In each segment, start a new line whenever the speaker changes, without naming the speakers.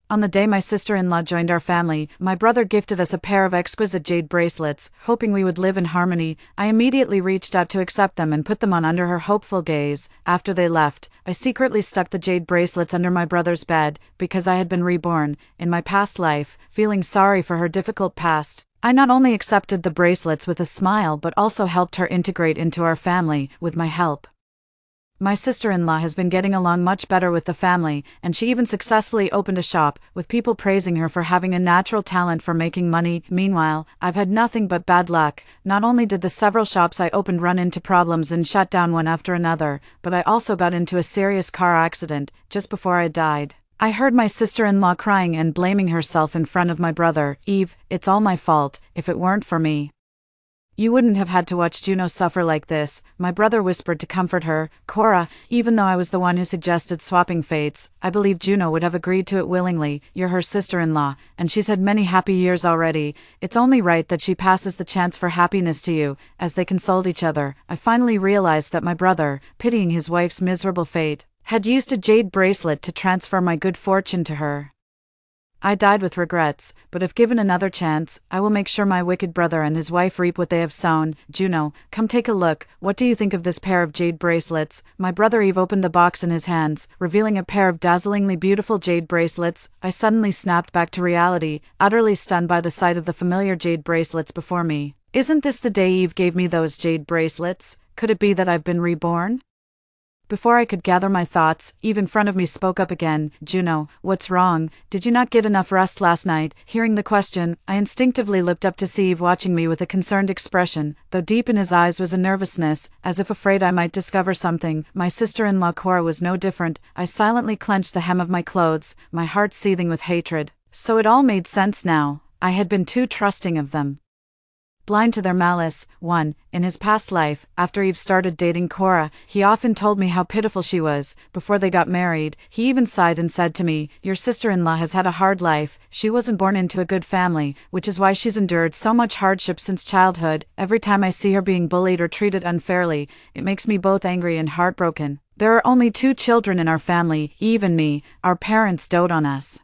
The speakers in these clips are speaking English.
On the day my sister-in-law joined our family, my brother gifted us a pair of exquisite jade bracelets, hoping we would live in harmony. I immediately reached out to accept them and put them on under her hopeful gaze. After they left, I secretly stuck the jade bracelets under my brother's bed, because I had been reborn, in my past life, feeling sorry for her difficult past. I not only accepted the bracelets with a smile but also helped her integrate into our family, with my help. My sister-in-law has been getting along much better with the family, and she even successfully opened a shop, with people praising her for having a natural talent for making money. Meanwhile, I've had nothing but bad luck. Not only did the several shops I opened run into problems and shut down one after another, but I also got into a serious car accident, just before I died. I heard my sister-in-law crying and blaming herself in front of my brother. "Eve, it's all my fault. If it weren't for me, you wouldn't have had to watch Juno suffer like this," my brother whispered to comfort her. "Cora, even though I was the one who suggested swapping fates, I believe Juno would have agreed to it willingly. You're her sister-in-law, and she's had many happy years already. It's only right that she passes the chance for happiness to you." As they consoled each other, I finally realized that my brother, pitying his wife's miserable fate, had used a jade bracelet to transfer my good fortune to her. I died with regrets, but if given another chance, I will make sure my wicked brother and his wife reap what they have sown. "Juno, come take a look. What do you think of this pair of jade bracelets?" My brother Eve opened the box in his hands, revealing a pair of dazzlingly beautiful jade bracelets. I suddenly snapped back to reality, utterly stunned by the sight of the familiar jade bracelets before me. Isn't this the day Eve gave me those jade bracelets? Could it be that I've been reborn? Before I could gather my thoughts, Eve in front of me spoke up again. "Juno, what's wrong? Did you not get enough rest last night?" Hearing the question, I instinctively looked up to see Eve watching me with a concerned expression, though deep in his eyes was a nervousness, as if afraid I might discover something. My sister-in-law Cora was no different. I silently clenched the hem of my clothes, my heart seething with hatred. So it all made sense now. I had been too trusting of them, blind to their malice. 1. In his past life, after Eve started dating Cora, he often told me how pitiful she was. Before they got married, he even sighed and said to me, "Your sister-in-law has had a hard life. She wasn't born into a good family, which is why she's endured so much hardship since childhood. Every time I see her being bullied or treated unfairly, it makes me both angry and heartbroken. There are only 2 children in our family, Eve and me. Our parents dote on us,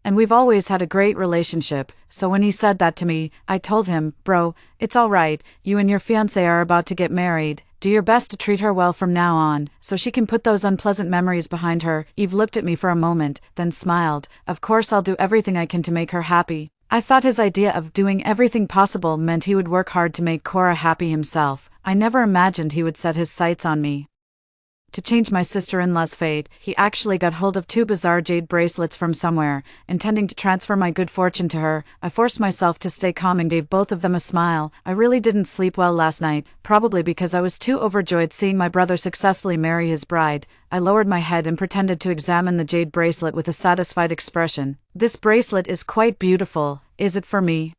and we've always had a great relationship." So when he said that to me, I told him, "Bro, it's alright, you and your fiancé are about to get married. Do your best to treat her well from now on, so she can put those unpleasant memories behind her." Eve looked at me for a moment, then smiled. "Of course I'll do everything I can to make her happy." I thought his idea of doing everything possible meant he would work hard to make Cora happy himself. I never imagined he would set his sights on me. To change my sister-in-law's fate, he actually got hold of 2 bizarre jade bracelets from somewhere, intending to transfer my good fortune to her. I forced myself to stay calm and gave both of them a smile. I really didn't sleep well last night, probably because I was too overjoyed seeing my brother successfully marry his bride. I lowered my head and pretended to examine the jade bracelet with a satisfied expression. "This bracelet is quite beautiful. Is it for me?"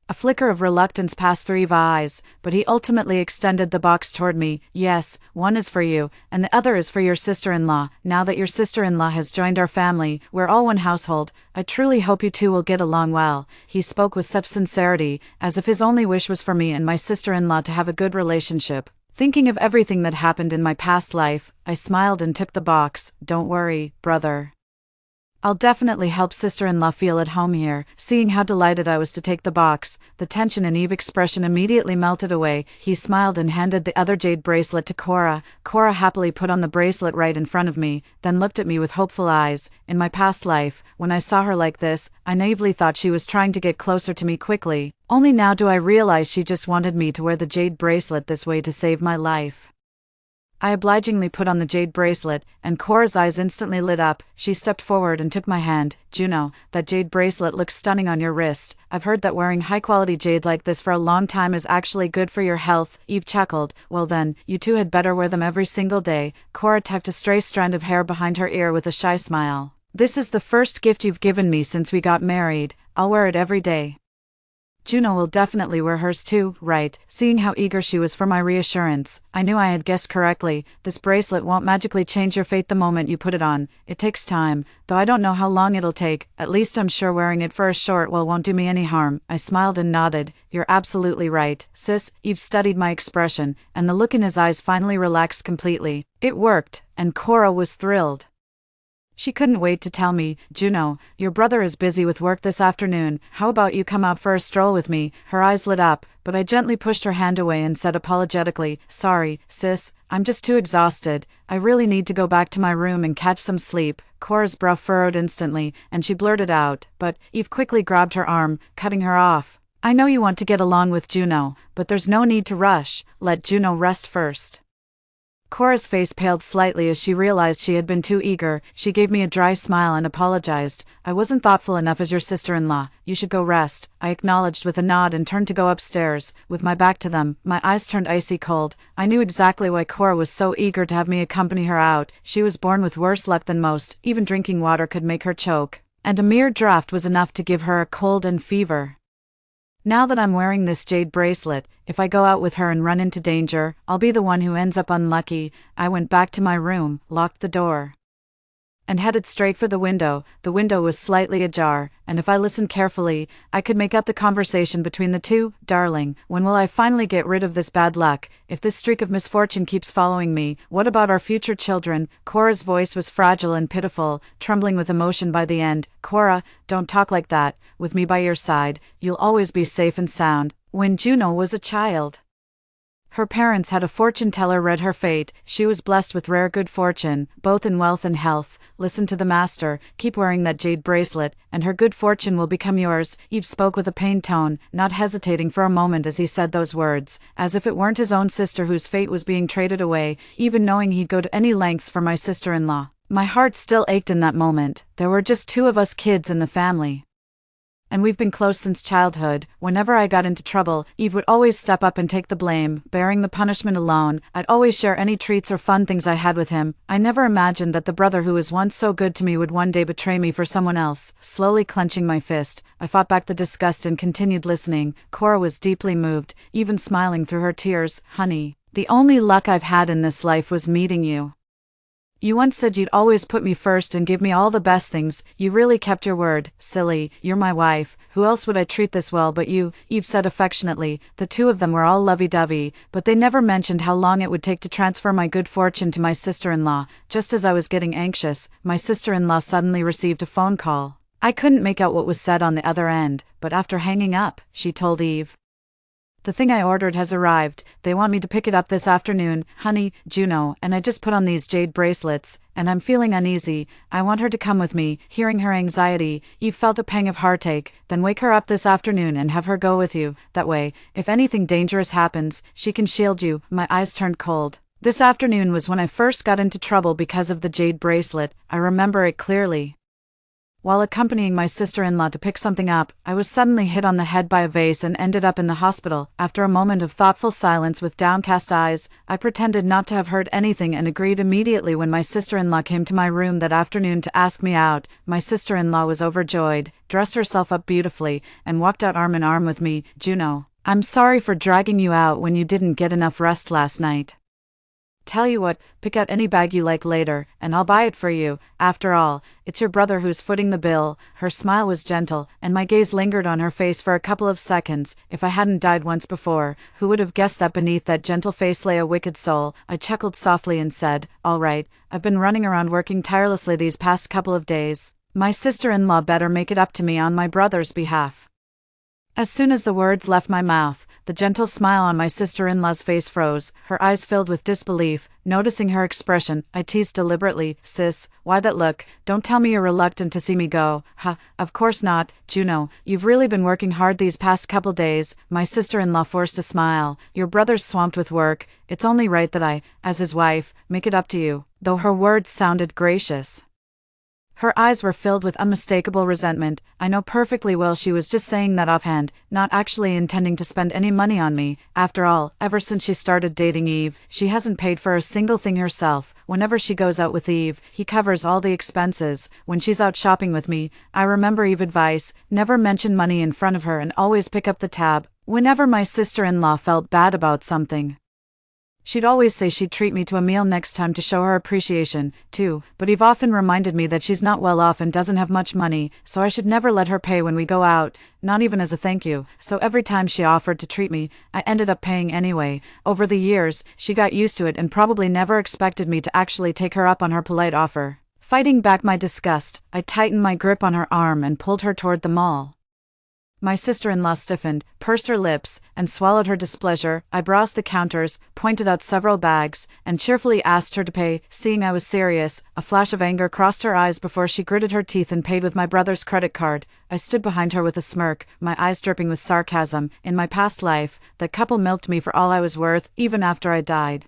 A flicker of reluctance passed through Eve's eyes, but he ultimately extended the box toward me. "Yes, one is for you, and the other is for your sister-in-law. Now that your sister-in-law has joined our family, we're all one household. I truly hope you two will get along well." He spoke with such sincerity, as if his only wish was for me and my sister-in-law to have a good relationship. Thinking of everything that happened in my past life, I smiled and took the box. "Don't worry, brother. I'll definitely help sister-in-law feel at home here." Seeing how delighted I was to take the box, the tension in Eve's expression immediately melted away. He smiled and handed the other jade bracelet to Cora. Cora happily put on the bracelet right in front of me, then looked at me with hopeful eyes. In my past life, when I saw her like this, I naively thought she was trying to get closer to me quickly. Only now do I realize she just wanted me to wear the jade bracelet this way to save my life. I obligingly put on the jade bracelet, and Cora's eyes instantly lit up. She stepped forward and took my hand. "Juno, that jade bracelet looks stunning on your wrist. I've heard that wearing high-quality jade like this for a long time is actually good for your health." Eve chuckled. "Well then, you two had better wear them every single day." Cora tucked a stray strand of hair behind her ear with a shy smile. "This is the first gift you've given me since we got married. I'll wear it every day." "Juno will definitely wear hers too, right?" Seeing how eager she was for my reassurance, I knew I had guessed correctly. "This bracelet won't magically change your fate the moment you put it on. It takes time, though I don't know how long it'll take. At least I'm sure wearing it for a short while won't do me any harm." I smiled and nodded. "You're absolutely right, sis." Eve studied my expression, and the look in his eyes finally relaxed completely. It worked, and Cora was thrilled. She couldn't wait to tell me, "Juno, your brother is busy with work this afternoon. How about you come out for a stroll with me?" Her eyes lit up, but I gently pushed her hand away and said apologetically, "Sorry, sis, I'm just too exhausted. I really need to go back to my room and catch some sleep." Cora's brow furrowed instantly, and she blurted out, "But," Eve quickly grabbed her arm, cutting her off. "I know you want to get along with Juno, but there's no need to rush. Let Juno rest first." Cora's face paled slightly as she realized she had been too eager. She gave me a dry smile and apologized. "I wasn't thoughtful enough as your sister-in-law. You should go rest," I acknowledged with a nod and turned to go upstairs. With my back to them, my eyes turned icy cold. I knew exactly why Cora was so eager to have me accompany her out. She was born with worse luck than most. Even drinking water could make her choke, and a mere draught was enough to give her a cold and fever. Now that I'm wearing this jade bracelet, if I go out with her and run into danger, I'll be the one who ends up unlucky. I went back to my room, locked the door, and headed straight for the window. The window was slightly ajar, and if I listened carefully, I could make out the conversation between the two. "Darling, when will I finally get rid of this bad luck? If this streak of misfortune keeps following me, what about our future children?" Cora's voice was fragile and pitiful, trembling with emotion by the end. "Cora, don't talk like that. With me by your side, you'll always be safe and sound." When Juno was a child, her parents had a fortune teller read her fate. She was blessed with rare good fortune, both in wealth and health. "Listen to the master, keep wearing that jade bracelet, and her good fortune will become yours." Eve spoke with a pained tone, not hesitating for a moment as he said those words, as if it weren't his own sister whose fate was being traded away, even knowing he'd go to any lengths for my sister-in-law. My heart still ached in that moment. There were just two of us kids in the family, and we've been close since childhood. Whenever I got into trouble, Eve would always step up and take the blame, bearing the punishment alone. I'd always share any treats or fun things I had with him. I never imagined that the brother who was once so good to me would one day betray me for someone else. Slowly clenching my fist, I fought back the disgust and continued listening. Cora was deeply moved, even smiling through her tears. "Honey, the only luck I've had in this life was meeting you. You once said you'd always put me first and give me all the best things. You really kept your word. Silly, you're my wife. Who else would I treat this well but you?" Eve said affectionately. The two of them were all lovey-dovey, but they never mentioned how long it would take to transfer my good fortune to my sister-in-law. Just as I was getting anxious, my sister-in-law suddenly received a phone call. I couldn't make out what was said on the other end, but after hanging up, she told Eve, "The thing I ordered has arrived. They want me to pick it up this afternoon. Honey, Juno, and I just put on these jade bracelets, and I'm feeling uneasy. I want her to come with me." Hearing her anxiety, Eve felt a pang of heartache. "Then wake her up this afternoon and have her go with you. That way, if anything dangerous happens, she can shield you." My eyes turned cold. This afternoon was when I first got into trouble because of the jade bracelet. I remember it clearly. While accompanying my sister-in-law to pick something up, I was suddenly hit on the head by a vase and ended up in the hospital. After a moment of thoughtful silence with downcast eyes, I pretended not to have heard anything and agreed immediately when my sister-in-law came to my room that afternoon to ask me out. My sister-in-law was overjoyed, dressed herself up beautifully, and walked out arm in arm with me. "Juno, I'm sorry for dragging you out when you didn't get enough rest last night. Tell you what, pick out any bag you like later, and I'll buy it for you. After all, it's your brother who's footing the bill." Her smile was gentle, and my gaze lingered on her face for a couple of seconds. If I hadn't died once before, who would have guessed that beneath that gentle face lay a wicked soul? I chuckled softly and said, "All right, I've been running around working tirelessly these past couple of days. My sister-in-law better make it up to me on my brother's behalf." As soon as the words left my mouth, the gentle smile on my sister-in-law's face froze, her eyes filled with disbelief. Noticing her expression, I teased deliberately, "Sis, why that look? Don't tell me you're reluctant to see me go." "Ha, of course not, Juno. You've really been working hard these past couple days." My sister-in-law forced a smile. "Your brother's swamped with work. It's only right that I, as his wife, make it up to you." Though her words sounded gracious, her eyes were filled with unmistakable resentment. I know perfectly well she was just saying that offhand, not actually intending to spend any money on me. After all, ever since she started dating Eve, she hasn't paid for a single thing herself. Whenever she goes out with Eve, he covers all the expenses. When she's out shopping with me, I remember Eve's advice, never mention money in front of her and always pick up the tab. Whenever my sister-in-law felt bad about something, she'd always say she'd treat me to a meal next time to show her appreciation, too, but Eve often reminded me that she's not well off and doesn't have much money, so I should never let her pay when we go out, not even as a thank you. So every time she offered to treat me, I ended up paying anyway. Over the years, she got used to it and probably never expected me to actually take her up on her polite offer. Fighting back my disgust, I tightened my grip on her arm and pulled her toward the mall. My sister-in-law stiffened, pursed her lips, and swallowed her displeasure. I browsed the counters, pointed out several bags, and cheerfully asked her to pay. Seeing I was serious, a flash of anger crossed her eyes before she gritted her teeth and paid with my brother's credit card. I stood behind her with a smirk, my eyes dripping with sarcasm. In my past life, that couple milked me for all I was worth, even after I died.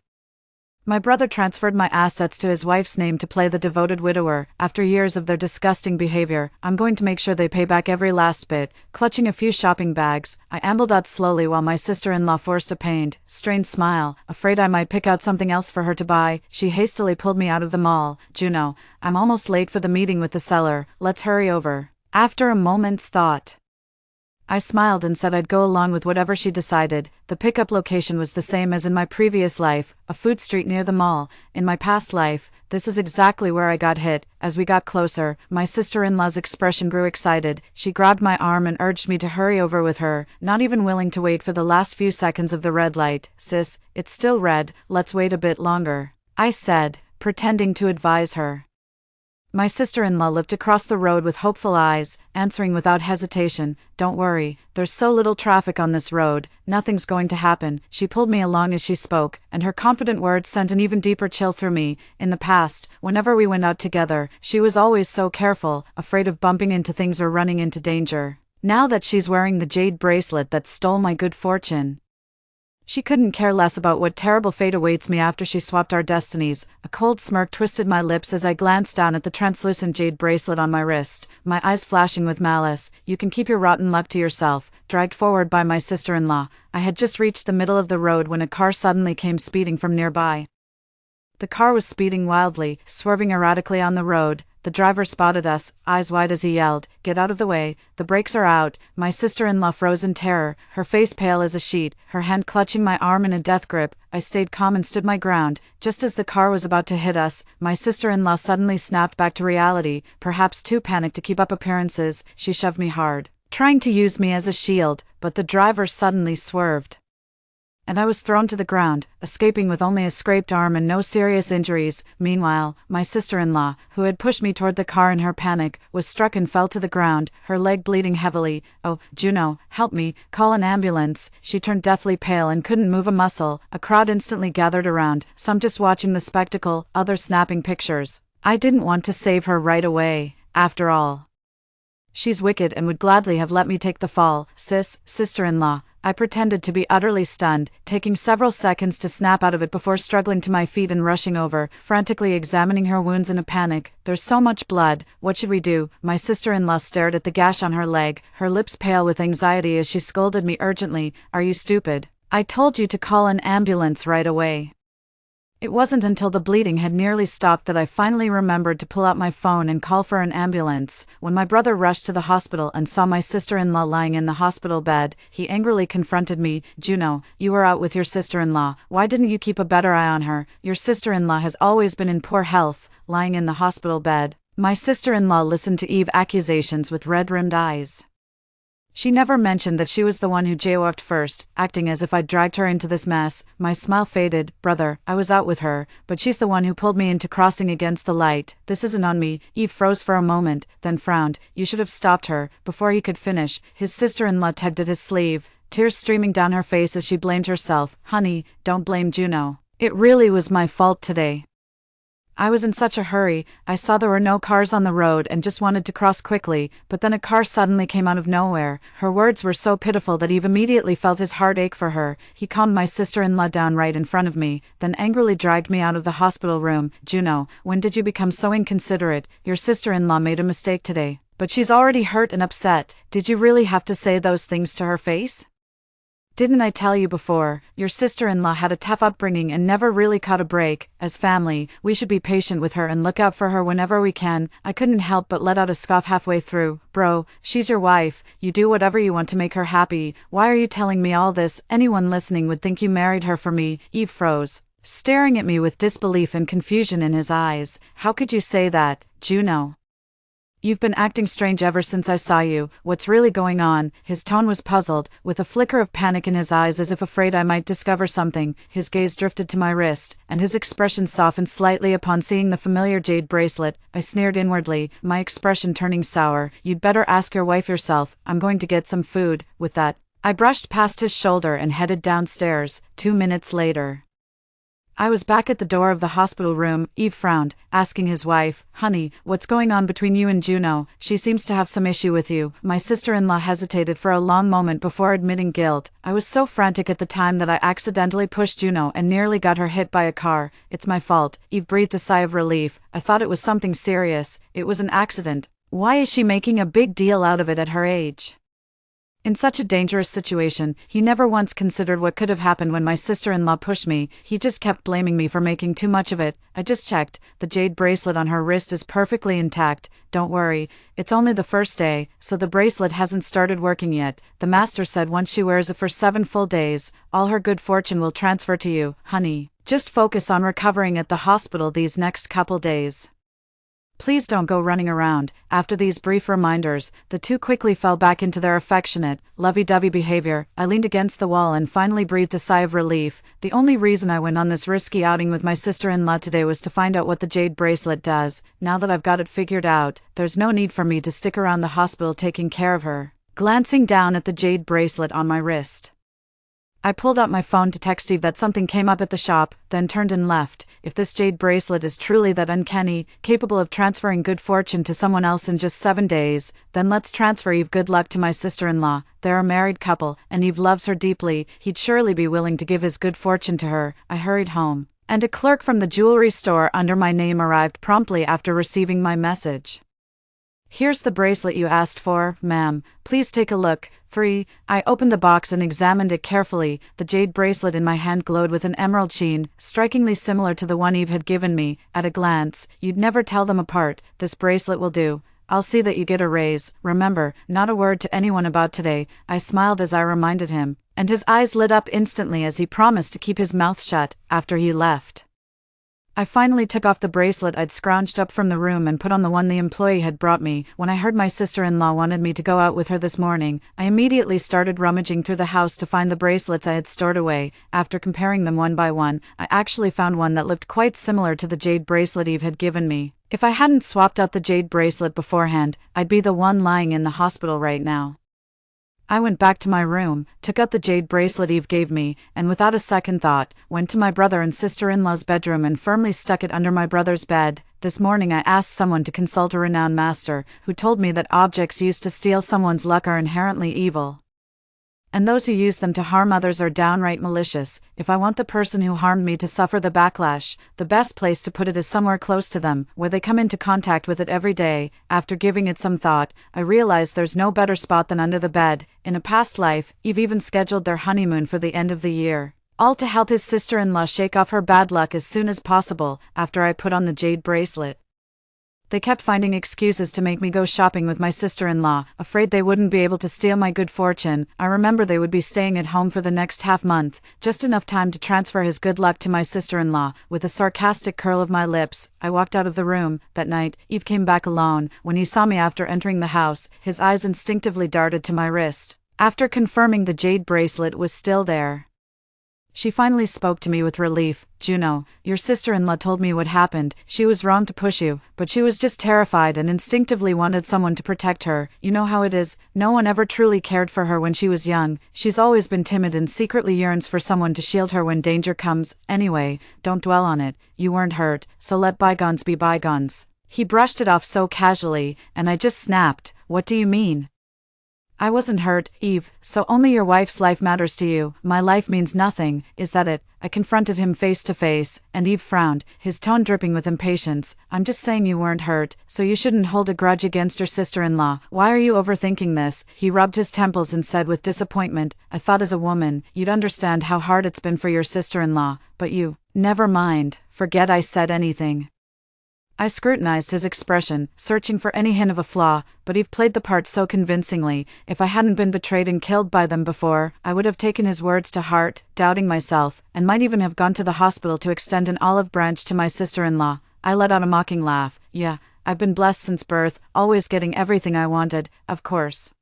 My brother transferred my assets to his wife's name to play the devoted widower. After years of their disgusting behavior, I'm going to make sure they pay back every last bit. Clutching a few shopping bags, I ambled out slowly while my sister-in-law forced a pained, strained smile. Afraid I might pick out something else for her to buy, she hastily pulled me out of the mall. Juno, I'm almost late for the meeting with the seller, let's hurry over. After a moment's thought, I smiled and said I'd go along with whatever she decided. The pickup location was the same as in my previous life, a food street near the mall. In my past life, this is exactly where I got hit. As we got closer, my sister-in-law's expression grew excited. She grabbed my arm and urged me to hurry over with her, not even willing to wait for the last few seconds of the red light. Sis, it's still red, let's wait a bit longer, I said, pretending to advise her. My sister-in-law looked across the road with hopeful eyes, answering without hesitation, "Don't worry, there's so little traffic on this road, nothing's going to happen." She pulled me along as she spoke, and her confident words sent an even deeper chill through me. In the past, whenever we went out together, she was always so careful, afraid of bumping into things or running into danger. Now that she's wearing the jade bracelet that stole my good fortune, she couldn't care less about what terrible fate awaits me after she swapped our destinies. A cold smirk twisted my lips as I glanced down at the translucent jade bracelet on my wrist, my eyes flashing with malice. "You can keep your rotten luck to yourself." Dragged forward by my sister-in-law, I had just reached the middle of the road when a car suddenly came speeding from nearby. The car was speeding wildly, swerving erratically on the road. The driver spotted us, eyes wide as he yelled, "Get out of the way, the brakes are out." My sister-in-law froze in terror, her face pale as a sheet, her hand clutching my arm in a death grip. I stayed calm and stood my ground. Just as the car was about to hit us, my sister-in-law suddenly snapped back to reality. Perhaps too panicked to keep up appearances, she shoved me hard, trying to use me as a shield, but the driver suddenly swerved, and I was thrown to the ground, escaping with only a scraped arm and no serious injuries. Meanwhile, my sister-in-law, who had pushed me toward the car in her panic, was struck and fell to the ground, her leg bleeding heavily. "Oh, Juno, help me, call an ambulance." She turned deathly pale and couldn't move a muscle. A crowd instantly gathered around, some just watching the spectacle, others snapping pictures. I didn't want to save her right away, after all. She's wicked and would gladly have let me take the fall. Sister-in-law, I pretended to be utterly stunned, taking several seconds to snap out of it before struggling to my feet and rushing over, frantically examining her wounds in a panic. "There's so much blood, what should we do?" My sister-in-law stared at the gash on her leg, her lips pale with anxiety as she scolded me urgently. "Are you stupid? I told you to call an ambulance right away." It wasn't until the bleeding had nearly stopped that I finally remembered to pull out my phone and call for an ambulance. When my brother rushed to the hospital and saw my sister-in-law lying in the hospital bed, he angrily confronted me. "Juno, you were out with your sister-in-law. Why didn't you keep a better eye on her? Your sister-in-law has always been in poor health, lying in the hospital bed." My sister-in-law listened to Eve's accusations with red-rimmed eyes. She never mentioned that she was the one who jaywalked first, acting as if I'd dragged her into this mess. My smile faded. "Brother, I was out with her, but she's the one who pulled me into crossing against the light. This isn't on me." Eve froze for a moment, then frowned. "You should have stopped her." Before he could finish, his sister-in-law tugged at his sleeve, tears streaming down her face as she blamed herself. "Honey, don't blame Juno. It really was my fault today. I was in such a hurry. I saw there were no cars on the road and just wanted to cross quickly, but then a car suddenly came out of nowhere." Her words were so pitiful that Eve immediately felt his heart ache for her. He calmed my sister-in-law down right in front of me, then angrily dragged me out of the hospital room. "Juno, when did you become so inconsiderate? Your sister-in-law made a mistake today, but she's already hurt and upset. Did you really have to say those things to her face? Didn't I tell you before? Your sister-in-law had a tough upbringing and never really caught a break. As family, we should be patient with her and look out for her whenever we can." I couldn't help but let out a scoff halfway through. "Bro, she's your wife. You do whatever you want to make her happy. Why are you telling me all this? Anyone listening would think you married her for me." Eve froze, staring at me with disbelief and confusion in his eyes. "How could you say that, Juno?" You've been acting strange ever since I saw you. What's really going on?" His tone was puzzled, with a flicker of panic in his eyes as if afraid I might discover something. His gaze drifted to my wrist, and his expression softened slightly upon seeing the familiar jade bracelet. I sneered inwardly, my expression turning sour. "You'd better ask your wife yourself. I'm going to get some food." With that, I brushed past his shoulder and headed downstairs. 2 minutes later, I was back at the door of the hospital room. Eve frowned, asking his wife, "Honey, what's going on between you and Juno? She seems to have some issue with you." My sister-in-law hesitated for a long moment before admitting guilt. "I was so frantic at the time that I accidentally pushed Juno and nearly got her hit by a car. It's my fault." Eve breathed a sigh of relief. "I thought it was something serious. It was an accident. Why is she making a big deal out of it at her age?" In such a dangerous situation, he never once considered what could have happened when my sister-in-law pushed me. He just kept blaming me for making too much of it. I just checked. The jade bracelet on her wrist is perfectly intact. "Don't worry, it's only the first day, so the bracelet hasn't started working yet. The master said once she wears it for 7 full days, all her good fortune will transfer to you, honey. Just focus on recovering at the hospital these next couple days. Please don't go running around." After these brief reminders, the two quickly fell back into their affectionate, lovey-dovey behavior. I leaned against the wall and finally breathed a sigh of relief. The only reason I went on this risky outing with my sister-in-law today was to find out what the jade bracelet does. Now that I've got it figured out, there's no need for me to stick around the hospital taking care of her. Glancing down at the jade bracelet on my wrist, I pulled out my phone to text Eve that something came up at the shop, then turned and left. If this jade bracelet is truly that uncanny, capable of transferring good fortune to someone else in just 7 days, then let's transfer Eve good luck to my sister-in-law. They're a married couple, and Eve loves her deeply. He'd surely be willing to give his good fortune to her. I hurried home, and a clerk from the jewelry store under my name arrived promptly after receiving my message. "Here's the bracelet you asked for, ma'am. Please take a look. Free." I opened the box and examined it carefully. The jade bracelet in my hand glowed with an emerald sheen, strikingly similar to the one Eve had given me. At a glance, you'd never tell them apart. "This bracelet will do. I'll see that you get a raise. Remember, not a word to anyone about today." I smiled as I reminded him, and his eyes lit up instantly as he promised to keep his mouth shut. After he left, I finally took off the bracelet I'd scrounged up from the room and put on the one the employee had brought me. When I heard my sister-in-law wanted me to go out with her this morning, I immediately started rummaging through the house to find the bracelets I had stored away. After comparing them one by one, I actually found one that looked quite similar to the jade bracelet Eve had given me. If I hadn't swapped out the jade bracelet beforehand, I'd be the one lying in the hospital right now. I went back to my room, took out the jade bracelet Eve gave me, and without a second thought, went to my brother and sister-in-law's bedroom and firmly stuck it under my brother's bed. This morning I asked someone to consult a renowned master, who told me that objects used to steal someone's luck are inherently evil, and those who use them to harm others are downright malicious. If I want the person who harmed me to suffer the backlash, the best place to put it is somewhere close to them, where they come into contact with it every day. After giving it some thought, I realized there's no better spot than under the bed. In a past life, Eve even scheduled their honeymoon for the end of the year, all to help his sister-in-law shake off her bad luck as soon as possible. After I put on the jade bracelet, they kept finding excuses to make me go shopping with my sister-in-law, afraid they wouldn't be able to steal my good fortune. I remember they would be staying at home for the next half-month, just enough time to transfer his good luck to my sister-in-law. With a sarcastic curl of my lips, I walked out of the room. That night, Eve came back alone. When he saw me after entering the house, his eyes instinctively darted to my wrist. After confirming the jade bracelet was still there, she finally spoke to me with relief. "Juno, your sister-in-law told me what happened. She was wrong to push you, but she was just terrified and instinctively wanted someone to protect her. You know how it is, no one ever truly cared for her when she was young. She's always been timid and secretly yearns for someone to shield her when danger comes. Anyway, don't dwell on it. You weren't hurt, so let bygones be bygones." He brushed it off so casually, and I just snapped, "What do you mean? I wasn't hurt, Eve, so only your wife's life matters to you. My life means nothing, is that it?" I confronted him face to face, and Eve frowned, his tone dripping with impatience. "I'm just saying you weren't hurt, so you shouldn't hold a grudge against your sister-in-law. Why are you overthinking this?" He rubbed his temples and said with disappointment, "I thought as a woman, you'd understand how hard it's been for your sister-in-law, but you—" "Never mind, forget I said anything." I scrutinized his expression, searching for any hint of a flaw, but Eve played the part so convincingly. If I hadn't been betrayed and killed by them before, I would have taken his words to heart, doubting myself, and might even have gone to the hospital to extend an olive branch to my sister-in-law. I let out a mocking laugh. "Yeah, I've been blessed since birth, always getting everything I wanted, of course.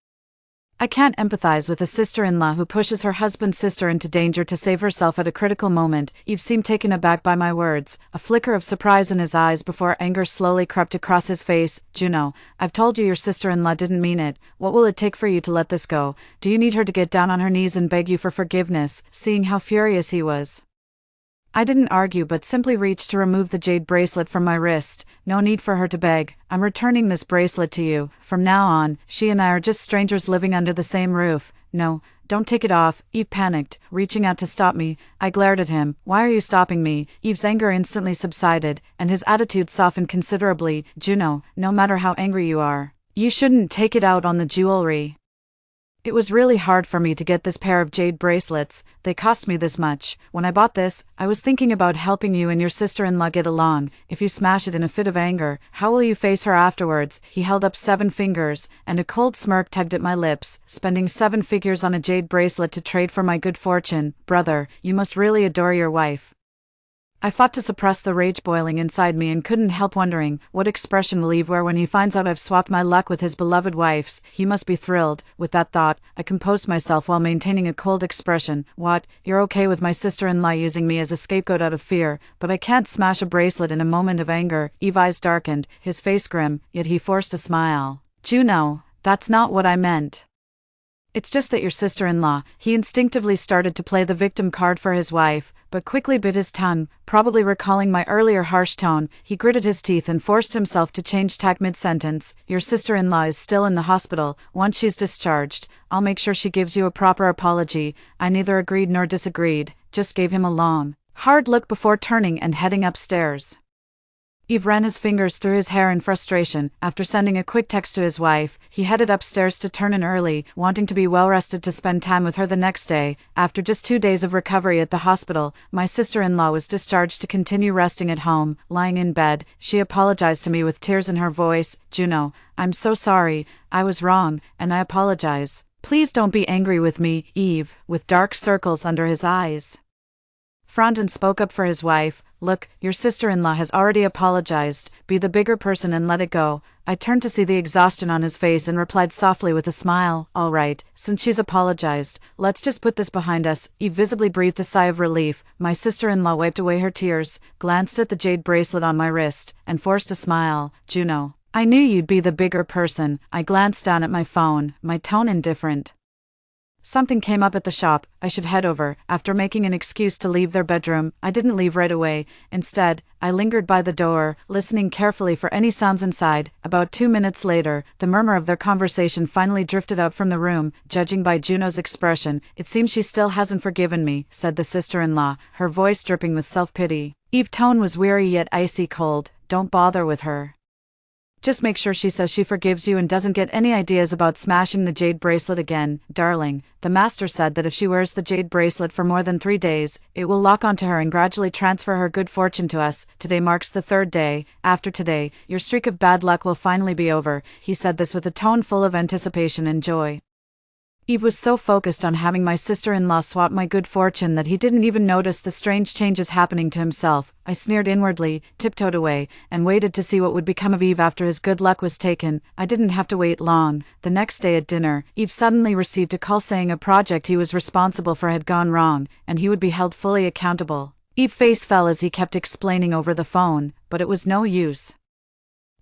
I can't empathize with a sister-in-law who pushes her husband's sister into danger to save herself at a critical moment. Eve seemed taken aback by my words, a flicker of surprise in his eyes before anger slowly crept across his face. Juno, I've told you your sister-in-law didn't mean it. What will it take for you to let this go? Do you need her to get down on her knees and beg you for forgiveness? Seeing how furious he was, I didn't argue but simply reached to remove the jade bracelet from my wrist. No need for her to beg. I'm returning this bracelet to you. From now on, she and I are just strangers living under the same roof. No, don't take it off. Eve panicked, reaching out to stop me. I glared at him. Why are you stopping me? Eve's anger instantly subsided, and his attitude softened considerably. Juno, no matter how angry you are, you shouldn't take it out on the jewelry. It was really hard for me to get this pair of jade bracelets. They cost me this much. When I bought this, I was thinking about helping you and your sister-in-law get along. If you smash it in a fit of anger, how will you face her afterwards? He held up 7 fingers, and a cold smirk tugged at my lips. Spending 7 figures on a jade bracelet to trade for my good fortune. Brother, you must really adore your wife. I fought to suppress the rage boiling inside me and couldn't help wondering, what expression will Eve wear when he finds out I've swapped my luck with his beloved wife's? He must be thrilled. With that thought, I composed myself while maintaining a cold expression. What? You're okay with my sister-in-law using me as a scapegoat out of fear, but I can't smash a bracelet in a moment of anger. Eve's eyes darkened, his face grim, yet he forced a smile. Juno, that's not what I meant. It's just that your sister-in-law. He instinctively started to play the victim card for his wife, but quickly bit his tongue, probably recalling my earlier harsh tone. He gritted his teeth and forced himself to change tack mid-sentence. Your sister-in-law is still in the hospital. Once she's discharged, I'll make sure she gives you a proper apology. I neither agreed nor disagreed, just gave him a long, hard look before turning and heading upstairs. Eve ran his fingers through his hair in frustration. After sending a quick text to his wife, he headed upstairs to turn in early, wanting to be well rested to spend time with her the next day. After just 2 days of recovery at the hospital, my sister-in-law was discharged to continue resting at home. Lying in bed, she apologized to me with tears in her voice. Juno, I'm so sorry. I was wrong, and I apologize. Please don't be angry with me. Eve, with dark circles under his eyes, frowned and spoke up for his wife. Look, your sister-in-law has already apologized. Be the bigger person and let it go. I turned to see the exhaustion on his face and replied softly with a smile. All right, since she's apologized, let's just put this behind us. Eve visibly breathed a sigh of relief. My sister-in-law wiped away her tears, glanced at the jade bracelet on my wrist, and forced a smile. Juno, I knew you'd be the bigger person. I glanced down at my phone, my tone indifferent. Something came up at the shop. I should head over. After making an excuse to leave their bedroom, I didn't leave right away. Instead, I lingered by the door, listening carefully for any sounds inside. About 2 minutes later, the murmur of their conversation finally drifted out from the room. Judging by Juno's expression, it seems she still hasn't forgiven me, said the sister-in-law, her voice dripping with self-pity. Eve's tone was weary yet icy cold. Don't bother with her. Just make sure she says she forgives you and doesn't get any ideas about smashing the jade bracelet again. Darling, the master said that if she wears the jade bracelet for more than 3 days, it will lock onto her and gradually transfer her good fortune to us. Today marks the 3rd day. After today, your streak of bad luck will finally be over. He said this with a tone full of anticipation and joy. Eve was so focused on having my sister-in-law swap my good fortune that he didn't even notice the strange changes happening to himself. I sneered inwardly, tiptoed away, and waited to see what would become of Eve after his good luck was taken. I didn't have to wait long. The next day at dinner, Eve suddenly received a call saying a project he was responsible for had gone wrong, and he would be held fully accountable. Eve's face fell as he kept explaining over the phone, but it was no use.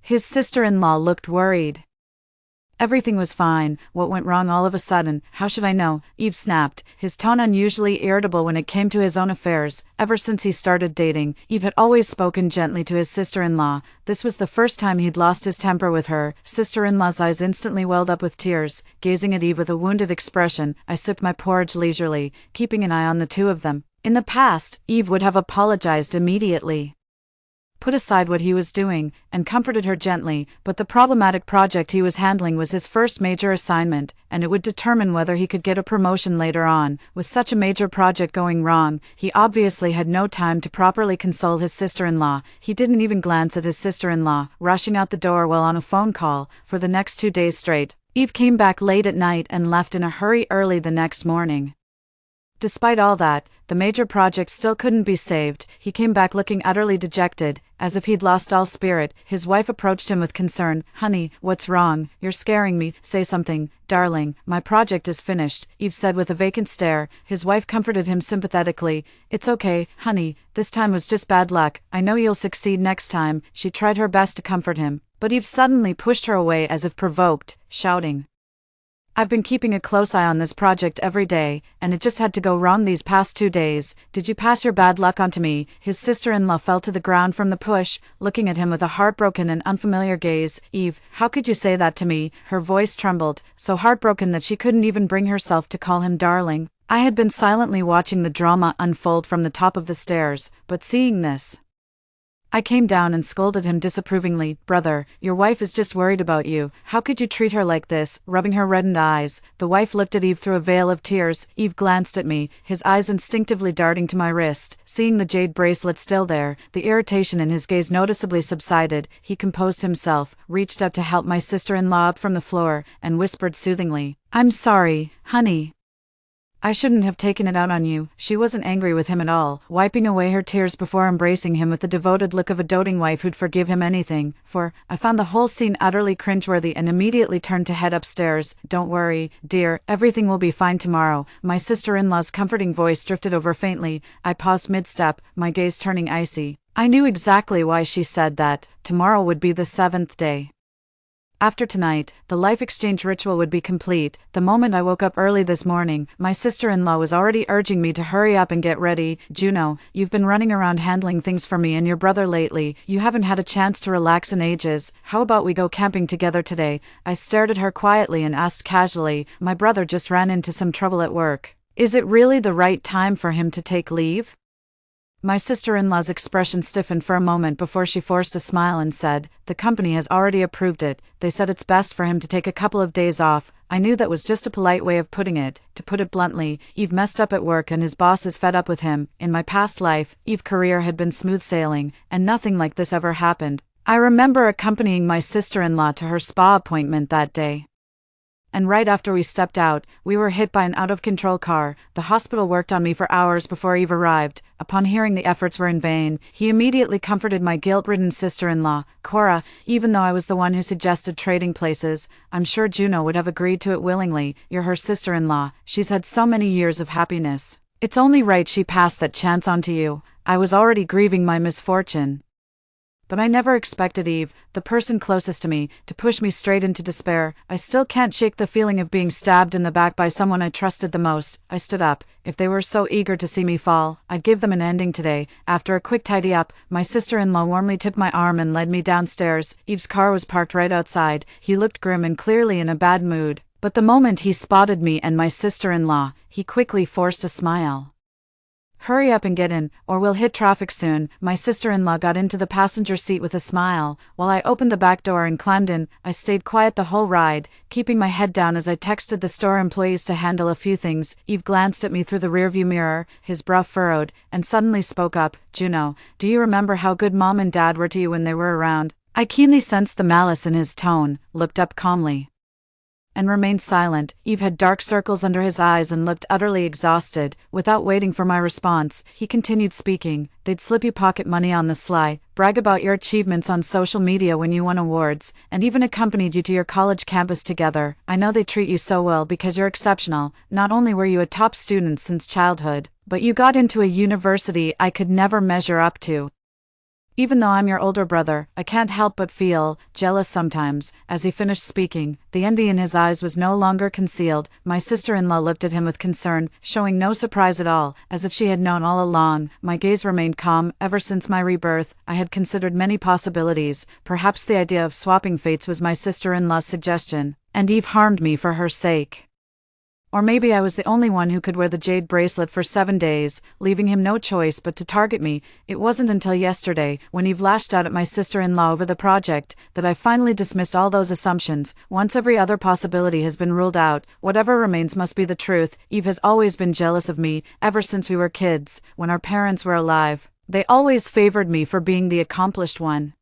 His sister-in-law looked worried. Everything was fine. What went wrong all of a sudden? How should I know? Eve snapped, his tone unusually irritable when it came to his own affairs. Ever since he started dating, Eve had always spoken gently to his sister-in-law. This was the first time he'd lost his temper with her. Sister-in-law's eyes instantly welled up with tears. Gazing at Eve with a wounded expression, I sipped my porridge leisurely, keeping an eye on the two of them. In the past, Eve would have apologized immediately, put aside what he was doing, and comforted her gently, but the problematic project he was handling was his first major assignment, and it would determine whether he could get a promotion later on. With such a major project going wrong, he obviously had no time to properly console his sister-in-law. He didn't even glance at his sister-in-law, rushing out the door while on a phone call. For the next 2 days straight, Eve came back late at night and left in a hurry early the next morning. Despite all that, the major project still couldn't be saved. He came back looking utterly dejected, as if he'd lost all spirit. His wife approached him with concern. "Honey, what's wrong? You're scaring me. Say something." "Darling, my project is finished," Eve said with a vacant stare. His wife comforted him sympathetically. "It's okay, honey, this time was just bad luck. I know you'll succeed next time." She tried her best to comfort him, but Eve suddenly pushed her away as if provoked, shouting, "I've been keeping a close eye on this project every day, and it just had to go wrong these past 2 days. Did you pass your bad luck on to me?" His sister-in-law fell to the ground from the push, looking at him with a heartbroken and unfamiliar gaze. "Eve, how could you say that to me?" Her voice trembled, so heartbroken that she couldn't even bring herself to call him darling. I had been silently watching the drama unfold from the top of the stairs, but seeing this, I came down and scolded him disapprovingly. "Brother, your wife is just worried about you. How could you treat her like this?" Rubbing her reddened eyes, the wife looked at Eve through a veil of tears. Eve glanced at me, his eyes instinctively darting to my wrist. Seeing the jade bracelet still there, the irritation in his gaze noticeably subsided. He composed himself, reached out to help my sister-in-law up from the floor, and whispered soothingly, "I'm sorry, honey. I shouldn't have taken it out on you." She wasn't angry with him at all, wiping away her tears before embracing him with the devoted look of a doting wife who'd forgive him anything. I found the whole scene utterly cringeworthy and immediately turned to head upstairs. "Don't worry, dear, everything will be fine tomorrow." My sister-in-law's comforting voice drifted over faintly. I paused mid-step, my gaze turning icy. I knew exactly why she said that. Tomorrow would be the 7th day. After tonight, the life exchange ritual would be complete. The moment I woke up early this morning, my sister-in-law was already urging me to hurry up and get ready. "Juno, you've been running around handling things for me and your brother lately. You haven't had a chance to relax in ages. How about we go camping together today?" I stared at her quietly and asked casually, "My brother just ran into some trouble at work. Is it really the right time for him to take leave?" My sister-in-law's expression stiffened for a moment before she forced a smile and said, "The company has already approved it. They said it's best for him to take a couple of days off." I knew that was just a polite way of putting it. To put it bluntly, Eve messed up at work and his boss is fed up with him. In my past life, Eve's career had been smooth sailing, and nothing like this ever happened. I remember accompanying my sister-in-law to her spa appointment that day, and right after we stepped out, we were hit by an out-of-control car. The hospital worked on me for hours before Eve arrived. Upon hearing the efforts were in vain, he immediately comforted my guilt-ridden sister-in-law, Cora. Even though I was the one who suggested trading places, I'm sure Juno would have agreed to it willingly. "You're her sister-in-law. She's had so many years of happiness. It's only right she passed that chance on to you." I was already grieving my misfortune, but I never expected Eve, the person closest to me, to push me straight into despair. I still can't shake the feeling of being stabbed in the back by someone I trusted the most. I stood up. If they were so eager to see me fall, I'd give them an ending today. After a quick tidy-up, my sister-in-law warmly took my arm and led me downstairs. Eve's car was parked right outside. He looked grim and clearly in a bad mood, but the moment he spotted me and my sister-in-law, he quickly forced a smile. "Hurry up and get in, or we'll hit traffic soon." My sister-in-law got into the passenger seat with a smile, while I opened the back door and climbed in. I stayed quiet the whole ride, keeping my head down as I texted the store employees to handle a few things. Eve glanced at me through the rearview mirror, his brow furrowed, and suddenly spoke up. "Juno, do you remember how good Mom and Dad were to you when they were around?" I keenly sensed the malice in his tone, looked up calmly, and remained silent. Eve had dark circles under his eyes and looked utterly exhausted. Without waiting for my response, he continued speaking. "They'd slip you pocket money on the sly, brag about your achievements on social media when you won awards, and even accompanied you to your college campus together. I know they treat you so well because you're exceptional. Not only were you a top student since childhood, but you got into a university I could never measure up to. Even though I'm your older brother, I can't help but feel jealous sometimes." As he finished speaking, the envy in his eyes was no longer concealed. My sister-in-law looked at him with concern, showing no surprise at all, as if she had known all along. My gaze remained calm. Ever since my rebirth, I had considered many possibilities. Perhaps the idea of swapping fates was my sister-in-law's suggestion, and Eve harmed me for her sake. Or maybe I was the only one who could wear the jade bracelet for 7 days, leaving him no choice but to target me. It wasn't until yesterday, when Eve lashed out at my sister-in-law over the project, that I finally dismissed all those assumptions. Once every other possibility has been ruled out, whatever remains must be the truth. Eve has always been jealous of me, ever since we were kids, when our parents were alive. They always favored me for being the accomplished one.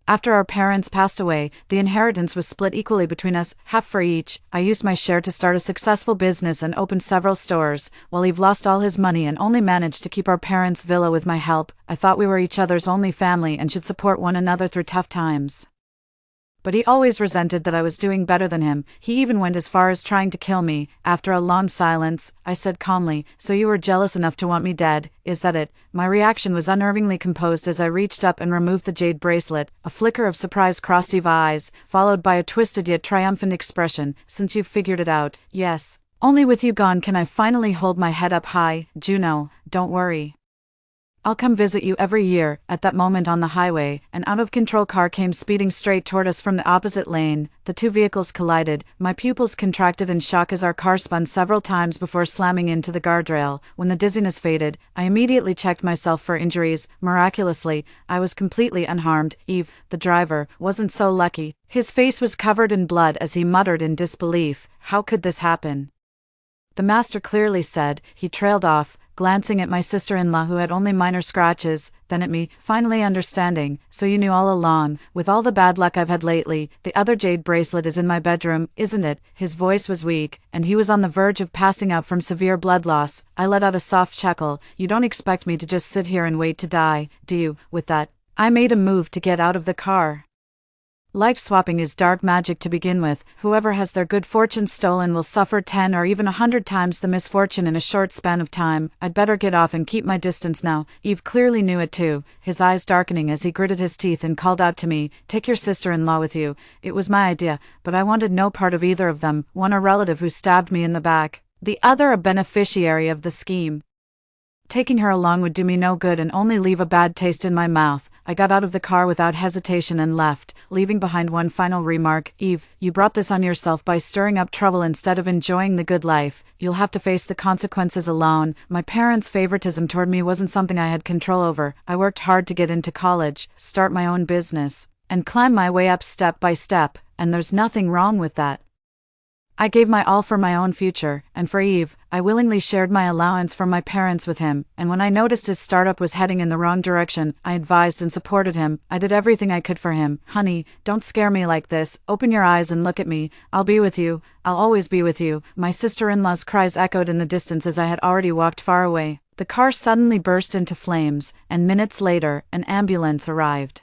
After our parents passed away, the inheritance was split equally between us, half for each. I used my share to start a successful business and open several stores, while Eve lost all his money and only managed to keep our parents' villa with my help. I thought we were each other's only family and should support one another through tough times. But he always resented that I was doing better than him. He even went as far as trying to kill me. After a long silence, I said calmly, "So you were jealous enough to want me dead, is that it?" My reaction was unnervingly composed as I reached up and removed the jade bracelet. A flicker of surprise crossed Eve's eyes, followed by a twisted yet triumphant expression. "Since you've figured it out, yes. Only with you gone can I finally hold my head up high, Juno, don't worry. I'll come visit you every year." At that moment on the highway, an out-of-control car came speeding straight toward us from the opposite lane. The two vehicles collided. My pupils contracted in shock as our car spun several times before slamming into the guardrail. When the dizziness faded, I immediately checked myself for injuries. Miraculously, I was completely unharmed. Eve, the driver, wasn't so lucky. His face was covered in blood as he muttered in disbelief. "How could this happen?" The master clearly said. He trailed off, glancing at my sister-in-law who had only minor scratches, then at me, finally understanding. "So you knew all along. With all the bad luck I've had lately, the other jade bracelet is in my bedroom, isn't it?" His voice was weak, and he was on the verge of passing out from severe blood loss. I let out a soft chuckle. "You don't expect me to just sit here and wait to die, do you?" With that, I made a move to get out of the car. Life swapping is dark magic to begin with. Whoever has their good fortune stolen will suffer 10 or even 100 times the misfortune in a short span of time. I'd better get off and keep my distance now. Eve clearly knew it too, his eyes darkening as he gritted his teeth and called out to me, "Take your sister-in-law with you." It was my idea, but I wanted no part of either of them, one a relative who stabbed me in the back, the other a beneficiary of the scheme. Taking her along would do me no good and only leave a bad taste in my mouth. I got out of the car without hesitation and left, leaving behind one final remark. "Eve, you brought this on yourself by stirring up trouble instead of enjoying the good life. You'll have to face the consequences alone." My parents' favoritism toward me wasn't something I had control over. I worked hard to get into college, start my own business, and climb my way up step by step, and there's nothing wrong with that. I gave my all for my own future, and for Eve, I willingly shared my allowance from my parents with him, and when I noticed his startup was heading in the wrong direction, I advised and supported him. I did everything I could for him. "Honey, don't scare me like this. Open your eyes and look at me. I'll be with you. I'll always be with you." My sister-in-law's cries echoed in the distance as I had already walked far away. The car suddenly burst into flames, and minutes later, an ambulance arrived.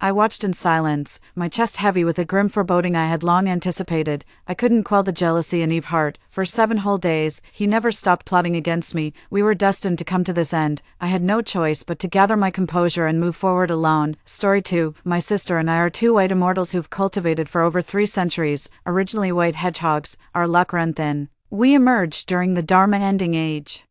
I watched in silence, my chest heavy with a grim foreboding I had long anticipated. I couldn't quell the jealousy in Eve's heart. For 7 whole days, he never stopped plotting against me. We were destined to come to this end. I had no choice but to gather my composure and move forward alone. Story 2. My sister and I are 2 white immortals who've cultivated for over 3 centuries, originally white hedgehogs. Our luck ran thin. We emerged during the Dharma ending age.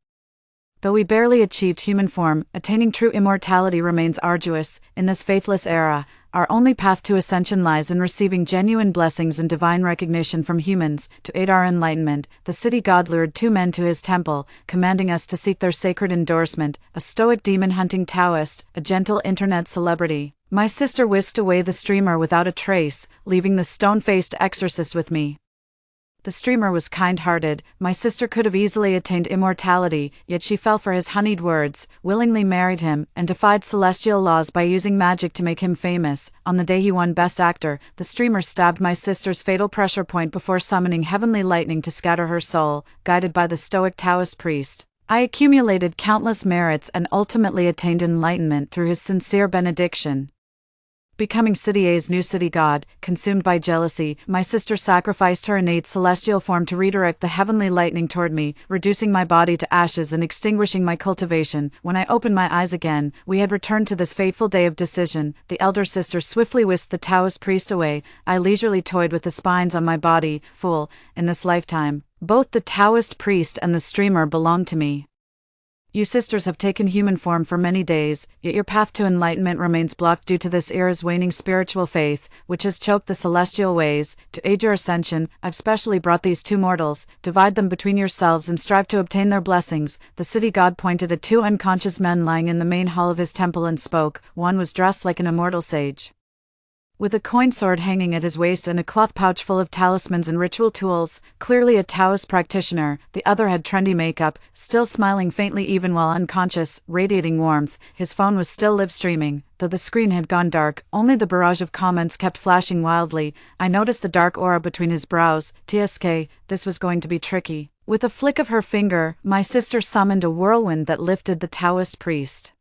Though we barely achieved human form, attaining true immortality remains arduous. In this faithless era, our only path to ascension lies in receiving genuine blessings and divine recognition from humans. To aid our enlightenment, the city god lured 2 men to his temple, commanding us to seek their sacred endorsement: a stoic demon-hunting Taoist, a gentle internet celebrity. My sister whisked away the streamer without a trace, leaving the stone-faced exorcist with me. The streamer was kind-hearted. My sister could have easily attained immortality, yet she fell for his honeyed words, willingly married him, and defied celestial laws by using magic to make him famous. On the day he won Best Actor, the streamer stabbed my sister's fatal pressure point before summoning heavenly lightning to scatter her soul. Guided by the stoic Taoist priest, I accumulated countless merits and ultimately attained enlightenment through his sincere benediction. Becoming City A's new city god, consumed by jealousy, my sister sacrificed her innate celestial form to redirect the heavenly lightning toward me, reducing my body to ashes and extinguishing my cultivation. When I opened my eyes again, we had returned to this fateful day of decision. The elder sister swiftly whisked the Taoist priest away. I leisurely toyed with the spines on my body. Fool, in this lifetime, both the Taoist priest and the streamer belong to me. You sisters have taken human form for many days, yet your path to enlightenment remains blocked due to this era's waning spiritual faith, which has choked the celestial ways. To aid your ascension, I've specially brought these 2 mortals. Divide them between yourselves and strive to obtain their blessings. The city god pointed at 2 unconscious men lying in the main hall of his temple and spoke. One was dressed like an immortal sage. With a coin sword hanging at his waist and a cloth pouch full of talismans and ritual tools, clearly a Taoist practitioner. The other had trendy makeup, still smiling faintly even while unconscious, radiating warmth. His phone was still live streaming, though the screen had gone dark, only the barrage of comments kept flashing wildly. I noticed the dark aura between his brows. TSK, this was going to be tricky. With a flick of her finger, my sister summoned a whirlwind that lifted the Taoist priest.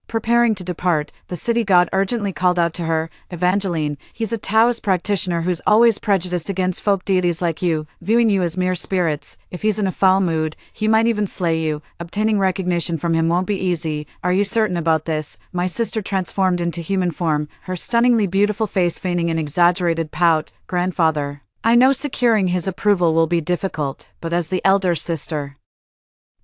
Preparing to depart, the city god urgently called out to her, Evangeline, he's a Taoist practitioner who's always prejudiced against folk deities like you, viewing you as mere spirits. If he's in a foul mood, he might even slay you. Obtaining recognition from him won't be easy. Are you certain about this? My sister transformed into human form, her stunningly beautiful face feigning an exaggerated pout. Grandfather, I know securing his approval will be difficult, but as the elder sister,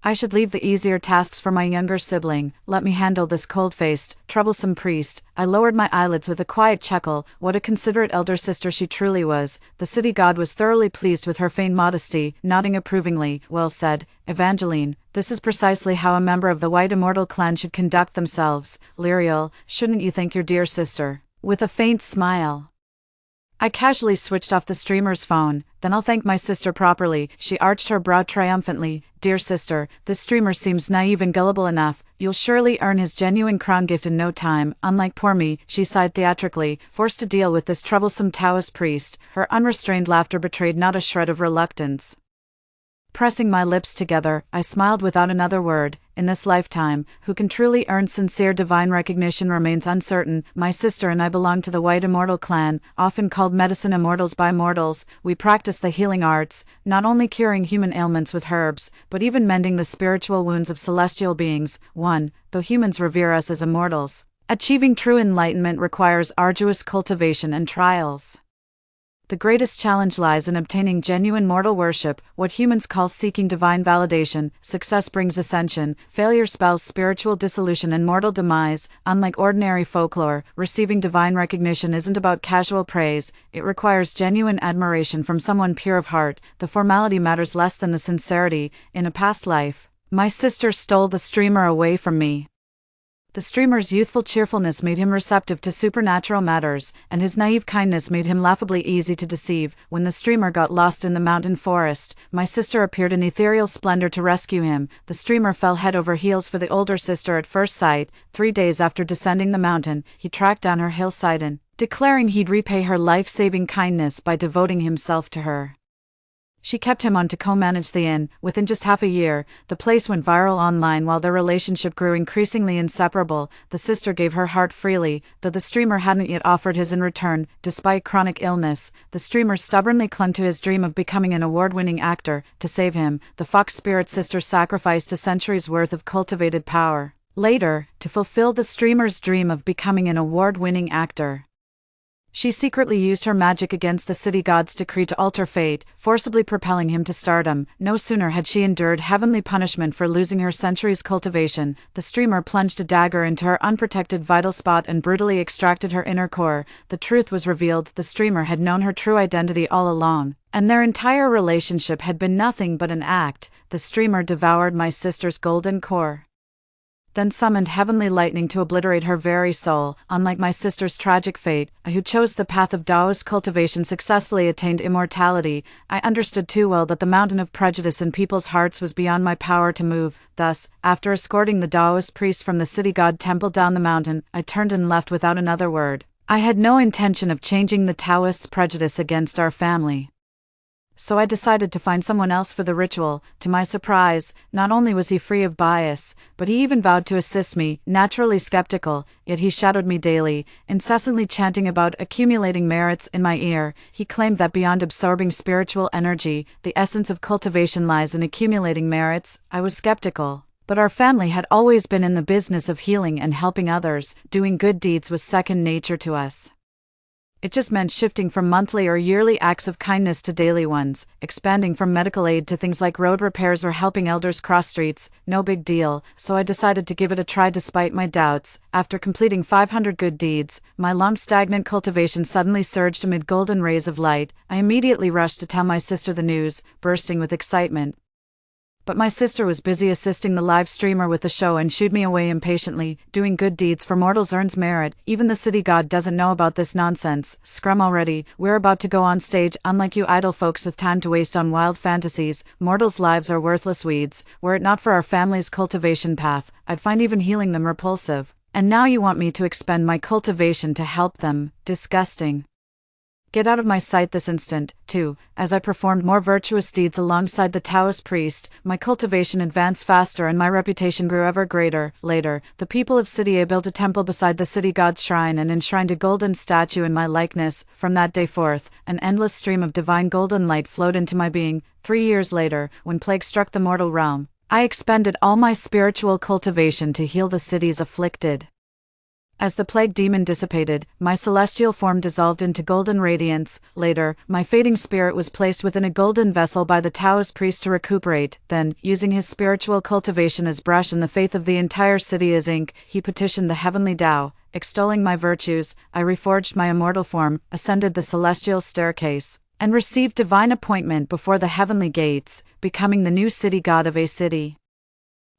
I should leave the easier tasks for my younger sibling. Let me handle this cold-faced, troublesome priest. I lowered my eyelids with a quiet chuckle. What a considerate elder sister she truly was. The city god was thoroughly pleased with her feigned modesty, nodding approvingly. Well said, Evangeline. This is precisely how a member of the White Immortal clan should conduct themselves. Lyriel, shouldn't you thank your dear sister? With a faint smile, I casually switched off the streamer's phone. Then I'll thank my sister properly. She arched her brow triumphantly. Dear sister, this streamer seems naive and gullible enough. You'll surely earn his genuine crown gift in no time. Unlike poor me, she sighed theatrically, forced to deal with this troublesome Taoist priest. Her unrestrained laughter betrayed not a shred of reluctance. Pressing my lips together, I smiled without another word. In this lifetime, who can truly earn sincere divine recognition remains uncertain. My sister and I belong to the White Immortal clan, often called medicine immortals by mortals. We practice the healing arts, not only curing human ailments with herbs, but even mending the spiritual wounds of celestial beings. 1. Though humans revere us as immortals, achieving true enlightenment requires arduous cultivation and trials. The greatest challenge lies in obtaining genuine mortal worship, what humans call seeking divine validation. Success brings ascension, failure spells spiritual dissolution and mortal demise. Unlike ordinary folklore, receiving divine recognition isn't about casual praise, it requires genuine admiration from someone pure of heart. The formality matters less than the sincerity. In a past life, my sister stole the streamer away from me. The streamer's youthful cheerfulness made him receptive to supernatural matters, and his naive kindness made him laughably easy to deceive. When the streamer got lost in the mountain forest, my sister appeared in ethereal splendor to rescue him. The streamer fell head over heels for the older sister at first sight. 3 days after descending the mountain, he tracked down her hillside and, declaring he'd repay her life-saving kindness by devoting himself to her, she kept him on to co-manage the inn. Within just half a year, the place went viral online while their relationship grew increasingly inseparable. The sister gave her heart freely, though the streamer hadn't yet offered his in return. Despite chronic illness, the streamer stubbornly clung to his dream of becoming an award-winning actor. To save him, the fox spirit sister sacrificed a century's worth of cultivated power. Later, to fulfill the streamer's dream of becoming an award-winning actor, she secretly used her magic against the city god's decree to alter fate, forcibly propelling him to stardom. No sooner had she endured heavenly punishment for losing her century's cultivation, the streamer plunged a dagger into her unprotected vital spot and brutally extracted her inner core. The truth was revealed: the streamer had known her true identity all along, and their entire relationship had been nothing but an act. The streamer devoured my sister's golden core, then summoned heavenly lightning to obliterate her very soul. Unlike my sister's tragic fate, I who chose the path of Taoist cultivation successfully attained immortality. I understood too well that the mountain of prejudice in people's hearts was beyond my power to move. Thus, after escorting the Taoist priest from the city god temple down the mountain, I turned and left without another word. I had no intention of changing the Taoists' prejudice against our family, so I decided to find someone else for the ritual. To my surprise, not only was he free of bias, but he even vowed to assist me. Naturally skeptical, yet he shadowed me daily, incessantly chanting about accumulating merits in my ear. He claimed that beyond absorbing spiritual energy, the essence of cultivation lies in accumulating merits. I was skeptical, but our family had always been in the business of healing and helping others. Doing good deeds was second nature to us. It just meant shifting from monthly or yearly acts of kindness to daily ones, expanding from medical aid to things like road repairs or helping elders cross streets. No big deal, so I decided to give it a try despite my doubts. After completing 500 good deeds, my long-stagnant cultivation suddenly surged amid golden rays of light. I immediately rushed to tell my sister the news, bursting with excitement. But my sister was busy assisting the live streamer with the show and shooed me away impatiently. Doing good deeds for mortals earns merit. Even the city god doesn't know about this nonsense. Scrum already. We're about to go on stage. Unlike you idle folks with time to waste on wild fantasies, mortals' lives are worthless weeds. Were it not for our family's cultivation path, I'd find even healing them repulsive. And now you want me to expend my cultivation to help them. Disgusting. Get out of my sight this instant. 2. As I performed more virtuous deeds alongside the Taoist priest, my cultivation advanced faster and my reputation grew ever greater. Later, the people of City A built a temple beside the city god's shrine and enshrined a golden statue in my likeness. From that day forth, an endless stream of divine golden light flowed into my being. 3 years later, when plague struck the mortal realm, I expended all my spiritual cultivation to heal the city's afflicted. As the plague demon dissipated, my celestial form dissolved into golden radiance. Later, my fading spirit was placed within a golden vessel by the Taoist priest to recuperate. Then, using his spiritual cultivation as brush and the faith of the entire city as ink, he petitioned the heavenly Tao. Extolling my virtues, I reforged my immortal form, ascended the celestial staircase, and received divine appointment before the heavenly gates, becoming the new city god of a city.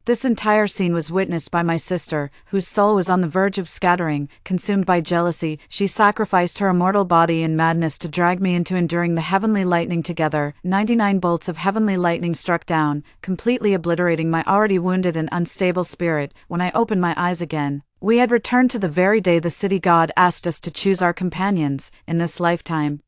This entire scene was witnessed by my sister, whose soul was on the verge of scattering. Consumed by jealousy, she sacrificed her immortal body in madness to drag me into enduring the heavenly lightning together. 99 bolts of heavenly lightning struck down, completely obliterating my already wounded and unstable spirit. When I opened my eyes again, we had returned to the very day the city god asked us to choose our companions in this lifetime.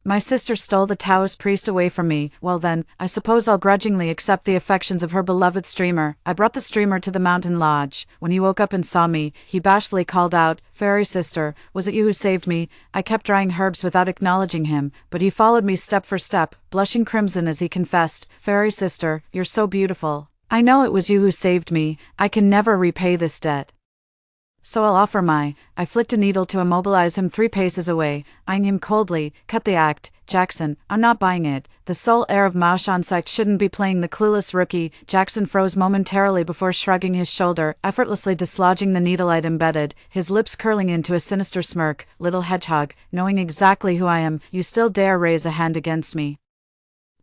My sister stole the Taoist priest away from me. Well then, I suppose I'll grudgingly accept the affections of her beloved streamer. I brought the streamer to the mountain lodge. When he woke up and saw me, he bashfully called out, "Fairy sister, was it you who saved me?" I kept drying herbs without acknowledging him, but he followed me step for step, blushing crimson as he confessed, "Fairy sister, you're so beautiful. I know it was you who saved me. I can never repay this debt. So I'll offer my..." I flicked a needle to immobilize him 3 paces away, eyeing him coldly. Cut the act, Jackson, I'm not buying it. The sole heir of Mao Shanshek shouldn't be playing the clueless rookie. Jackson froze momentarily before shrugging his shoulder, effortlessly dislodging the needle I'd embedded, his lips curling into a sinister smirk. "Little hedgehog, knowing exactly who I am, you still dare raise a hand against me."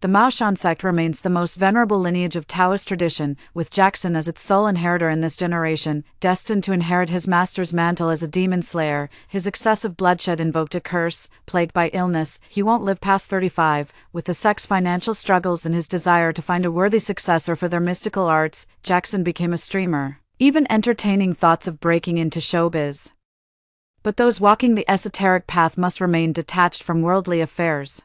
The Mao Shan sect remains the most venerable lineage of Taoist tradition, with Jackson as its sole inheritor in this generation, destined to inherit his master's mantle as a demon slayer. His excessive bloodshed invoked a curse. Plagued by illness, he won't live past 35. With the sect's financial struggles and his desire to find a worthy successor for their mystical arts, Jackson became a streamer, even entertaining thoughts of breaking into showbiz. But those walking the esoteric path must remain detached from worldly affairs.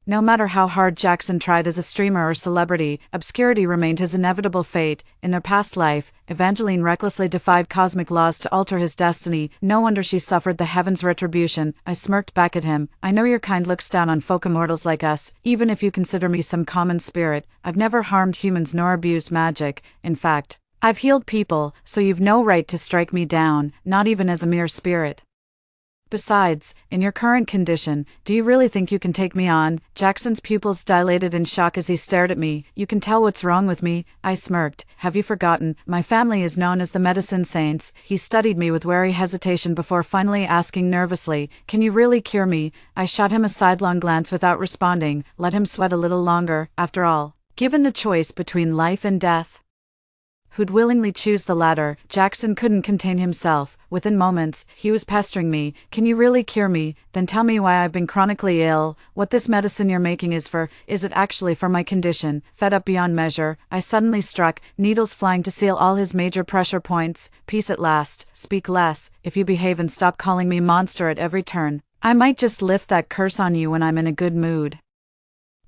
No matter how hard Jackson tried as a streamer or celebrity, obscurity remained his inevitable fate. In their past life, Evangeline recklessly defied cosmic laws to alter his destiny. No wonder she suffered the heavens' retribution. I smirked back at him. "I know your kind looks down on folk immortals like us, even if you consider me some common spirit. I've never harmed humans nor abused magic. In fact, I've healed people, so you've no right to strike me down, not even as a mere spirit. Besides, in your current condition, do you really think you can take me on?" Jackson's pupils dilated in shock as he stared at me. "You can tell what's wrong with me?" I smirked. "Have you forgotten? My family is known as the Medicine Saints." He studied me with wary hesitation before finally asking nervously, "Can you really cure me?" I shot him a sidelong glance without responding, let him sweat a little longer. After all, given the choice between life and death, who'd willingly choose the latter? Jackson couldn't contain himself. Within moments, he was pestering me. "Can you really cure me? Then tell me why I've been chronically ill, what this medicine you're making is for. Is it actually for my condition?" Fed up beyond measure, I suddenly struck, needles flying to seal all his major pressure points. "Peace at last. Speak less. If you behave and stop calling me monster at every turn, I might just lift that curse on you when I'm in a good mood."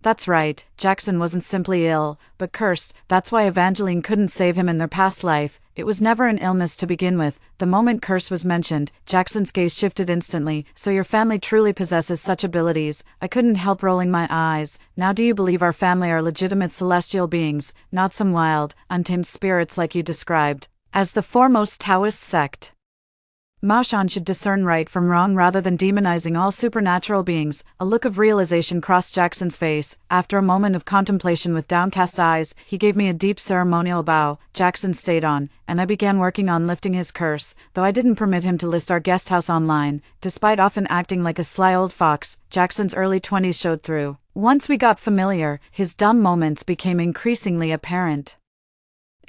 That's right, Jackson wasn't simply ill, but cursed. That's why Evangeline couldn't save him in their past life. It was never an illness to begin with. The moment curse was mentioned, Jackson's gaze shifted instantly. "So your family truly possesses such abilities?" I couldn't help rolling my eyes. "Now do you believe our family are legitimate celestial beings, not some wild, untamed spirits like you described as the foremost Taoist sect?" Maoshan should discern right from wrong rather than demonizing all supernatural beings. A look of realization crossed Jackson's face. After a moment of contemplation with downcast eyes, he gave me a deep ceremonial bow. Jackson stayed on, and I began working on lifting his curse, though I didn't permit him to list our guest house online. Despite often acting like a sly old fox, Jackson's early 20s showed through. Once we got familiar, his dumb moments became increasingly apparent.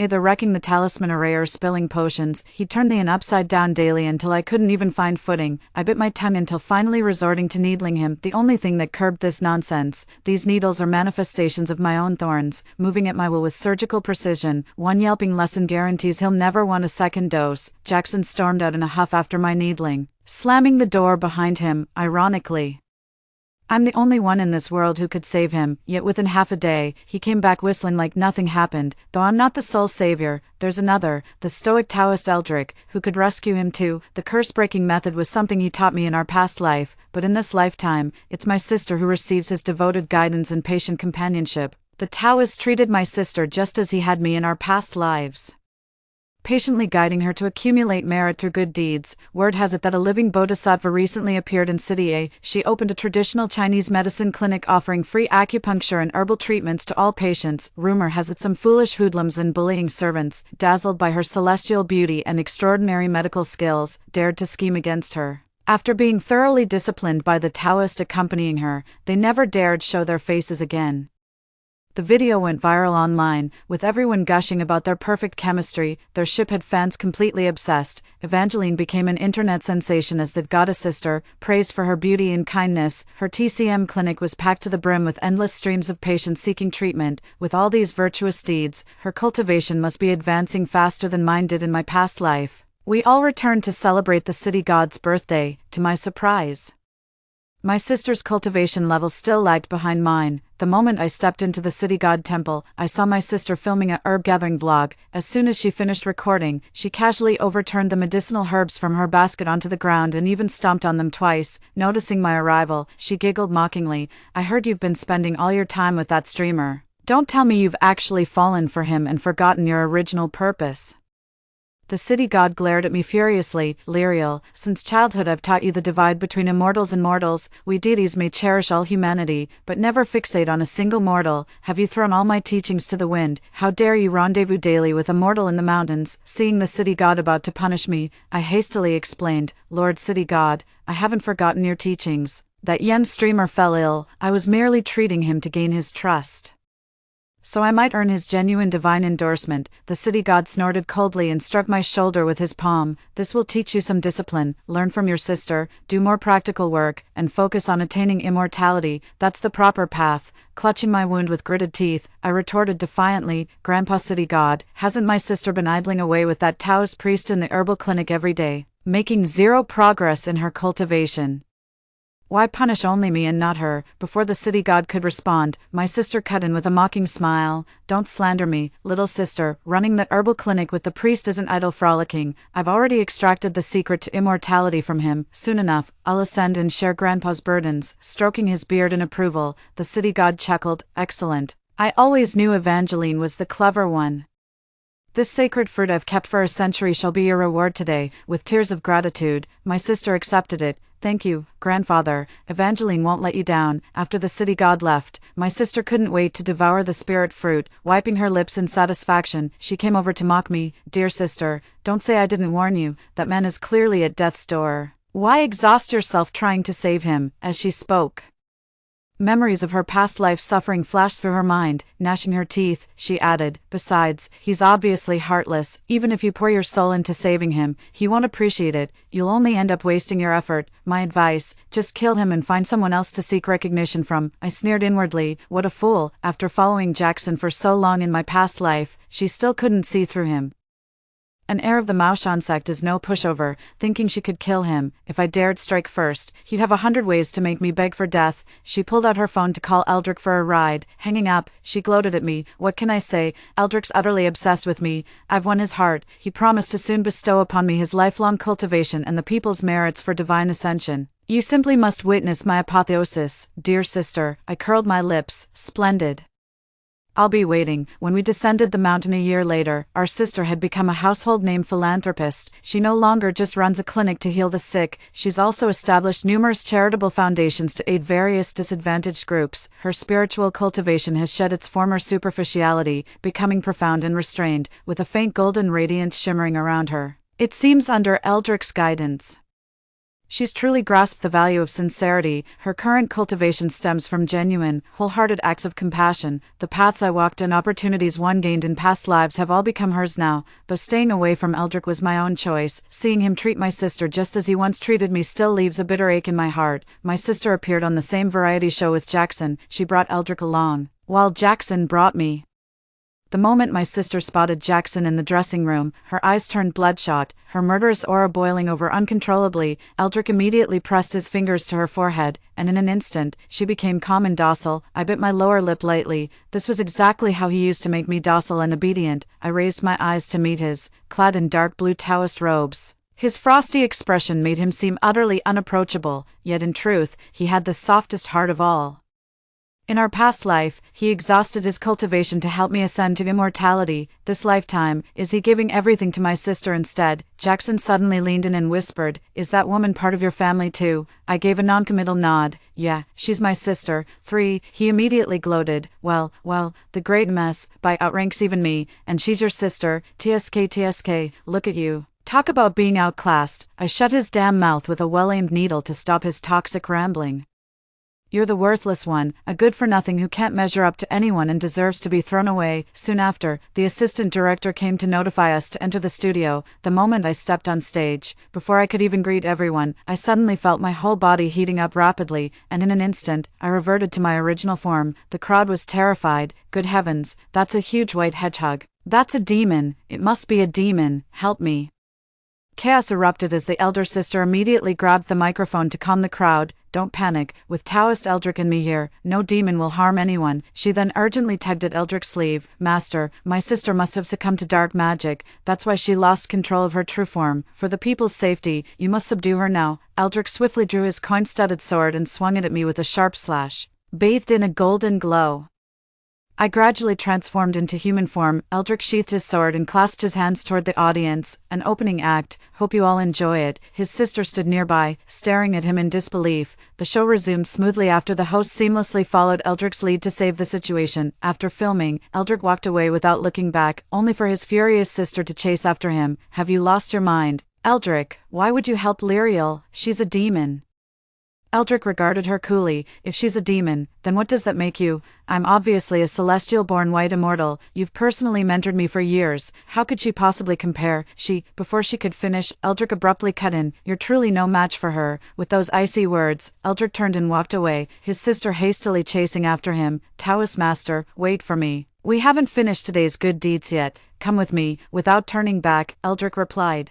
Either wrecking the talisman array or spilling potions, he turned the inn upside down daily until I couldn't even find footing. I bit my tongue until finally resorting to needling him, the only thing that curbed this nonsense. These needles are manifestations of my own thorns, moving at my will with surgical precision. One yelping lesson guarantees he'll never want a second dose. Jackson stormed out in a huff after my needling, slamming the door behind him, ironically. I'm the only one in this world who could save him, yet within half a day, he came back whistling like nothing happened. Though I'm not the sole savior, there's another, the stoic Taoist Eldrick, who could rescue him too. The curse-breaking method was something he taught me in our past life, but in this lifetime, it's my sister who receives his devoted guidance and patient companionship. The Taoist treated my sister just as he had me in our past lives, patiently guiding her to accumulate merit through good deeds. Word has it that a living bodhisattva recently appeared in City A. She opened a traditional Chinese medicine clinic offering free acupuncture and herbal treatments to all patients. Rumor has it some foolish hoodlums and bullying servants, dazzled by her celestial beauty and extraordinary medical skills, dared to scheme against her. After being thoroughly disciplined by the Taoist accompanying her, they never dared show their faces again. The video went viral online, with everyone gushing about their perfect chemistry. Their ship had fans completely obsessed. Evangeline became an internet sensation as the goddess sister, praised for her beauty and kindness. Her TCM clinic was packed to the brim with endless streams of patients seeking treatment. With all these virtuous deeds, her cultivation must be advancing faster than mine did in my past life. We all returned to celebrate the city god's birthday. To my surprise, my sister's cultivation level still lagged behind mine. The moment I stepped into the city god temple, I saw my sister filming a herb gathering vlog. As soon as she finished recording, she casually overturned the medicinal herbs from her basket onto the ground and even stomped on them twice. Noticing my arrival, she giggled mockingly. "I heard you've been spending all your time with that streamer. Don't tell me you've actually fallen for him and forgotten your original purpose." The city god glared at me furiously. "Lyriel, since childhood I've taught you the divide between immortals and mortals. We deities may cherish all humanity, but never fixate on a single mortal. Have you thrown all my teachings to the wind? How dare you rendezvous daily with a mortal in the mountains?" Seeing the city god about to punish me, I hastily explained, "Lord City God, I haven't forgotten your teachings. That Yen streamer fell ill. I was merely treating him to gain his trust, so I might earn his genuine divine endorsement." The city god snorted coldly and struck my shoulder with his palm. "This will teach you some discipline. Learn from your sister, do more practical work, and focus on attaining immortality. That's the proper path." Clutching my wound with gritted teeth, I retorted defiantly, "Grandpa City God, hasn't my sister been idling away with that Taoist priest in the herbal clinic every day, making zero progress in her cultivation? Why punish only me and not her?" Before the city god could respond, my sister cut in with a mocking smile. "Don't slander me, little sister. Running the herbal clinic with the priest isn't idle frolicking. I've already extracted the secret to immortality from him. Soon enough, I'll ascend and share Grandpa's burdens." Stroking his beard in approval, the city god chuckled. "Excellent. I always knew Evangeline was the clever one. This sacred fruit I've kept for a century shall be your reward today." With tears of gratitude, my sister accepted it. "Thank you, grandfather. Evangeline won't let you down." After the city god left, my sister couldn't wait to devour the spirit fruit. Wiping her lips in satisfaction, she came over to mock me. "Dear sister, don't say I didn't warn you. That man is clearly at death's door. Why exhaust yourself trying to save him?" As she spoke, memories of her past life suffering flashed through her mind. Gnashing her teeth, she added, "Besides, he's obviously heartless. Even if you pour your soul into saving him, he won't appreciate it. You'll only end up wasting your effort. My advice, just kill him and find someone else to seek recognition from." I sneered inwardly. What a fool. After following Jackson for so long in my past life, she still couldn't see through him. An heir of the Maoshan sect is no pushover, thinking she could kill him. If I dared strike first, he'd have 100 ways to make me beg for death. She pulled out her phone to call Eldrick for a ride. Hanging up, she gloated at me. "What can I say? Eldrick's utterly obsessed with me. I've won his heart. He promised to soon bestow upon me his lifelong cultivation and the people's merits for divine ascension. You simply must witness my apotheosis, dear sister." I curled my lips. "Splendid. I'll be waiting. When we descended the mountain a year later, our sister had become a household name philanthropist. She no longer just runs a clinic to heal the sick, she's also established numerous charitable foundations to aid various disadvantaged groups. Her spiritual cultivation has shed its former superficiality, becoming profound and restrained, with a faint golden radiance shimmering around her. It seems under Eldrick's guidance, she's truly grasped the value of sincerity. Her current cultivation stems from genuine, wholehearted acts of compassion. The paths I walked and opportunities one gained in past lives have all become hers now, but staying away from Eldrick was my own choice. Seeing him treat my sister just as he once treated me still leaves a bitter ache in my heart. My sister appeared on the same variety show with Jackson. She brought Eldrick along, while Jackson brought me. The moment my sister spotted Jackson in the dressing room, her eyes turned bloodshot, her murderous aura boiling over uncontrollably. Eldrick immediately pressed his fingers to her forehead, and in an instant, she became calm and docile. I bit my lower lip lightly. This was exactly how he used to make me docile and obedient. I raised my eyes to meet his, clad in dark blue Taoist robes. His frosty expression made him seem utterly unapproachable, yet in truth, he had the softest heart of all. In our past life, he exhausted his cultivation to help me ascend to immortality. This lifetime, is he giving everything to my sister instead? Jackson suddenly leaned in and whispered, "Is that woman part of your family too?" I gave a noncommittal nod. "Yeah, she's my sister." 3. He immediately gloated. Well, the great mess, by outranks even me, and she's your sister. TSK, look at you. Talk about being outclassed. I shut his damn mouth with a well-aimed needle to stop his toxic rambling. You're the worthless one, a good-for-nothing who can't measure up to anyone and deserves to be thrown away. Soon after, the assistant director came to notify us to enter the studio. The moment I stepped on stage, before I could even greet everyone, I suddenly felt my whole body heating up rapidly, and in an instant, I reverted to my original form. The crowd was terrified. Good heavens, that's a huge white hedgehog. That's a demon. It must be a demon. Help me. Chaos erupted as the elder sister immediately grabbed the microphone to calm the crowd. Don't panic, with Taoist Eldrick and me here, no demon will harm anyone. She then urgently tugged at Eldrick's sleeve. Master, my sister must have succumbed to dark magic, that's why she lost control of her true form. For the people's safety, you must subdue her now. Eldrick swiftly drew his coin-studded sword and swung it at me with a sharp slash, bathed in a golden glow. I gradually transformed into human form. Eldrick sheathed his sword and clasped his hands toward the audience. An opening act. Hope you all enjoy it. His sister stood nearby, staring at him in disbelief. The show resumed smoothly after the host seamlessly followed Eldrick's lead to save the situation. After filming, Eldrick walked away without looking back, only for his furious sister to chase after him. Have you lost your mind? Eldrick, why would you help Lyriel? She's a demon. Eldrick regarded her coolly. If she's a demon, then what does that make you? I'm obviously a celestial-born white immortal. You've personally mentored me for years. How could she possibly compare? Before she could finish, Eldrick abruptly cut in. You're truly no match for her. With those icy words, Eldrick turned and walked away, his sister hastily chasing after him. Taoist master, wait for me. We haven't finished today's good deeds yet. Come with me. Without turning back, Eldrick replied.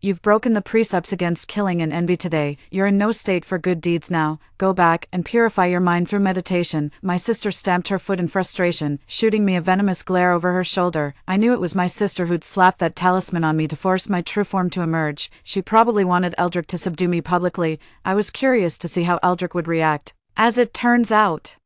You've broken the precepts against killing and envy today. You're in no state for good deeds now. Go back and purify your mind through meditation. My sister stamped her foot in frustration, shooting me a venomous glare over her shoulder. I knew it was my sister who'd slapped that talisman on me to force my true form to emerge. She probably wanted Eldrick to subdue me publicly. I was curious to see how Eldrick would react. As it turns out,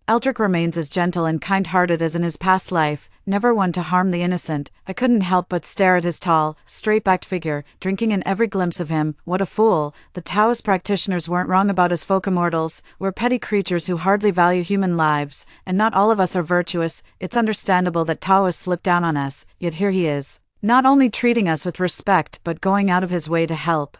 Eldrick remains as gentle and kind-hearted as in his past life, never one to harm the innocent. I couldn't help but stare at his tall, straight-backed figure, drinking in every glimpse of him. What a fool. The Taoist practitioners weren't wrong about us folk immortals. We're petty creatures who hardly value human lives, and not all of us are virtuous. It's understandable that Taoist slipped down on us, yet here he is, not only treating us with respect but going out of his way to help.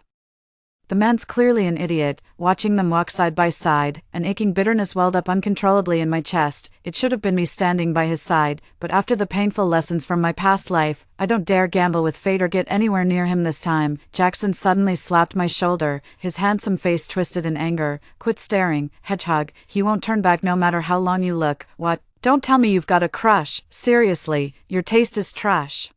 The man's clearly an idiot. Watching them walk side by side, an aching bitterness welled up uncontrollably in my chest. It should have been me standing by his side, but after the painful lessons from my past life, I don't dare gamble with fate or get anywhere near him this time. Jackson suddenly slapped my shoulder, his handsome face twisted in anger. Quit staring, hedgehog. He won't turn back no matter how long you look. What? Don't tell me you've got a crush. Seriously, your taste is trash.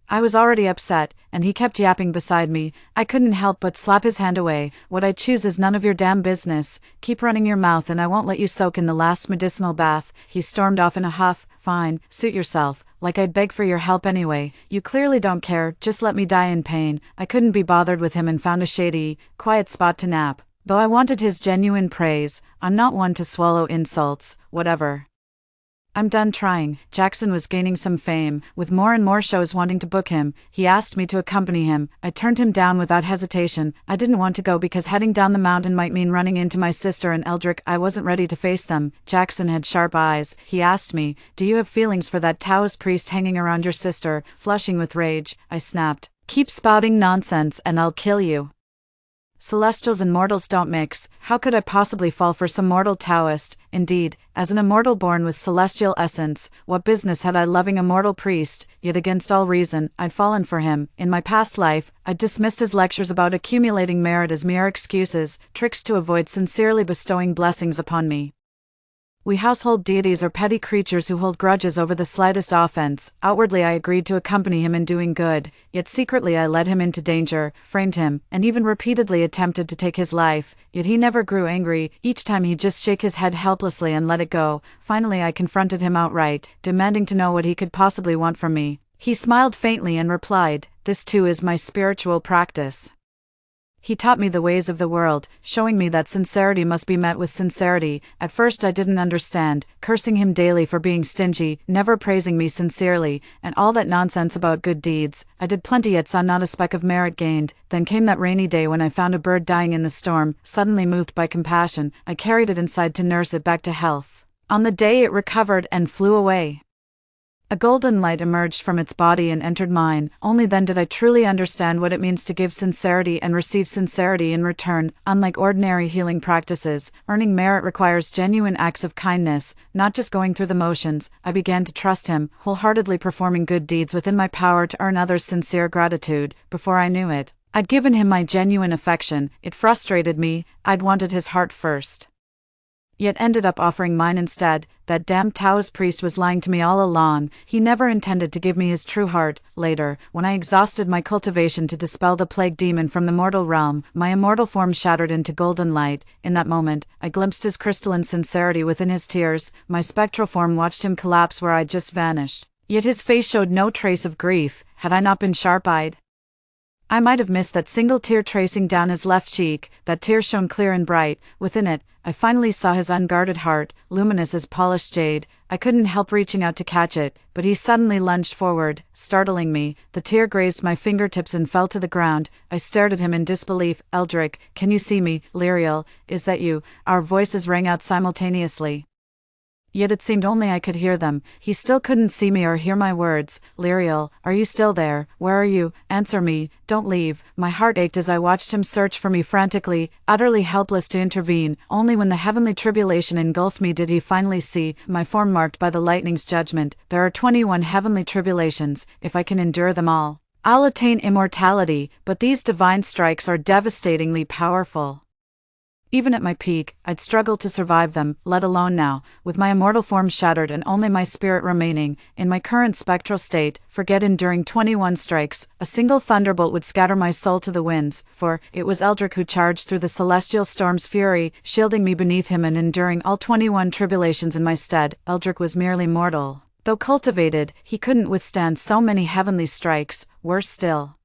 I was already upset, and he kept yapping beside me. I couldn't help but slap his hand away. What I choose is none of your damn business. Keep running your mouth and I won't let you soak in the last medicinal bath. He stormed off in a huff. Fine, suit yourself. Like I'd beg for your help anyway. You clearly don't care, just let me die in pain. I couldn't be bothered with him and found a shady, quiet spot to nap. Though I wanted his genuine praise, I'm not one to swallow insults. Whatever. I'm done trying. Jackson was gaining some fame, with more and more shows wanting to book him. He asked me to accompany him. I turned him down without hesitation. I didn't want to go because heading down the mountain might mean running into my sister and Eldrick. I wasn't ready to face them. Jackson had sharp eyes. He asked me, "Do you have feelings for that Taoist priest hanging around your sister?" Flushing with rage, I snapped, "Keep spouting nonsense and I'll kill you. Celestials and mortals don't mix. How could I possibly fall for some mortal Taoist? Indeed, as an immortal born with celestial essence, what business had I loving a mortal priest? Yet against all reason, I'd fallen for him. In my past life, I'd dismissed his lectures about accumulating merit as mere excuses, tricks to avoid sincerely bestowing blessings upon me. We household deities are petty creatures who hold grudges over the slightest offense. Outwardly I agreed to accompany him in doing good, yet secretly I led him into danger, framed him, and even repeatedly attempted to take his life. Yet he never grew angry. Each time he'd just shake his head helplessly and let it go. Finally I confronted him outright, demanding to know what he could possibly want from me. He smiled faintly and replied, "This too is my spiritual practice." He taught me the ways of the world, showing me that sincerity must be met with sincerity. At first I didn't understand, cursing him daily for being stingy, never praising me sincerely, and all that nonsense about good deeds. I did plenty yet saw not a speck of merit gained. Then came that rainy day when I found a bird dying in the storm. Suddenly moved by compassion, I carried it inside to nurse it back to health. On the day it recovered and flew away. A golden light emerged from its body and entered mine. Only then did I truly understand what it means to give sincerity and receive sincerity in return. Unlike ordinary healing practices, earning merit requires genuine acts of kindness, not just going through the motions. I began to trust him, wholeheartedly performing good deeds within my power to earn others' sincere gratitude. Before I knew it, I'd given him my genuine affection. It frustrated me. I'd wanted his heart first, yet ended up offering mine instead. That damned Taoist priest was lying to me all along. He never intended to give me his true heart. Later, when I exhausted my cultivation to dispel the plague demon from the mortal realm, my immortal form shattered into golden light. In that moment, I glimpsed his crystalline sincerity within his tears. My spectral form watched him collapse where I'd just vanished. Yet his face showed no trace of grief. Had I not been sharp-eyed, I might have missed that single tear tracing down his left cheek. That tear shone clear and bright. Within it, I finally saw his unguarded heart, luminous as polished jade. I couldn't help reaching out to catch it, but he suddenly lunged forward, startling me. The tear grazed my fingertips and fell to the ground. I stared at him in disbelief. "Eldrick, can you see me?" "Lyriel, is that you?" Our voices rang out simultaneously. Yet it seemed only I could hear them. He still couldn't see me or hear my words. "Lyriel, are you still there? Where are you? Answer me. Don't leave." My heart ached as I watched him search for me frantically, utterly helpless to intervene. Only when the heavenly tribulation engulfed me did he finally see, my form marked by the lightning's judgment. There are 21 heavenly tribulations. If I can endure them all, I'll attain immortality, but these divine strikes are devastatingly powerful. Even at my peak, I'd struggled to survive them, let alone now, with my immortal form shattered and only my spirit remaining. In my current spectral state, forget enduring 21 strikes. A single thunderbolt would scatter my soul to the winds, for it was Eldrick who charged through the celestial storm's fury, shielding me beneath him and enduring all 21 tribulations in my stead. Eldrick was merely mortal. Though cultivated, he couldn't withstand so many heavenly strikes. Worse still,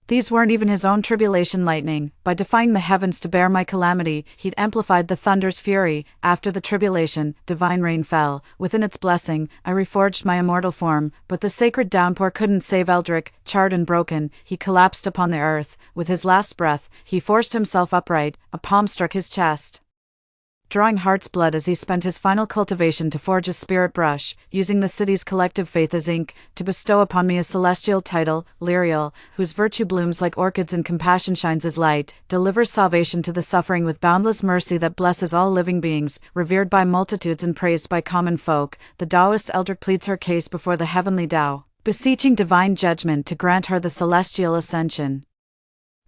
these weren't even his own tribulation lightning. By defying the heavens to bear my calamity, he'd amplified the thunder's fury. After the tribulation, divine rain fell. Within its blessing, I reforged my immortal form, but the sacred downpour couldn't save Eldrick. Charred and broken, he collapsed upon the earth. With his last breath, he forced himself upright. A palm struck his chest, drawing heart's blood as he spent his final cultivation to forge a spirit brush, using the city's collective faith as ink, to bestow upon me a celestial title, Lyriel, whose virtue blooms like orchids and compassion shines as light, delivers salvation to the suffering with boundless mercy that blesses all living beings, revered by multitudes and praised by common folk. The Taoist Eldrick pleads her case before the heavenly Tao, beseeching divine judgment to grant her the celestial ascension.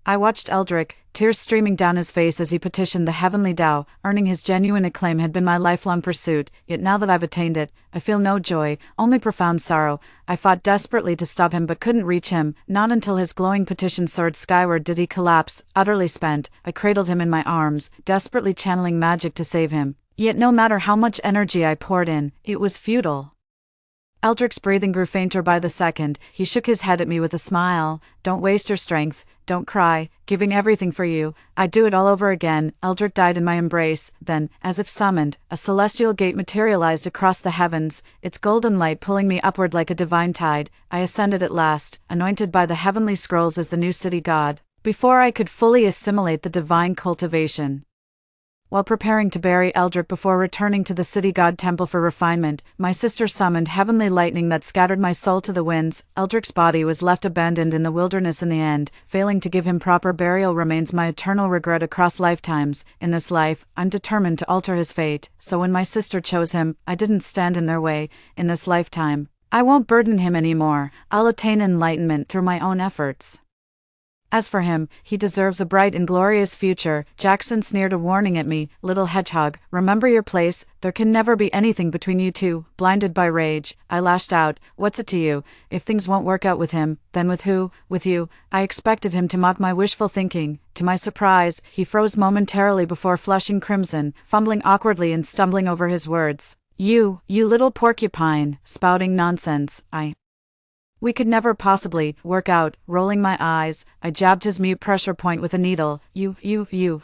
I watched Eldrick, tears streaming down his face as he petitioned the heavenly Tao. Earning his genuine acclaim had been my lifelong pursuit, yet now that I've attained it, I feel no joy, only profound sorrow. I fought desperately to stop him but couldn't reach him. Not until his glowing petition soared skyward did he collapse, utterly spent. I cradled him in my arms, desperately channeling magic to save him. Yet no matter how much energy I poured in, it was futile. Eldric's breathing grew fainter by the second. He shook his head at me with a smile. Don't waste your strength. Don't cry. Giving everything for you. I'd do it all over again. Eldric died in my embrace. Then, as if summoned, a celestial gate materialized across the heavens, its golden light pulling me upward like a divine tide. I ascended at last, anointed by the heavenly scrolls as the new city god. Before I could fully assimilate the divine cultivation. While preparing to bury Eldric before returning to the city god temple for refinement, my sister summoned heavenly lightning that scattered my soul to the winds. Eldric's body was left abandoned in the wilderness in the end. Failing to give him proper burial remains my eternal regret across lifetimes. In this life, I'm determined to alter his fate, so when my sister chose him, I didn't stand in their way. In this lifetime, I won't burden him anymore. I'll attain enlightenment through my own efforts. As for him, he deserves a bright and glorious future. Jackson sneered a warning at me. Little hedgehog, remember your place. There can never be anything between you two. Blinded by rage, I lashed out. What's it to you? If things won't work out with him, then with who? With you. I expected him to mock my wishful thinking. To my surprise, he froze momentarily before flushing crimson, fumbling awkwardly and stumbling over his words. You little porcupine, spouting nonsense. We could never possibly work out. Rolling my eyes, I jabbed his mute pressure point with a needle. You,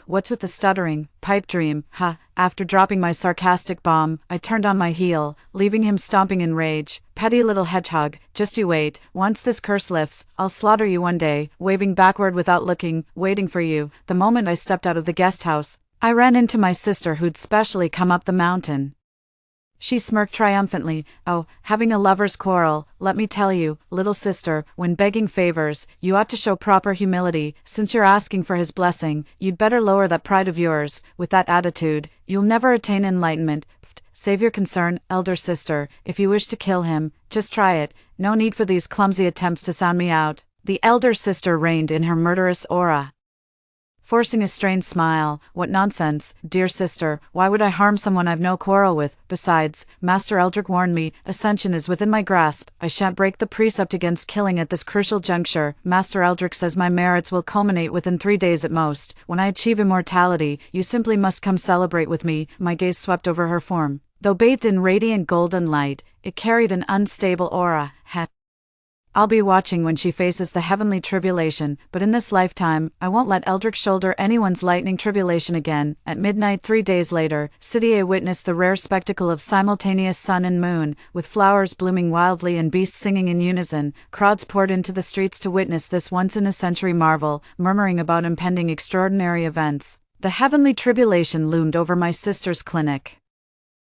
what's with the stuttering? Pipe dream, ha. After dropping my sarcastic bomb, I turned on my heel, leaving him stomping in rage. Petty little hedgehog, just you wait. Once this curse lifts, I'll slaughter you one day. Waving backward without looking, waiting for you. The moment I stepped out of the guest house, I ran into my sister who'd specially come up the mountain. She smirked triumphantly. Oh, having a lover's quarrel. Let me tell you, little sister, when begging favors, you ought to show proper humility. Since you're asking for his blessing, you'd better lower that pride of yours. With that attitude, you'll never attain enlightenment. Save your concern, elder sister. If you wish to kill him, just try it. No need for these clumsy attempts to sound me out. The elder sister reigned in her murderous aura. Forcing a strained smile. What nonsense, dear sister, why would I harm someone I've no quarrel with? Besides, Master Eldric warned me, ascension is within my grasp. I shan't break the precept against killing at this crucial juncture. Master Eldric says my merits will culminate within 3 days at most. When I achieve immortality, you simply must come celebrate with me. My gaze swept over her form. Though bathed in radiant golden light, it carried an unstable aura. I'll be watching when she faces the heavenly tribulation, but in this lifetime, I won't let Eldric shoulder anyone's lightning tribulation again. At midnight 3 days later, City A witnessed the rare spectacle of simultaneous sun and moon, with flowers blooming wildly and beasts singing in unison. Crowds poured into the streets to witness this once-in-a-century marvel, murmuring about impending extraordinary events. The heavenly tribulation loomed over my sister's clinic.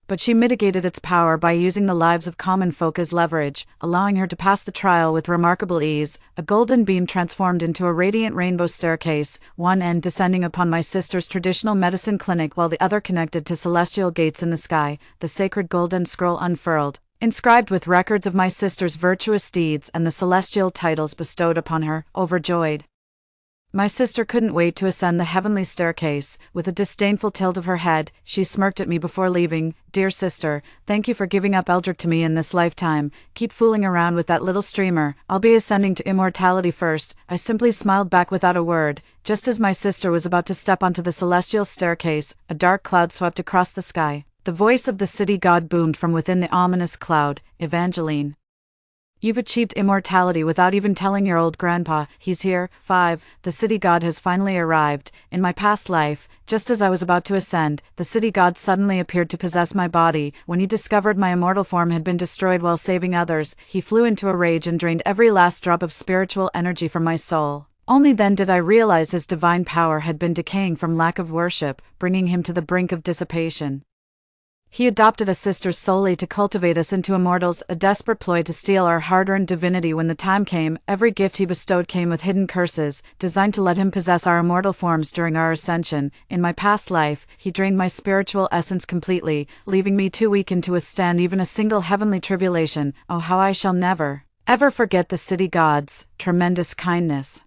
But she mitigated its power by using the lives of common folk as leverage, allowing her to pass the trial with remarkable ease. A golden beam transformed into a radiant rainbow staircase, one end descending upon my sister's traditional medicine clinic while the other connected to celestial gates in the sky. The sacred golden scroll unfurled, inscribed with records of my sister's virtuous deeds and the celestial titles bestowed upon her. Overjoyed, my sister couldn't wait to ascend the heavenly staircase. With a disdainful tilt of her head, she smirked at me before leaving. Dear sister, thank you for giving up Eldric to me in this lifetime. Keep fooling around with that little streamer. I'll be ascending to immortality first. I simply smiled back without a word. Just as my sister was about to step onto the celestial staircase, a dark cloud swept across the sky. The voice of the city god boomed from within the ominous cloud. Evangeline, you've achieved immortality without even telling your old grandpa. He's here. 5. The city god has finally arrived. In my past life, just as I was about to ascend, the city god suddenly appeared to possess my body. When he discovered my immortal form had been destroyed while saving others, he flew into a rage and drained every last drop of spiritual energy from my soul. Only then did I realize his divine power had been decaying from lack of worship, bringing him to the brink of dissipation. He adopted a sister solely to cultivate us into immortals, a desperate ploy to steal our hard-earned divinity. When the time came, every gift he bestowed came with hidden curses, designed to let him possess our immortal forms during our ascension. In my past life, he drained my spiritual essence completely, leaving me too weakened to withstand even a single heavenly tribulation. Oh, how I shall never, ever forget the city god's tremendous kindness.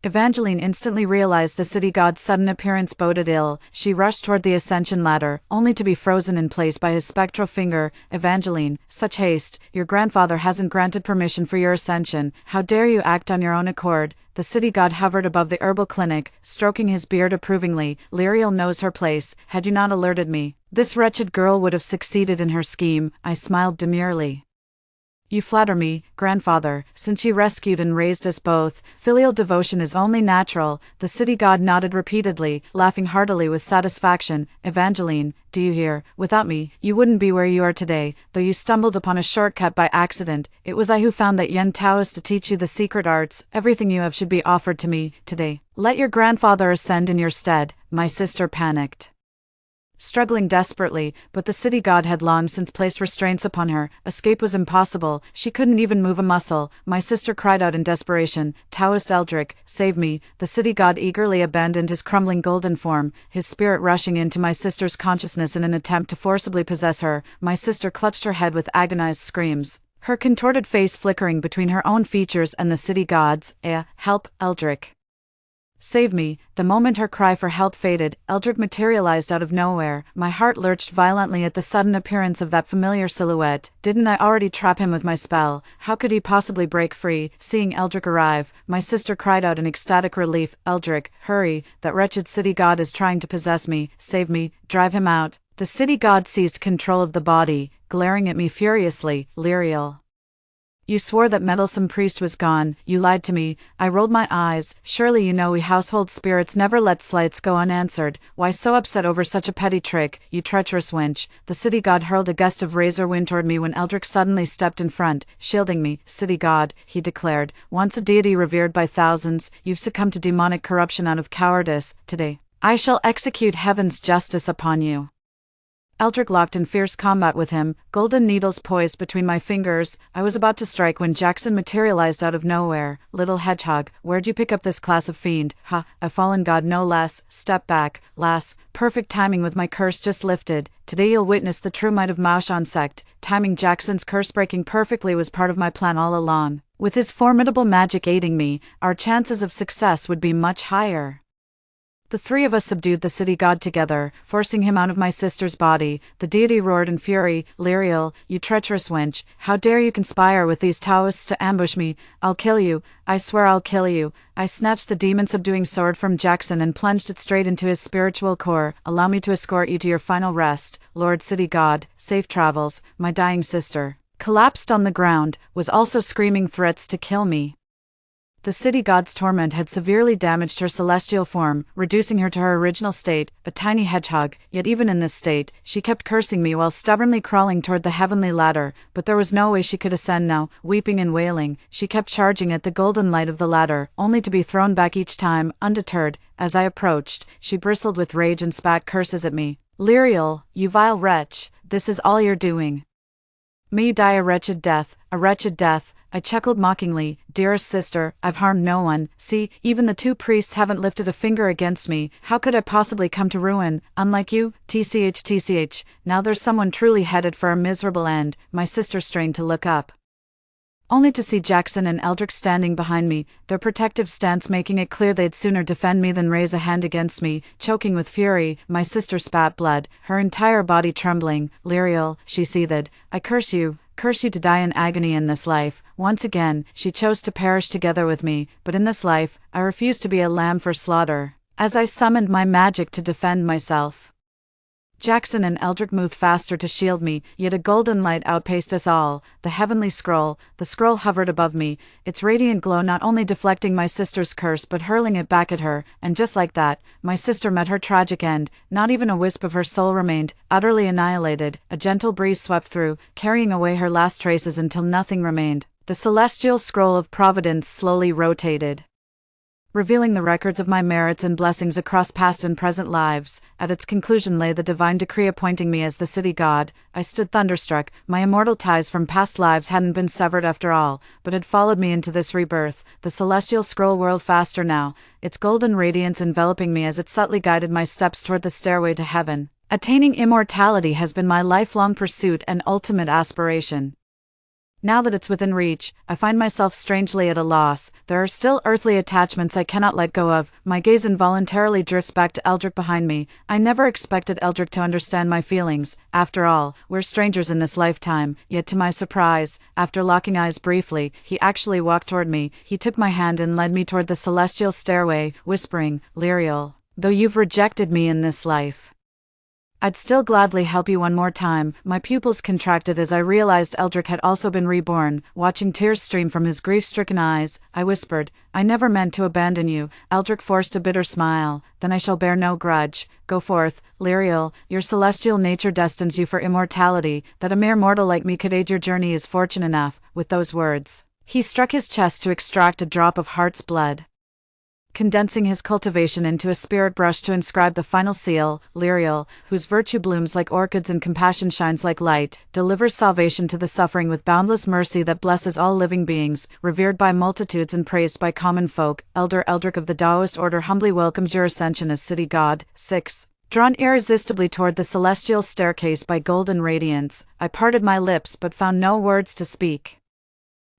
Evangeline instantly realized the city god's sudden appearance boded ill. She rushed toward the ascension ladder, only to be frozen in place by his spectral finger. Evangeline, such haste, your grandfather hasn't granted permission for your ascension. How dare you act on your own accord? The city god hovered above the herbal clinic, stroking his beard approvingly. Lyriel knows her place. Had you not alerted me, this wretched girl would have succeeded in her scheme. I smiled demurely. You flatter me, grandfather, since you rescued and raised us both. Filial devotion is only natural. The city god nodded repeatedly, laughing heartily with satisfaction. Evangeline, do you hear? Without me, you wouldn't be where you are today, though you stumbled upon a shortcut by accident. It was I who found that Yen Taoist to teach you the secret arts. Everything you have should be offered to me, today. Let your grandfather ascend in your stead. My sister panicked, struggling desperately, but the city god had long since placed restraints upon her. Escape was impossible. She couldn't even move a muscle. My sister cried out in desperation, Taoist Eldrick, save me. The city god eagerly abandoned his crumbling golden form, his spirit rushing into my sister's consciousness in an attempt to forcibly possess her. My sister clutched her head with agonized screams, her contorted face flickering between her own features and the city god's. Help, Eldrick. Save me. The moment her cry for help faded, Eldrick materialized out of nowhere. My heart lurched violently at the sudden appearance of that familiar silhouette. Didn't I already trap him with my spell? How could he possibly break free? Seeing Eldrick arrive, my sister cried out in ecstatic relief, Eldrick, hurry, that wretched city god is trying to possess me. Save me, drive him out. The city god seized control of the body, glaring at me furiously. Lyriel, you swore that meddlesome priest was gone. You lied to me. I rolled my eyes. Surely you know we household spirits never let slights go unanswered. Why so upset over such a petty trick, you treacherous wench? The city god hurled a gust of razor wind toward me when Eldrick suddenly stepped in front, shielding me. City god, he declared, once a deity revered by thousands, you've succumbed to demonic corruption out of cowardice. Today, I shall execute heaven's justice upon you. Eldrick locked in fierce combat with him, golden needles poised between my fingers. I was about to strike when Jackson materialized out of nowhere. Little hedgehog, where'd you pick up this class of fiend? Ha, a fallen god no less. Step back, lass. Perfect timing with my curse just lifted. Today you'll witness the true might of Maoshan sect. Timing Jackson's curse breaking perfectly was part of my plan all along. With his formidable magic aiding me, our chances of success would be much higher. The three of us subdued the city god together, forcing him out of my sister's body. The deity roared in fury, Lyriel, you treacherous wench, how dare you conspire with these Taoists to ambush me? I'll kill you, I swear I'll kill you. I snatched the demon-subduing sword from Jackson and plunged it straight into his spiritual core. Allow me to escort you to your final rest, Lord City God, safe travels. My dying sister, collapsed on the ground, was also screaming threats to kill me. The city god's torment had severely damaged her celestial form, reducing her to her original state, a tiny hedgehog. Yet even in this state, she kept cursing me while stubbornly crawling toward the heavenly ladder, but there was no way she could ascend now. Weeping and wailing, she kept charging at the golden light of the ladder, only to be thrown back each time, undeterred. As I approached, she bristled with rage and spat curses at me. Lyriel, you vile wretch, this is all you're doing. May you die a wretched death, a wretched death. I chuckled mockingly. Dearest sister, I've harmed no one. See, even the two priests haven't lifted a finger against me. How could I possibly come to ruin? Unlike you, tch. Now there's someone truly headed for a miserable end. My sister strained to look up, only to see Jackson and Eldrick standing behind me, their protective stance making it clear they'd sooner defend me than raise a hand against me. Choking with fury, my sister spat blood, her entire body trembling. Lyriel, she seethed, I curse you to die in agony in this life. Once again, she chose to perish together with me, but in this life, I refuse to be a lamb for slaughter. As I summoned my magic to defend myself, Jackson and Eldrick moved faster to shield me, yet a golden light outpaced us all. The heavenly scroll, the scroll hovered above me, its radiant glow not only deflecting my sister's curse but hurling it back at her, and just like that, my sister met her tragic end. Not even a wisp of her soul remained, utterly annihilated. A gentle breeze swept through, carrying away her last traces until nothing remained. The celestial scroll of providence slowly rotated, revealing the records of my merits and blessings across past and present lives. At its conclusion lay the divine decree appointing me as the city god. I stood thunderstruck. My immortal ties from past lives hadn't been severed after all, but had followed me into this rebirth. The celestial scroll whirled faster now, its golden radiance enveloping me as it subtly guided my steps toward the stairway to heaven. Attaining immortality has been my lifelong pursuit and ultimate aspiration. Now that it's within reach, I find myself strangely at a loss. There are still earthly attachments I cannot let go of. My gaze involuntarily drifts back to Eldrick behind me. I never expected Eldrick to understand my feelings. After all, we're strangers in this lifetime. Yet to my surprise, after locking eyes briefly, he actually walked toward me. He took my hand and led me toward the celestial stairway, whispering, Lyriel, though you've rejected me in this life, I'd still gladly help you one more time. My pupils contracted as I realized Eldrick had also been reborn. Watching tears stream from his grief-stricken eyes, I whispered, I never meant to abandon you. Eldrick forced a bitter smile. Then I shall bear no grudge. Go forth, Lyriel, your celestial nature destines you for immortality. That a mere mortal like me could aid your journey is fortune enough. With those words, he struck his chest to extract a drop of heart's blood, condensing his cultivation into a spirit brush to inscribe the final seal. Lyriel, whose virtue blooms like orchids and compassion shines like light, delivers salvation to the suffering with boundless mercy that blesses all living beings, revered by multitudes and praised by common folk. Elder Eldrick of the Taoist Order humbly welcomes your ascension as city god. 6. Drawn irresistibly toward the celestial staircase by golden radiance, I parted my lips but found no words to speak.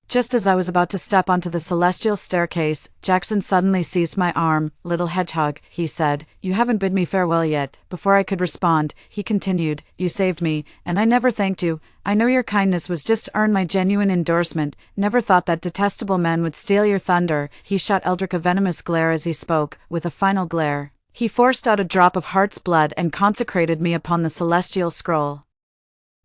Just as I was about to step onto the celestial staircase, Jackson suddenly seized my arm. Little hedgehog, he said, you haven't bid me farewell yet. Before I could respond, he continued, you saved me, and I never thanked you. I know your kindness was just to earn my genuine endorsement. Never thought that detestable man would steal your thunder. He shot Eldrick a venomous glare as he spoke. With a final glare, he forced out a drop of heart's blood and consecrated me upon the celestial scroll.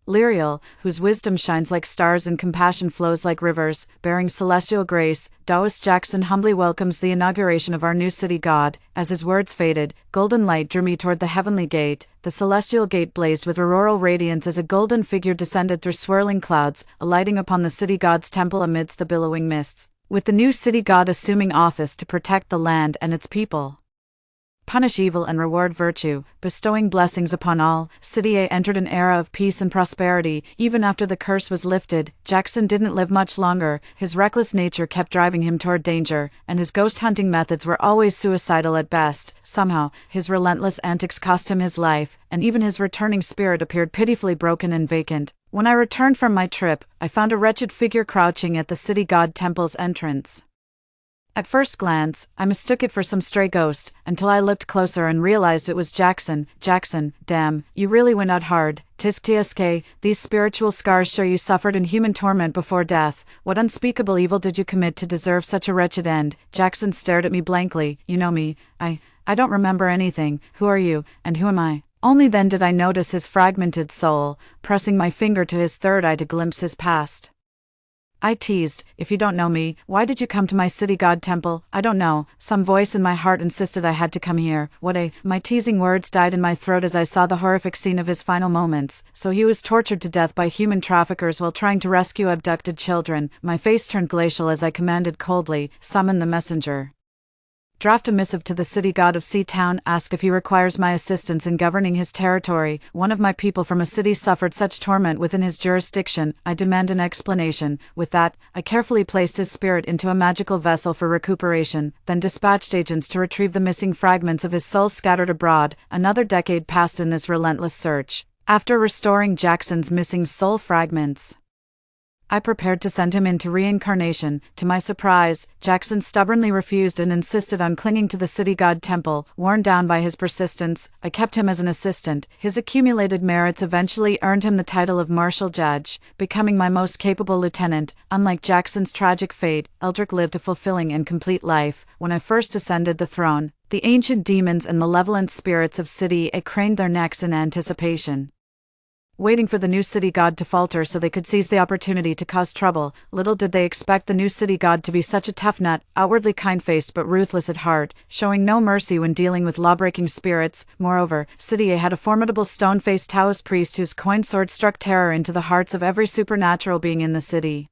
Lyriel, whose wisdom shines like stars and compassion flows like rivers, bearing celestial grace, Taoist Jackson humbly welcomes the inauguration of our new city god. As his words faded, golden light drew me toward the heavenly gate. The celestial gate blazed with auroral radiance as a golden figure descended through swirling clouds, alighting upon the city god's temple amidst the billowing mists, with the new city god assuming office to protect the land and its people, punish evil and reward virtue, bestowing blessings upon all. City A entered an era of peace and prosperity. Even after the curse was lifted, Jackson didn't live much longer. His reckless nature kept driving him toward danger, and his ghost-hunting methods were always suicidal at best. Somehow, his relentless antics cost him his life, and even his returning spirit appeared pitifully broken and vacant. When I returned from my trip, I found a wretched figure crouching at the city god temple's entrance. At first glance, I mistook it for some stray ghost, until I looked closer and realized it was Jackson. Jackson, damn, you really went out hard. Tisk tsk, these spiritual scars show you suffered in human torment before death. What unspeakable evil did you commit to deserve such a wretched end? Jackson stared at me blankly. You know me. I don't remember anything. Who are you, and who am I? Only then did I notice his fragmented soul, pressing my finger to his third eye to glimpse his past. I teased, if you don't know me, why did you come to my city god temple? I don't know. Some voice in my heart insisted I had to come here. My teasing words died in my throat as I saw the horrific scene of his final moments. So he was tortured to death by human traffickers while trying to rescue abducted children. My face turned glacial as I commanded coldly, summon the messenger. Draft a missive to the city god of Sea-Town, ask if he requires my assistance in governing his territory. One of my people from a city suffered such torment within his jurisdiction. I demand an explanation. With that, I carefully placed his spirit into a magical vessel for recuperation, then dispatched agents to retrieve the missing fragments of his soul scattered abroad. Another decade passed in this relentless search. After restoring Jackson's missing soul fragments, I prepared to send him into reincarnation. To my surprise, Jackson stubbornly refused and insisted on clinging to the city god temple. Worn down by his persistence, I kept him as an assistant. His accumulated merits eventually earned him the title of Marshal Judge, becoming my most capable lieutenant. Unlike Jackson's tragic fate, Eldrick lived a fulfilling and complete life. When I first ascended the throne, the ancient demons and malevolent spirits of City A craned their necks in anticipation, waiting for the new city god to falter so they could seize the opportunity to cause trouble. Little did they expect the new city god to be such a tough nut, outwardly kind-faced but ruthless at heart, showing no mercy when dealing with law-breaking spirits. Moreover, City A had a formidable stone-faced Taoist priest whose coined sword struck terror into the hearts of every supernatural being in the city.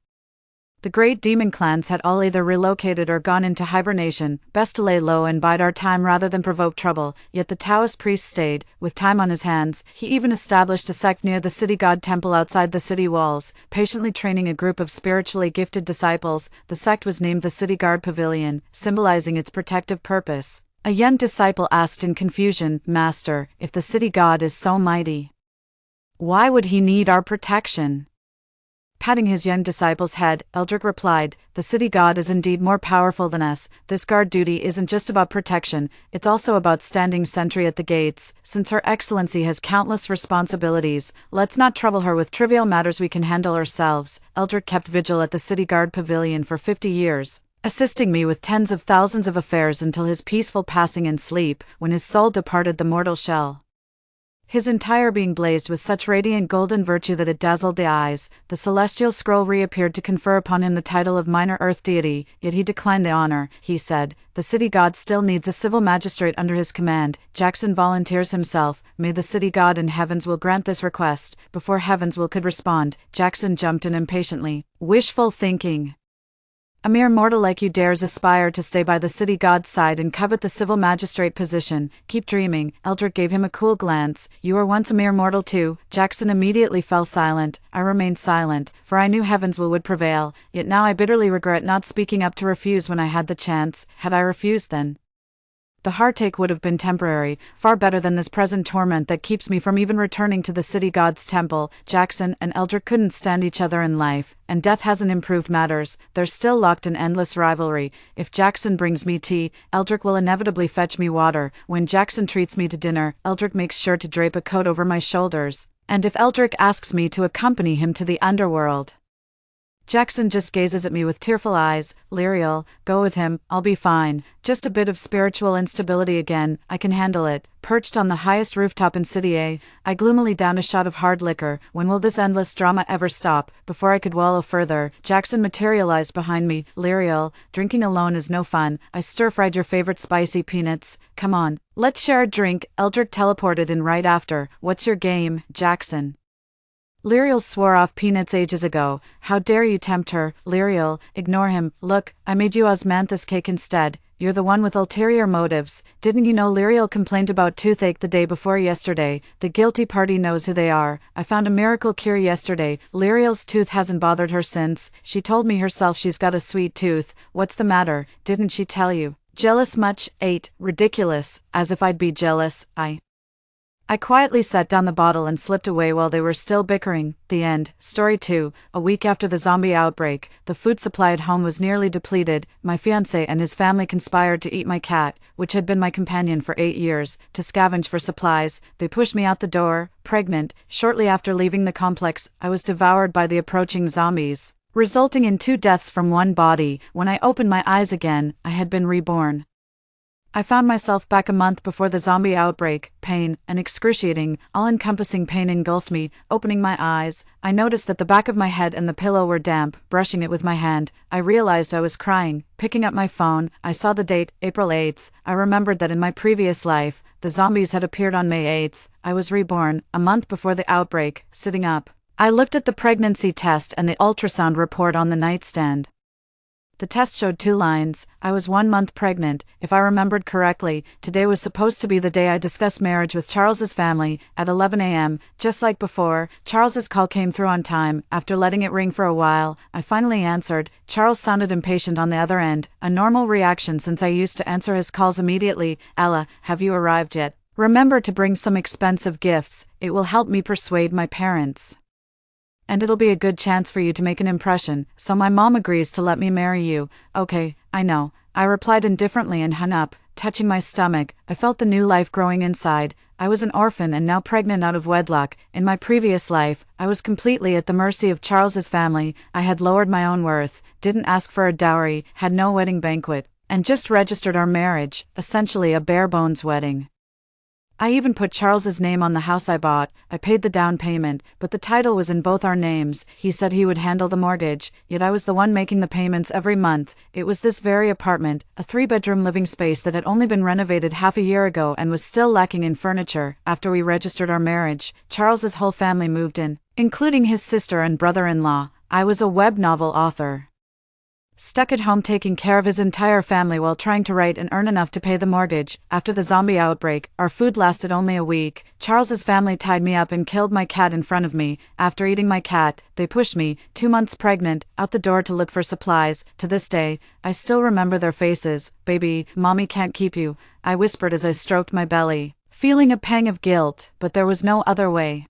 The great demon clans had all either relocated or gone into hibernation, best to lay low and bide our time rather than provoke trouble, yet the Taoist priest stayed. With time on his hands, he even established a sect near the city god temple outside the city walls, patiently training a group of spiritually gifted disciples. The sect was named the City Guard Pavilion, symbolizing its protective purpose. A young disciple asked in confusion, Master, if the city god is so mighty, why would he need our protection? Patting his young disciple's head, Eldrick replied, the city god is indeed more powerful than us. This guard duty isn't just about protection, it's also about standing sentry at the gates. Since Her Excellency has countless responsibilities, let's not trouble her with trivial matters we can handle ourselves. Eldrick kept vigil at the city guard pavilion for 50 years, assisting me with tens of thousands of affairs until his peaceful passing in sleep, when his soul departed the mortal shell. His entire being blazed with such radiant golden virtue that it dazzled the eyes. The celestial scroll reappeared to confer upon him the title of minor earth deity, yet he declined the honor. He said, "The city god still needs a civil magistrate under his command." Jackson volunteers himself. "May the city god in heavens will grant this request." Before heavens will could respond, Jackson jumped in impatiently. Wishful thinking. A mere mortal like you dares aspire to stay by the city god's side and covet the civil magistrate position. Keep dreaming. Eldrick gave him a cool glance. You were once a mere mortal too. Jackson immediately fell silent. I remained silent, for I knew heavens will would prevail, yet now I bitterly regret not speaking up to refuse when I had the chance. Had I refused then, the heartache would have been temporary, far better than this present torment that keeps me from even returning to the city god's temple. Jackson and Eldrick couldn't stand each other in life, and death hasn't improved matters. They're still locked in endless rivalry. If Jackson brings me tea, Eldrick will inevitably fetch me water. When Jackson treats me to dinner, Eldrick makes sure to drape a coat over my shoulders. And if Eldrick asks me to accompany him to the underworld, Jackson just gazes at me with tearful eyes. Lyriel, go with him, I'll be fine. Just a bit of spiritual instability again, I can handle it. Perched on the highest rooftop in City A, I gloomily downed a shot of hard liquor. When will this endless drama ever stop? Before I could wallow further, Jackson materialized behind me. Lyriel, drinking alone is no fun. I stir-fried your favorite spicy peanuts. Come on, let's share a drink. Eldrick teleported in right after. What's your game, Jackson? Lyriel swore off peanuts ages ago. How dare you tempt her? Lyriel, ignore him. Look, I made you osmanthus cake instead. You're the one with ulterior motives. Didn't you know Lyriel complained about toothache the day before yesterday? The guilty party knows who they are. I found a miracle cure yesterday. Lyriel's tooth hasn't bothered her since. She told me herself she's got a sweet tooth. What's the matter? Didn't she tell you? Jealous much? 8. Ridiculous. As if I'd be jealous. I quietly set down the bottle and slipped away while they were still bickering. The end. Story 2. A week after the zombie outbreak, the food supply at home was nearly depleted. My fiancé and his family conspired to eat my cat, which had been my companion for 8 years, to scavenge for supplies. They pushed me out the door, pregnant. Shortly after leaving the complex, I was devoured by the approaching zombies, resulting in 2 deaths from one body. When I opened my eyes again, I had been reborn. I found myself back a month before the zombie outbreak. Pain, an excruciating, all-encompassing pain engulfed me. Opening my eyes, I noticed that the back of my head and the pillow were damp. Brushing it with my hand, I realized I was crying. Picking up my phone, I saw the date, April 8th. I remembered that in my previous life, the zombies had appeared on May 8th. I was reborn, a month before the outbreak. Sitting up, I looked at the pregnancy test and the ultrasound report on the nightstand. The test showed 2 lines. I was 1 month pregnant. If I remembered correctly, today was supposed to be the day I discussed marriage with Charles's family, at 11 a.m. Just like before, Charles's call came through on time. After letting it ring for a while, I finally answered. Charles sounded impatient on the other end, a normal reaction since I used to answer his calls immediately. Ella, have you arrived yet? Remember to bring some expensive gifts. It will help me persuade my parents. And it'll be a good chance for you to make an impression, so my mom agrees to let me marry you. Okay, I know. I replied indifferently and hung up. Touching my stomach, I felt the new life growing inside. I was an orphan and now pregnant out of wedlock. In my previous life, I was completely at the mercy of Charles's family. I had lowered my own worth, didn't ask for a dowry, had no wedding banquet, and just registered our marriage, essentially a bare-bones wedding. I even put Charles's name on the house I bought. I paid the down payment, but the title was in both our names. He said he would handle the mortgage, yet I was the one making the payments every month. It was this very apartment, a 3-bedroom living space that had only been renovated half a year ago and was still lacking in furniture. After we registered our marriage, Charles's whole family moved in, including his sister and brother-in-law. I was a web novel author, stuck at home taking care of his entire family while trying to write and earn enough to pay the mortgage. After the zombie outbreak, our food lasted only a week. Charles's family tied me up and killed my cat in front of me. After eating my cat, they pushed me, 2 months pregnant, out the door to look for supplies. To this day, I still remember their faces. Baby, mommy can't keep you, I whispered as I stroked my belly, feeling a pang of guilt, but there was no other way.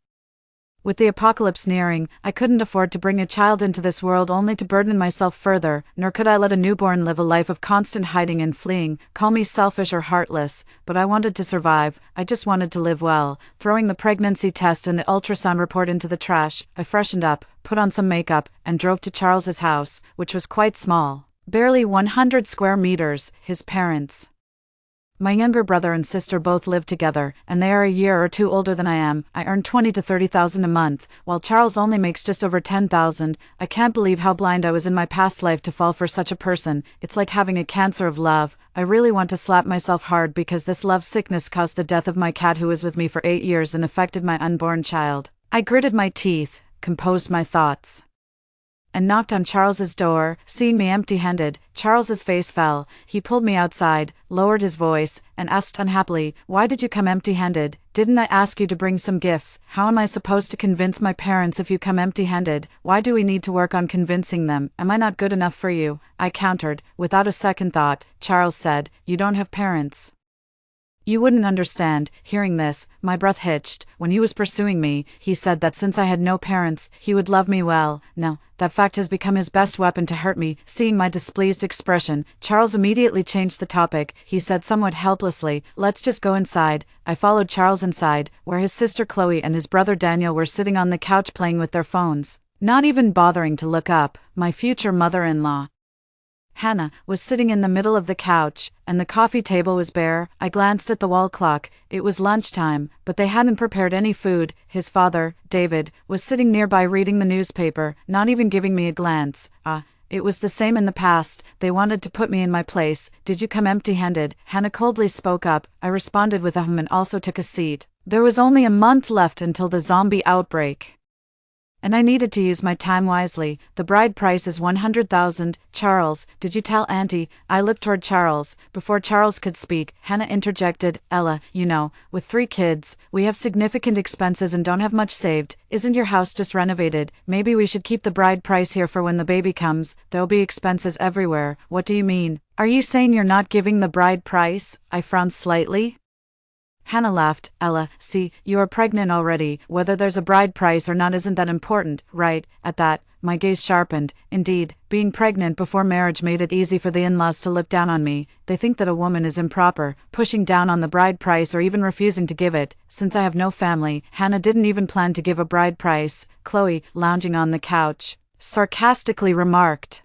With the apocalypse nearing, I couldn't afford to bring a child into this world only to burden myself further, nor could I let a newborn live a life of constant hiding and fleeing. Call me selfish or heartless, but I wanted to survive. I just wanted to live well. Throwing the pregnancy test and the ultrasound report into the trash, I freshened up, put on some makeup, and drove to Charles's house, which was quite small. Barely 100 square meters. His parents My younger brother and sister both live together, and they are a year or two older than I am. I earn 20 to 30,000 a month, while Charles only makes just over 10,000. I can't believe how blind I was in my past life to fall for such a person. It's like having a cancer of love. I really want to slap myself hard because this love sickness caused the death of my cat who was with me for 8 years and affected my unborn child. I gritted my teeth, composed my thoughts, and knocked on Charles's door. Seeing me empty-handed, Charles's face fell. He pulled me outside, lowered his voice, and asked unhappily, "Why did you come empty-handed? Didn't I ask you to bring some gifts? How am I supposed to convince my parents if you come empty-handed? Why do we need to work on convincing them? Am I not good enough for you?" I countered, without a second thought. Charles said, "You don't have parents." You wouldn't understand. Hearing this, my breath hitched. When he was pursuing me, he said that since I had no parents, he would love me well. Now, that fact has become his best weapon to hurt me. Seeing my displeased expression, Charles immediately changed the topic. He said somewhat helplessly, "Let's just go inside." I followed Charles inside, where his sister Chloe and his brother Daniel were sitting on the couch playing with their phones, not even bothering to look up. My future mother-in-law, Hannah, was sitting in the middle of the couch, and the coffee table was bare. I glanced at the wall clock. It was lunchtime, but they hadn't prepared any food. His father, David, was sitting nearby reading the newspaper, not even giving me a glance. It was the same in the past. They wanted to put me in my place. "Did you come empty-handed?" Hannah coldly spoke up. I responded with a hum and also took a seat. There was only a month left until the zombie outbreak, and I needed to use my time wisely. "The bride price is 100,000. Charles, did you tell Auntie?" I looked toward Charles. Before Charles could speak, Hannah interjected, "Ella, you know, with 3 kids, we have significant expenses and don't have much saved. Isn't your house just renovated? Maybe we should keep the bride price here for when the baby comes. There'll be expenses everywhere." "What do you mean? Are you saying you're not giving the bride price?" I frowned slightly. Hannah laughed. "Ella, see, you are pregnant already. Whether there's a bride price or not isn't that important, right?" At that, my gaze sharpened. Indeed, being pregnant before marriage made it easy for the in-laws to look down on me. They think that a woman is improper, pushing down on the bride price or even refusing to give it. Since I have no family, Hannah didn't even plan to give a bride price. Chloe, lounging on the couch, sarcastically remarked,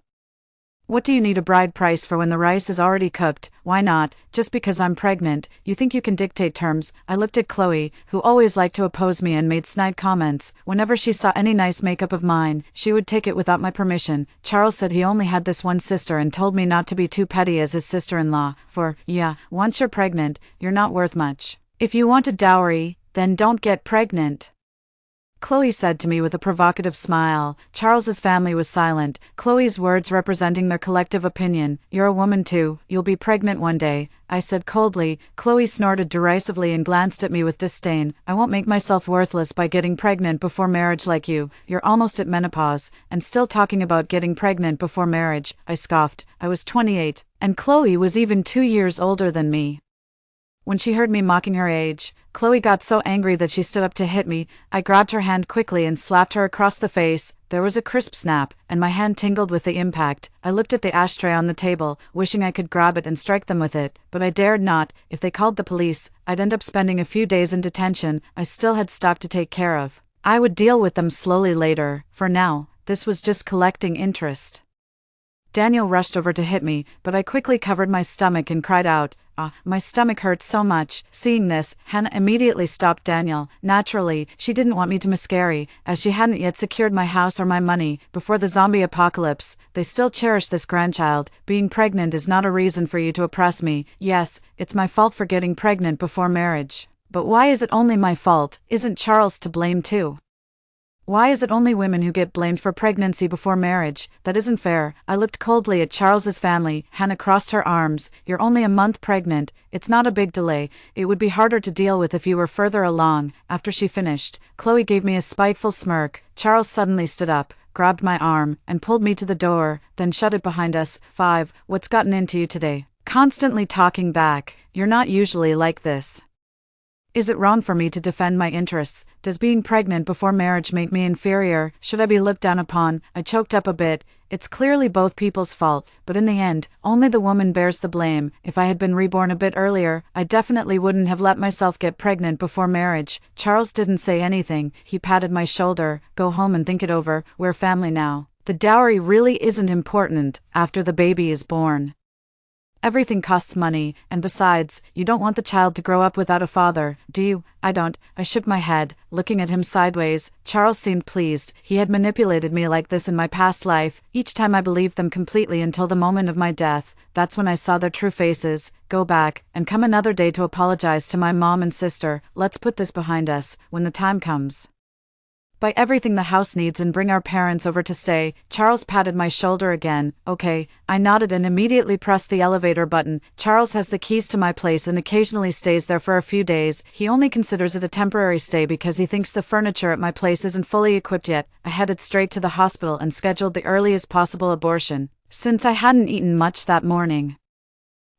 "What do you need a bride price for when the rice is already cooked? Why not? Just because I'm pregnant, you think you can dictate terms?" I looked at Chloe, who always liked to oppose me and made snide comments. Whenever she saw any nice makeup of mine, she would take it without my permission. Charles said he only had this one sister and told me not to be too petty as his sister-in-law. Once you're pregnant, you're not worth much. If you want a dowry, then don't get pregnant, Chloe said to me with a provocative smile. Charles's family was silent, Chloe's words representing their collective opinion. "You're a woman too, you'll be pregnant one day," I said coldly. Chloe snorted derisively and glanced at me with disdain. "I won't make myself worthless by getting pregnant before marriage like you. You're almost at menopause, and still talking about getting pregnant before marriage," I scoffed. I was 28, and Chloe was even 2 years older than me. When she heard me mocking her age, Chloe got so angry that she stood up to hit me. I grabbed her hand quickly and slapped her across the face. There was a crisp snap, and my hand tingled with the impact. I looked at the ashtray on the table, wishing I could grab it and strike them with it, but I dared not. If they called the police, I'd end up spending a few days in detention. I still had stock to take care of. I would deal with them slowly later. For now, this was just collecting interest. Daniel rushed over to hit me, but I quickly covered my stomach and cried out. My stomach hurt so much. Seeing this, Hannah immediately stopped Daniel. Naturally, she didn't want me to miscarry, as she hadn't yet secured my house or my money. Before the zombie apocalypse, they still cherish this grandchild. Being pregnant is not a reason for you to oppress me. Yes, it's my fault for getting pregnant before marriage. But why is it only my fault? Isn't Charles to blame too? Why is it only women who get blamed for pregnancy before marriage? That isn't fair. I looked coldly at Charles's family. Hannah crossed her arms. "You're only a month pregnant. It's not a big delay. It would be harder to deal with if you were further along." After she finished, Chloe gave me a spiteful smirk. Charles suddenly stood up, grabbed my arm, and pulled me to the door, then shut it behind us. "What's gotten into you today? Constantly talking back. You're not usually like this. Is it wrong for me to defend my interests? Does being pregnant before marriage make me inferior? Should I be looked down upon?" I choked up a bit. It's clearly both people's fault, but in the end, only the woman bears the blame. If I had been reborn a bit earlier, I definitely wouldn't have let myself get pregnant before marriage. Charles didn't say anything. He patted my shoulder. "Go home and think it over. We're family now. The dowry really isn't important after the baby is born." Everything costs money, and besides, you don't want the child to grow up without a father, do you? I don't. I shook my head, looking at him sideways. Charles seemed pleased. He had manipulated me like this in my past life. Each time I believed them completely until the moment of my death. That's when I saw their true faces. Go back, and come another day to apologize to my mom and sister. Let's put this behind us, when the time comes. Buy everything the house needs and bring our parents over to stay. Charles patted my shoulder again. Okay, I nodded and immediately pressed the elevator button. Charles has the keys to my place and occasionally stays there for a few days. He only considers it a temporary stay because he thinks the furniture at my place isn't fully equipped yet. I headed straight to the hospital and scheduled the earliest possible abortion, since I hadn't eaten much that morning.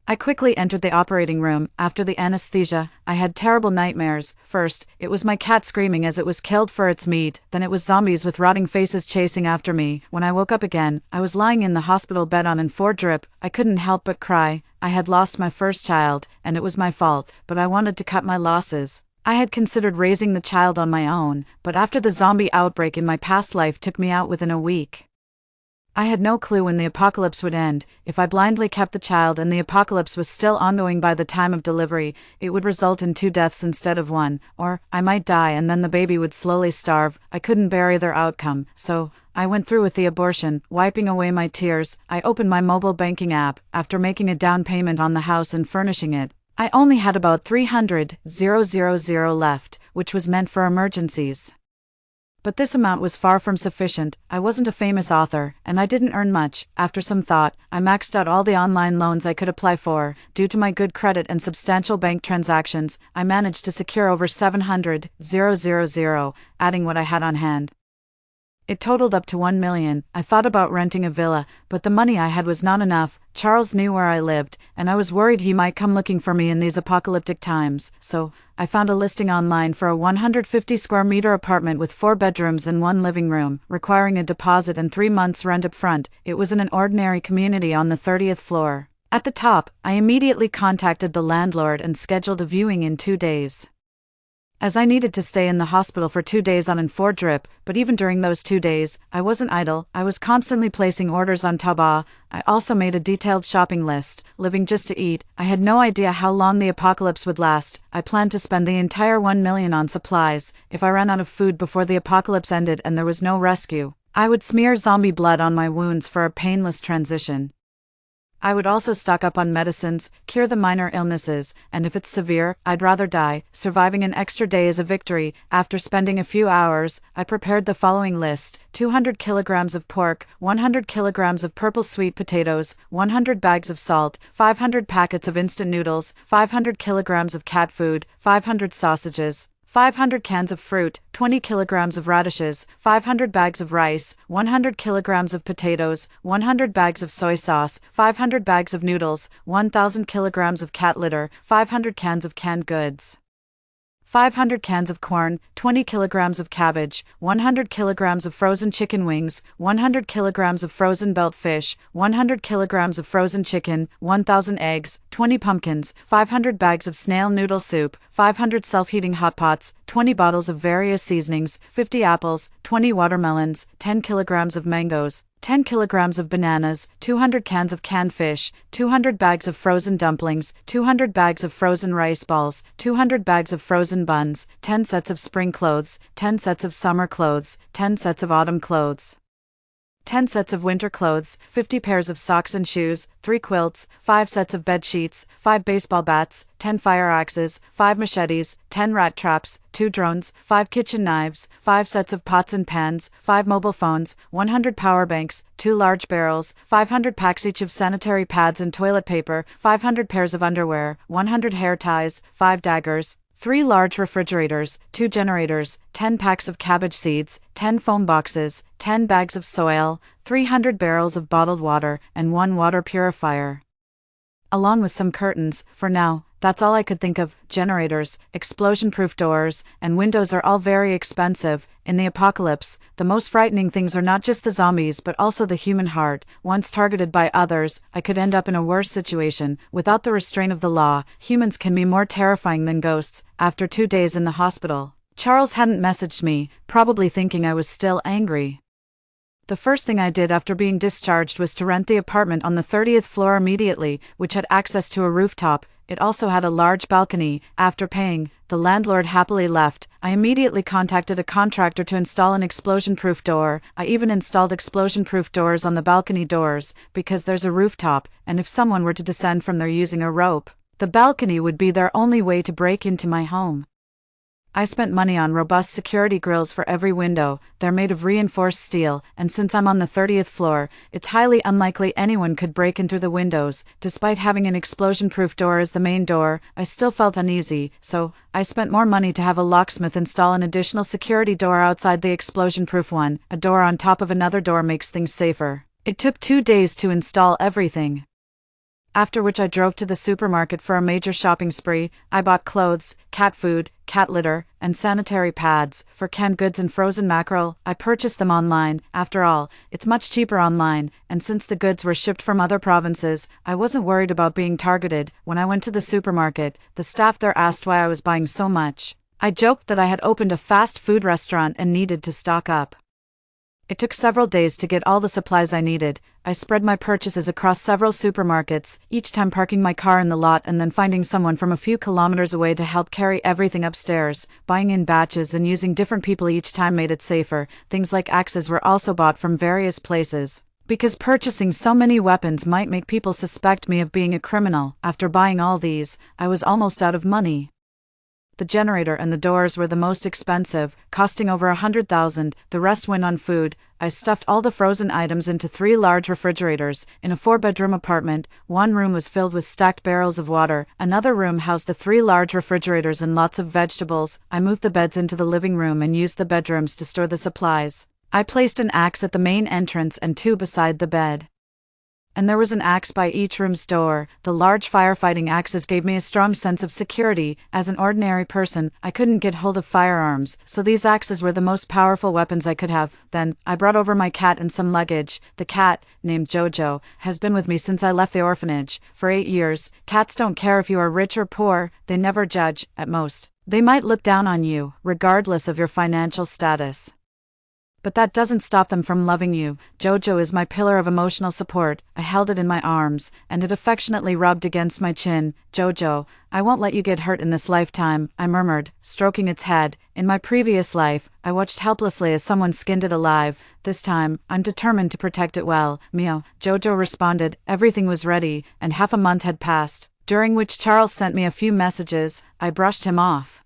I quickly entered the operating room. After the anesthesia, I had terrible nightmares. First, it was my cat screaming as it was killed for its meat, then it was zombies with rotting faces chasing after me. When I woke up again, I was lying in the hospital bed on N4 drip. I couldn't help but cry. I had lost my first child, and it was my fault, but I wanted to cut my losses. I had considered raising the child on my own, but after the zombie outbreak in my past life took me out within a week, I had no clue when the apocalypse would end. If I blindly kept the child and the apocalypse was still ongoing by the time of delivery, it would result in 2 deaths instead of 1, or I might die and then the baby would slowly starve. I couldn't bear either outcome, so I went through with the abortion. Wiping away my tears, I opened my mobile banking app. After making a down payment on the house and furnishing it, I only had about $300,000 left, which was meant for emergencies. But this amount was far from sufficient. I wasn't a famous author, and I didn't earn much. After some thought, I maxed out all the online loans I could apply for. Due to my good credit and substantial bank transactions, I managed to secure over $700,000, adding what I had on hand. It totaled up to $1 million. I thought about renting a villa, but the money I had was not enough. Charles knew where I lived, and I was worried he might come looking for me in these apocalyptic times, so I found a listing online for a 150 square meter apartment with 4 bedrooms and 1 living room, requiring a deposit and 3 months rent up front. It was in an ordinary community on the 30th floor. At the top, I immediately contacted the landlord and scheduled a viewing in 2 days. As I needed to stay in the hospital for 2 days on N4 drip, but even during those 2 days, I wasn't idle. I was constantly placing orders on Taobao. I also made a detailed shopping list, living just to eat. I had no idea how long the apocalypse would last. I planned to spend the entire $1 million on supplies. If I ran out of food before the apocalypse ended and there was no rescue, I would smear zombie blood on my wounds for a painless transition. I would also stock up on medicines, cure the minor illnesses, and if it's severe, I'd rather die. Surviving an extra day is a victory. After spending a few hours, I prepared the following list: 200 kilograms of pork, 100 kilograms of purple sweet potatoes, 100 bags of salt, 500 packets of instant noodles, 500 kilograms of cat food, 500 sausages, 500 cans of fruit, 20 kilograms of radishes, 500 bags of rice, 100 kilograms of potatoes, 100 bags of soy sauce, 500 bags of noodles, 1,000 kilograms of cat litter, 500 cans of canned goods, 500 cans of corn, 20 kilograms of cabbage, 100 kilograms of frozen chicken wings, 100 kilograms of frozen belt fish, 100 kilograms of frozen chicken, 1,000 eggs, 20 pumpkins, 500 bags of snail noodle soup, 500 self-heating hot pots, 20 bottles of various seasonings, 50 apples, 20 watermelons, 10 kilograms of mangoes, 10 kilograms of bananas, 200 cans of canned fish, 200 bags of frozen dumplings, 200 bags of frozen rice balls, 200 bags of frozen buns, 10 sets of spring clothes, 10 sets of summer clothes, 10 sets of autumn clothes, 10 sets of winter clothes, 50 pairs of socks and shoes, 3 quilts, 5 sets of bed sheets, 5 baseball bats, 10 fire axes, 5 machetes, 10 rat traps, 2 drones, 5 kitchen knives, 5 sets of pots and pans, 5 mobile phones, 100 power banks, 2 large barrels, 500 packs each of sanitary pads and toilet paper, 500 pairs of underwear, 100 hair ties, 5 daggers, 3 large refrigerators, 2 generators, 10 packs of cabbage seeds, 10 foam boxes, 10 bags of soil, 300 barrels of bottled water, and 1 water purifier, along with some curtains. For now, that's all I could think of. Generators, explosion-proof doors, and windows are all very expensive. In the apocalypse, the most frightening things are not just the zombies but also the human heart. Once targeted by others, I could end up in a worse situation. Without the restraint of the law, humans can be more terrifying than ghosts. After 2 days in the hospital, Charles hadn't messaged me, probably thinking I was still angry. The first thing I did after being discharged was to rent the apartment on the 30th floor immediately, which had access to a rooftop. It also had a large balcony. After paying, the landlord happily left. I immediately contacted a contractor to install an explosion-proof door. I even installed explosion-proof doors on the balcony doors, because there's a rooftop, and if someone were to descend from there using a rope, the balcony would be their only way to break into my home. I spent money on robust security grills for every window. They're made of reinforced steel, and since I'm on the 30th floor, it's highly unlikely anyone could break in through the windows. Despite having an explosion-proof door as the main door, I still felt uneasy, so I spent more money to have a locksmith install an additional security door outside the explosion-proof one. A door on top of another door makes things safer. It took 2 days to install everything. After which I drove to the supermarket for a major shopping spree. I bought clothes, cat food, cat litter, and sanitary pads. For canned goods and frozen mackerel, I purchased them online. After all, it's much cheaper online, and since the goods were shipped from other provinces, I wasn't worried about being targeted. When I went to the supermarket, the staff there asked why I was buying so much. I joked that I had opened a fast food restaurant and needed to stock up. It took several days to get all the supplies I needed. I spread my purchases across several supermarkets, each time parking my car in the lot and then finding someone from a few kilometers away to help carry everything upstairs. Buying in batches and using different people each time made it safer. Things like axes were also bought from various places, because purchasing so many weapons might make people suspect me of being a criminal. After buying all these, I was almost out of money. The generator and the doors were the most expensive, costing over 100,000. The rest went on food. I stuffed all the frozen items into 3 large refrigerators. In a 4-bedroom apartment, one room was filled with stacked barrels of water. Another room housed the 3 large refrigerators and lots of vegetables. I moved the beds into the living room and used the bedrooms to store the supplies. I placed an axe at the main entrance and 2 beside the bed. And there was an axe by each room's door. The large firefighting axes gave me a strong sense of security. As an ordinary person, I couldn't get hold of firearms, so these axes were the most powerful weapons I could have. Then, I brought over my cat and some luggage. The cat, named Jojo, has been with me since I left the orphanage. For 8 years, cats don't care if you are rich or poor, they never judge. At most, they might look down on you, regardless of your financial status. But that doesn't stop them from loving you. Jojo is my pillar of emotional support. I held it in my arms, and it affectionately rubbed against my chin. Jojo, I won't let you get hurt in this lifetime, I murmured, stroking its head. In my previous life, I watched helplessly as someone skinned it alive. This time, I'm determined to protect it well. Meow, Jojo responded. Everything was ready, and half a month had passed, during which Charles sent me a few messages. I brushed him off,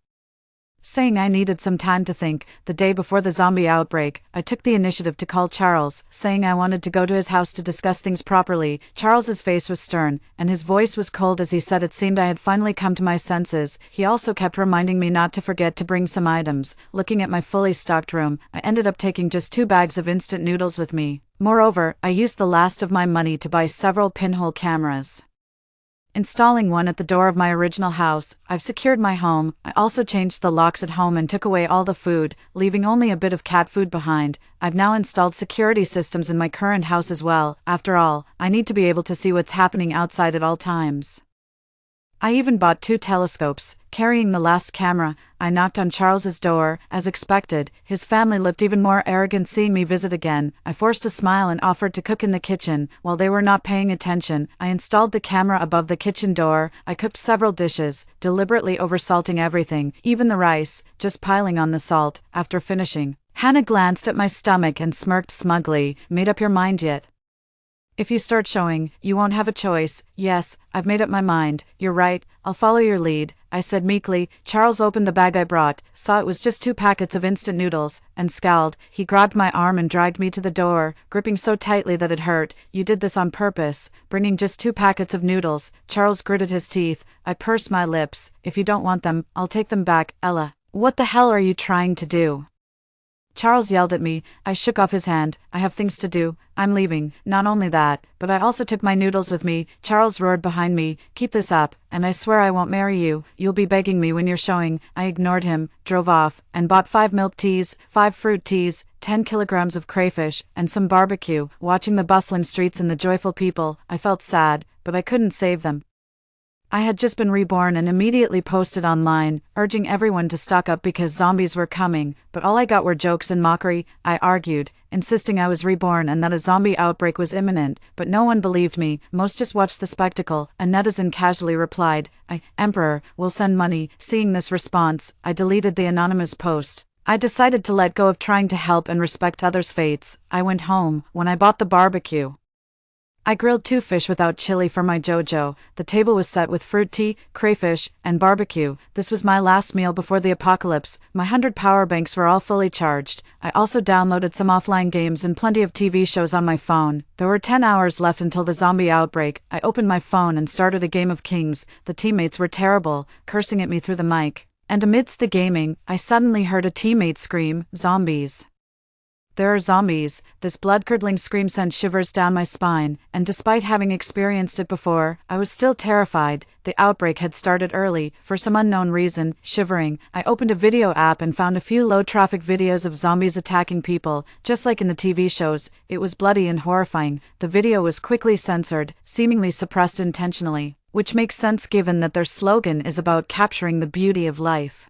saying I needed some time to think. The day before the zombie outbreak, I took the initiative to call Charles, saying I wanted to go to his house to discuss things properly. Charles's face was stern, and his voice was cold as he said it seemed I had finally come to my senses. He also kept reminding me not to forget to bring some items. Looking at my fully stocked room, I ended up taking just 2 bags of instant noodles with me. Moreover, I used the last of my money to buy several pinhole cameras, installing one at the door of my original house. I've secured my home. I also changed the locks at home and took away all the food, leaving only a bit of cat food behind. I've now installed security systems in my current house as well. After all, I need to be able to see what's happening outside at all times. I even bought 2 telescopes. Carrying the last camera, I knocked on Charles's door. As expected, his family looked even more arrogant seeing me visit again. I forced a smile and offered to cook in the kitchen. While they were not paying attention, I installed the camera above the kitchen door. I cooked several dishes, deliberately oversalting everything, even the rice, just piling on the salt. After finishing, Hannah glanced at my stomach and smirked smugly. Made up your mind yet? If you start showing, you won't have a choice. Yes, I've made up my mind. You're right, I'll follow your lead, I said meekly. Charles opened the bag I brought, saw it was just 2 packets of instant noodles, and scowled. He grabbed my arm and dragged me to the door, gripping so tightly that it hurt. You did this on purpose, bringing just 2 packets of noodles. Charles gritted his teeth. I pursed my lips. If you don't want them, I'll take them back. Ella, what the hell are you trying to do? Charles yelled at me. I shook off his hand. I have things to do. I'm leaving. Not only that, but I also took my noodles with me. Charles roared behind me. Keep this up, and I swear I won't marry you. You'll be begging me when you're showing. I ignored him, drove off, and bought 5 milk teas, 5 fruit teas, 10 kilograms of crayfish, and some barbecue. Watching the bustling streets and the joyful people, I felt sad, but I couldn't save them. I had just been reborn and immediately posted online, urging everyone to stock up because zombies were coming, but all I got were jokes and mockery. I argued, insisting I was reborn and that a zombie outbreak was imminent, but no one believed me. Most just watched the spectacle. A netizen casually replied, Emperor, will send money. Seeing this response, I deleted the anonymous post. I decided to let go of trying to help and respect others' fates. I went home. When I bought the barbecue, I grilled 2 fish without chili for my JoJo. The table was set with fruit tea, crayfish, and barbecue. This was my last meal before the apocalypse. My 100 power banks were all fully charged. I also downloaded some offline games and plenty of TV shows on my phone. There were 10 hours left until the zombie outbreak. I opened my phone and started a game of Kings. The teammates were terrible, cursing at me through the mic. And amidst the gaming, I suddenly heard a teammate scream, "Zombies! There are zombies." This blood-curdling scream sent shivers down my spine, and despite having experienced it before, I was still terrified. The outbreak had started early, for some unknown reason. Shivering, I opened a video app and found a few low-traffic videos of zombies attacking people, just like in the TV shows. It was bloody and horrifying. The video was quickly censored, seemingly suppressed intentionally, which makes sense given that their slogan is about capturing the beauty of life.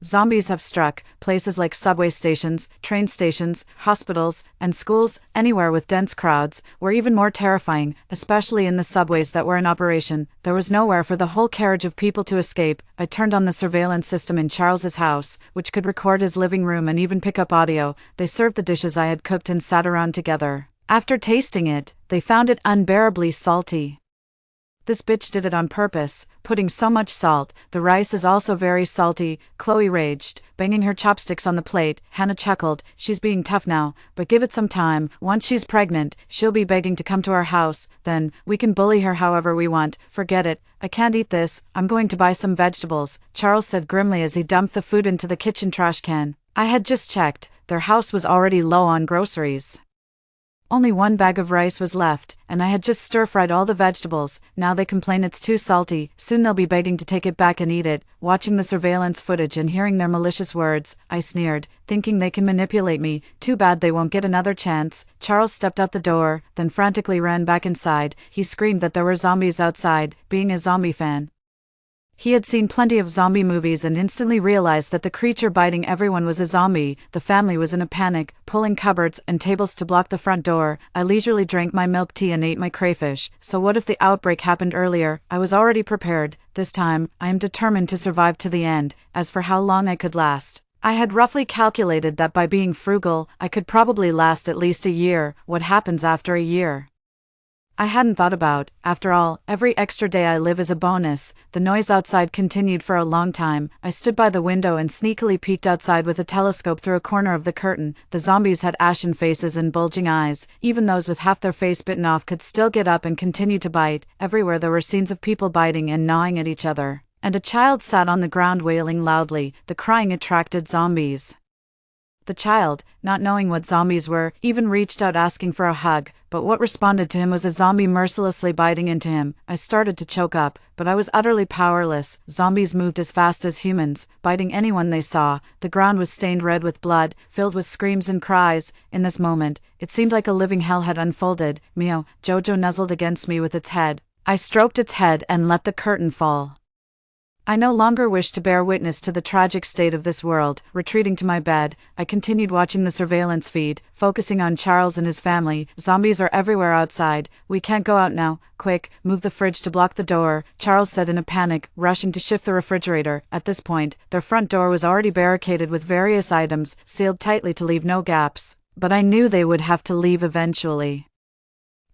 Zombies have struck places like subway stations, train stations, hospitals, and schools. Anywhere with dense crowds were even more terrifying, especially in the subways that were in operation. There was nowhere for the whole carriage of people to escape. I turned on the surveillance system in Charles's house, which could record his living room and even pick up audio. They served the dishes I had cooked and sat around together. After tasting it, they found it unbearably salty. "This bitch did it on purpose, putting so much salt. The rice is also very salty," Chloe raged, banging her chopsticks on the plate. Hannah chuckled, "She's being tough now, but give it some time. Once she's pregnant, she'll be begging to come to our house. Then, we can bully her however we want." "Forget it. I can't eat this. I'm going to buy some vegetables," Charles said grimly as he dumped the food into the kitchen trash can. I had just checked. Their house was already low on groceries. Only 1 bag of rice was left, and I had just stir-fried all the vegetables. Now they complain it's too salty. Soon they'll be begging to take it back and eat it. Watching the surveillance footage and hearing their malicious words, I sneered, thinking they can manipulate me. Too bad they won't get another chance. Charles stepped out the door, then frantically ran back inside. He screamed that there were zombies outside. Being a zombie fan, he had seen plenty of zombie movies and instantly realized that the creature biting everyone was a zombie. The family was in a panic, pulling cupboards and tables to block the front door. I leisurely drank my milk tea and ate my crayfish. So what if the outbreak happened earlier? I was already prepared. This time, I am determined to survive to the end. As for how long I could last, I had roughly calculated that by being frugal, I could probably last at least a year. What happens after a year? I hadn't thought about. After all, every extra day I live is a bonus. The noise outside continued for a long time. I stood by the window and sneakily peeked outside with a telescope through a corner of the curtain. The zombies had ashen faces and bulging eyes. Even those with half their face bitten off could still get up and continue to bite. Everywhere there were scenes of people biting and gnawing at each other. And a child sat on the ground wailing loudly. The crying attracted zombies. The child, not knowing what zombies were, even reached out asking for a hug, but what responded to him was a zombie mercilessly biting into him. I started to choke up, but I was utterly powerless. Zombies moved as fast as humans, biting anyone they saw. The ground was stained red with blood, filled with screams and cries. In this moment, it seemed like a living hell had unfolded. Meow, Jojo nuzzled against me with its head. I stroked its head and let the curtain fall. I no longer wished to bear witness to the tragic state of this world. Retreating to my bed, I continued watching the surveillance feed, focusing on Charles and his family. "Zombies are everywhere outside. We can't go out now. Quick, move the fridge to block the door," Charles said in a panic, rushing to shift the refrigerator. At this point, their front door was already barricaded with various items, sealed tightly to leave no gaps. But I knew they would have to leave eventually,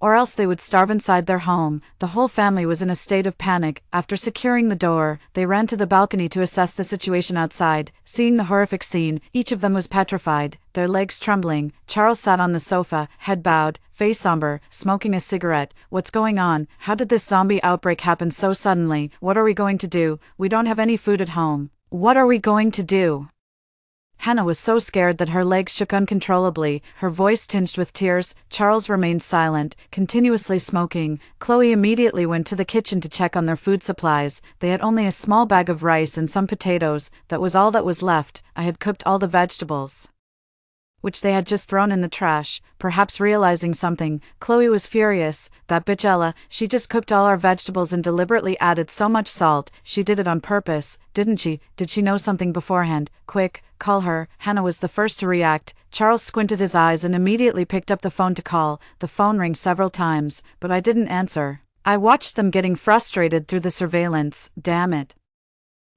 or else they would starve inside their home. The whole family was in a state of panic. After securing the door, they ran to the balcony to assess the situation outside. Seeing the horrific scene, each of them was petrified, their legs trembling. Charles sat on the sofa, head bowed, face somber, smoking a cigarette. "What's going on? How did this zombie outbreak happen so suddenly? What are we going to do? We don't have any food at home. What are we going to do?" Hannah was so scared that her legs shook uncontrollably, her voice tinged with tears. Charles remained silent, continuously smoking. Chloe immediately went to the kitchen to check on their food supplies. They had only a small bag of rice and some potatoes. That was all that was left. I had cooked all the vegetables. which they had just thrown in the trash. Perhaps realizing something, Chloe was furious. That bitch Ella, she just cooked all our vegetables and deliberately added so much salt. She did it on purpose, didn't she? Did she know something beforehand? Quick, call her. Hannah was the first to react. Charles squinted his eyes and immediately picked up the phone to call. The phone rang several times, but I didn't answer. I watched them getting frustrated through the surveillance. Damn it.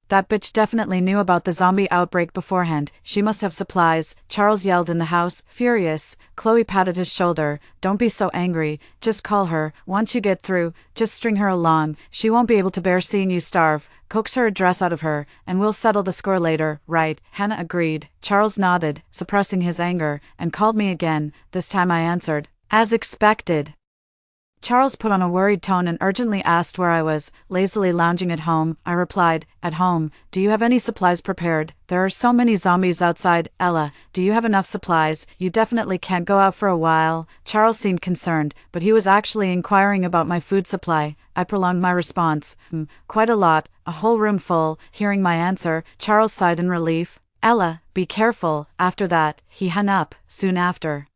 That bitch definitely knew about the zombie outbreak beforehand. She must have supplies. Charles yelled in the house, furious. Chloe patted his shoulder. Don't be so angry. Just call her. Once you get through, just string her along. She won't be able to bear seeing you starve. Coax her address out of her, and we'll settle the score later. Right, Hannah agreed. Charles nodded, suppressing his anger, and called me again. This time I answered. As expected. Charles put on a worried tone and urgently asked where I was. Lazily lounging at home, I replied, at home. Do you have any supplies prepared? There are so many zombies outside. Ella, do you have enough supplies? You definitely can't go out for a while. Charles seemed concerned, but he was actually inquiring about my food supply. I prolonged my response. Quite a lot, a whole room full. Hearing my answer, Charles sighed in relief. Ella, be careful. After that, he hung up. Soon after,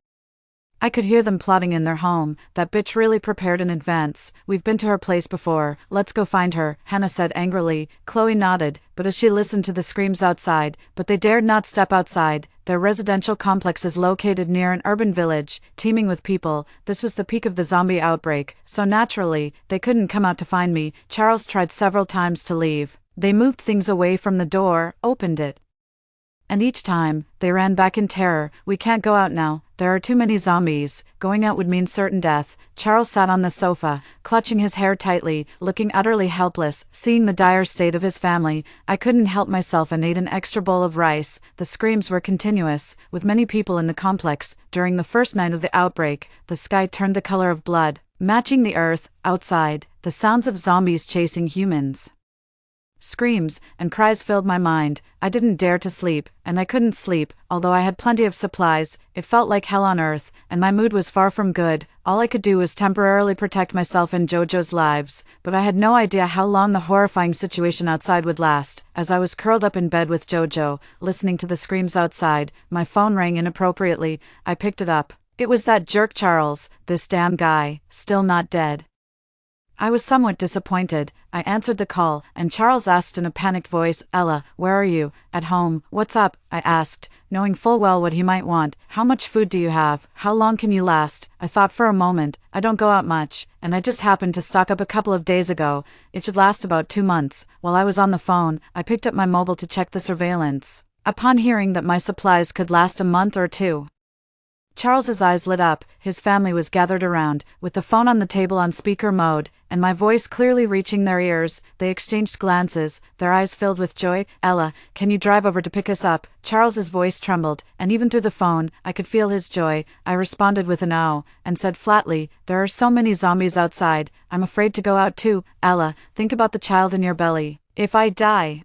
I could hear them plotting in their home. That bitch really prepared in advance. We've been to her place before. Let's go find her, Hannah said angrily. Chloe nodded, but as she listened to the screams outside, but they dared not step outside. Their residential complex is located near an urban village, teeming with people. This was the peak of the zombie outbreak, so naturally, they couldn't come out to find me. Charles tried several times to leave. They moved things away from the door, opened it. And each time, they ran back in terror. We can't go out now. There are too many zombies. Going out would mean certain death. Charles sat on the sofa, clutching his hair tightly, looking utterly helpless. Seeing the dire state of his family, I couldn't help myself and ate an extra bowl of rice. The screams were continuous, with many people in the complex. During the first night of the outbreak, the sky turned the color of blood, matching the earth. Outside, the sounds of zombies chasing humans. Screams and cries filled my mind. I didn't dare to sleep, and I couldn't sleep, although I had plenty of supplies. It felt like hell on earth, and my mood was far from good. All I could do was temporarily protect myself and Jojo's lives, but I had no idea how long the horrifying situation outside would last. As I was curled up in bed with Jojo, listening to the screams outside, my phone rang inappropriately. I picked it up. It was that jerk Charles, this damn guy, still not dead. I was somewhat disappointed. I answered the call, and Charles asked in a panicked voice, Ella, where are you? At home. What's up? I asked, knowing full well what he might want. How much food do you have? How long can you last? I thought for a moment. I don't go out much, and I just happened to stock up a couple of days ago. It should last about 2 months. While I was on the phone, I picked up my mobile to check the surveillance. Upon hearing that my supplies could last a month or two, Charles's eyes lit up. His family was gathered around, with the phone on the table on speaker mode, and my voice clearly reaching their ears. They exchanged glances, their eyes filled with joy. Ella, can you drive over to pick us up? Charles's voice trembled, and even through the phone, I could feel his joy. I responded with an "oh," and said flatly, there are so many zombies outside, I'm afraid to go out too. Ella, think about the child in your belly. If I die,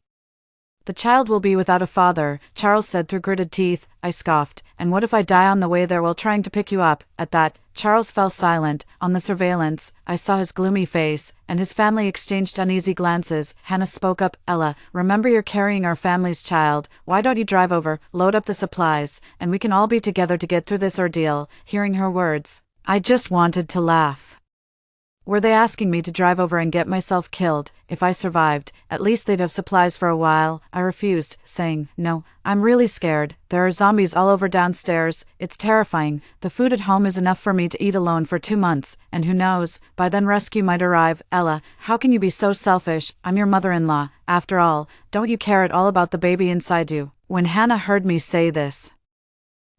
the child will be without a father, Charles said through gritted teeth. I scoffed. And what if I die on the way there while trying to pick you up? At that, Charles fell silent. On the surveillance, I saw his gloomy face, and his family exchanged uneasy glances. Hannah spoke up. Ella, remember you're carrying our family's child. Why don't you drive over, load up the supplies, and we can all be together to get through this ordeal? Hearing her words, I just wanted to laugh. Were they asking me to drive over and get myself killed? If I survived, at least they'd have supplies for a while. I refused, saying, no, I'm really scared. There are zombies all over downstairs. It's terrifying. The food at home is enough for me to eat alone for 2 months, and who knows, by then rescue might arrive. Ella, how can you be so selfish? I'm your mother-in-law. After all, don't you care at all about the baby inside you? When Hannah heard me say this,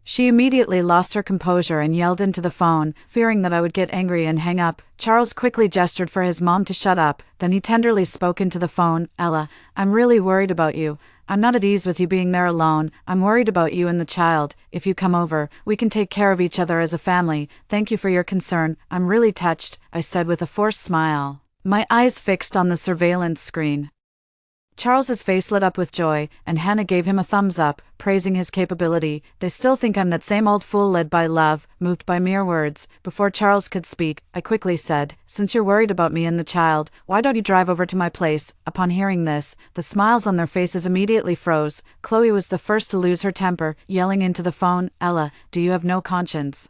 she immediately lost her composure and yelled into the phone, fearing that I would get angry and hang up. Charles quickly gestured for his mom to shut up, then he tenderly spoke into the phone. Ella, I'm really worried about you. I'm not at ease with you being there alone. I'm worried about you and the child. If you come over, we can take care of each other as a family. Thank you for your concern. I'm really touched, I said with a forced smile, my eyes fixed on the surveillance screen. Charles's face lit up with joy, and Hannah gave him a thumbs up, praising his capability. They still think I'm that same old fool led by love, moved by mere words. Before Charles could speak, I quickly said, "Since you're worried about me and the child, why don't you drive over to my place?" Upon hearing this, the smiles on their faces immediately froze. Chloe was the first to lose her temper, yelling into the phone, "Ella, do you have no conscience?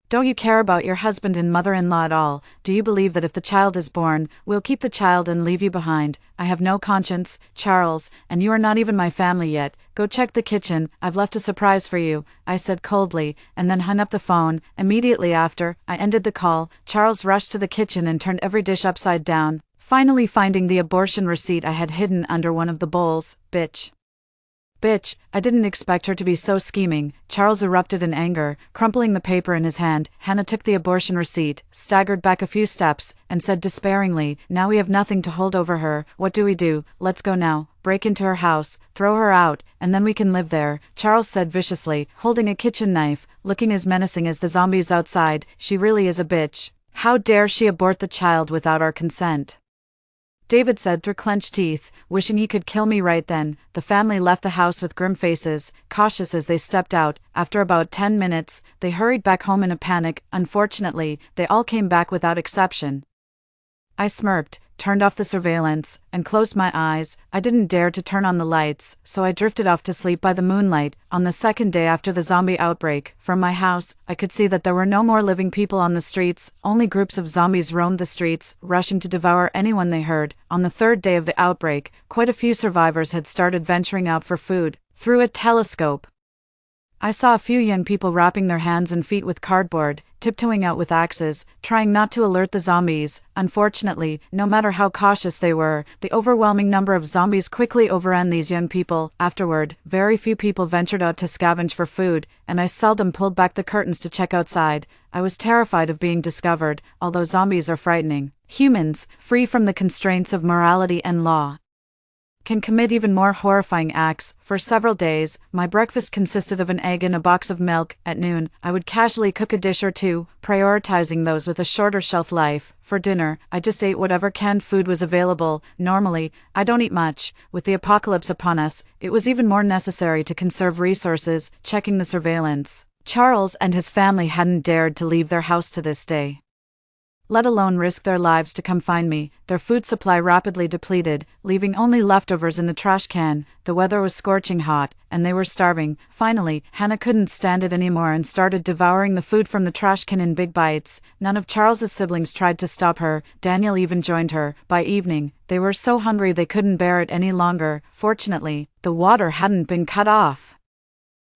Don't you care about your husband and mother-in-law at all? Do you believe that if the child is born, we'll keep the child and leave you behind?" "I have no conscience, Charles, and you are not even my family yet. Go check the kitchen, I've left a surprise for you," I said coldly, and then hung up the phone. Immediately after I ended the call, Charles rushed to the kitchen and turned every dish upside down, finally finding the abortion receipt I had hidden under one of the bowls. Bitch, I didn't expect her to be so scheming," Charles erupted in anger, crumpling the paper in his hand. Hannah took the abortion receipt, staggered back a few steps, and said despairingly, "Now we have nothing to hold over her. What do we do? Let's go now. Break into her house, throw her out, and then we can live there," Charles said viciously, holding a kitchen knife, looking as menacing as the zombies outside. "She really is a bitch. How dare she abort the child without our consent?" David said through clenched teeth, wishing he could kill me right then. The family left the house with grim faces, cautious as they stepped out. After about 10 minutes, they hurried back home in a panic. Unfortunately, they all came back without exception. I smirked, turned off the surveillance, and closed my eyes. I didn't dare to turn on the lights, so I drifted off to sleep by the moonlight. On the second day after the zombie outbreak, from my house, I could see that there were no more living people on the streets. Only groups of zombies roamed the streets, rushing to devour anyone they heard. On the third day of the outbreak, quite a few survivors had started venturing out for food. Through a telescope, I saw a few young people wrapping their hands and feet with cardboard, tiptoeing out with axes, trying not to alert the zombies. Unfortunately, no matter how cautious they were, the overwhelming number of zombies quickly overran these young people. Afterward, very few people ventured out to scavenge for food, and I seldom pulled back the curtains to check outside. I was terrified of being discovered, although zombies are frightening. Humans, free from the constraints of morality and law, can commit even more horrifying acts. For several days, my breakfast consisted of an egg and a box of milk. At noon, I would casually cook a dish or two, prioritizing those with a shorter shelf life. For dinner, I just ate whatever canned food was available. Normally, I don't eat much. With the apocalypse upon us, it was even more necessary to conserve resources. Checking the surveillance, Charles and his family hadn't dared to leave their house to this day, let alone risk their lives to come find me. Their food supply rapidly depleted, leaving only leftovers in the trash can. The weather was scorching hot, and they were starving. Finally, Hannah couldn't stand it anymore and started devouring the food from the trash can in big bites. None of Charles's siblings tried to stop her. Daniel even joined her. By evening, they were so hungry they couldn't bear it any longer. Fortunately, the water hadn't been cut off,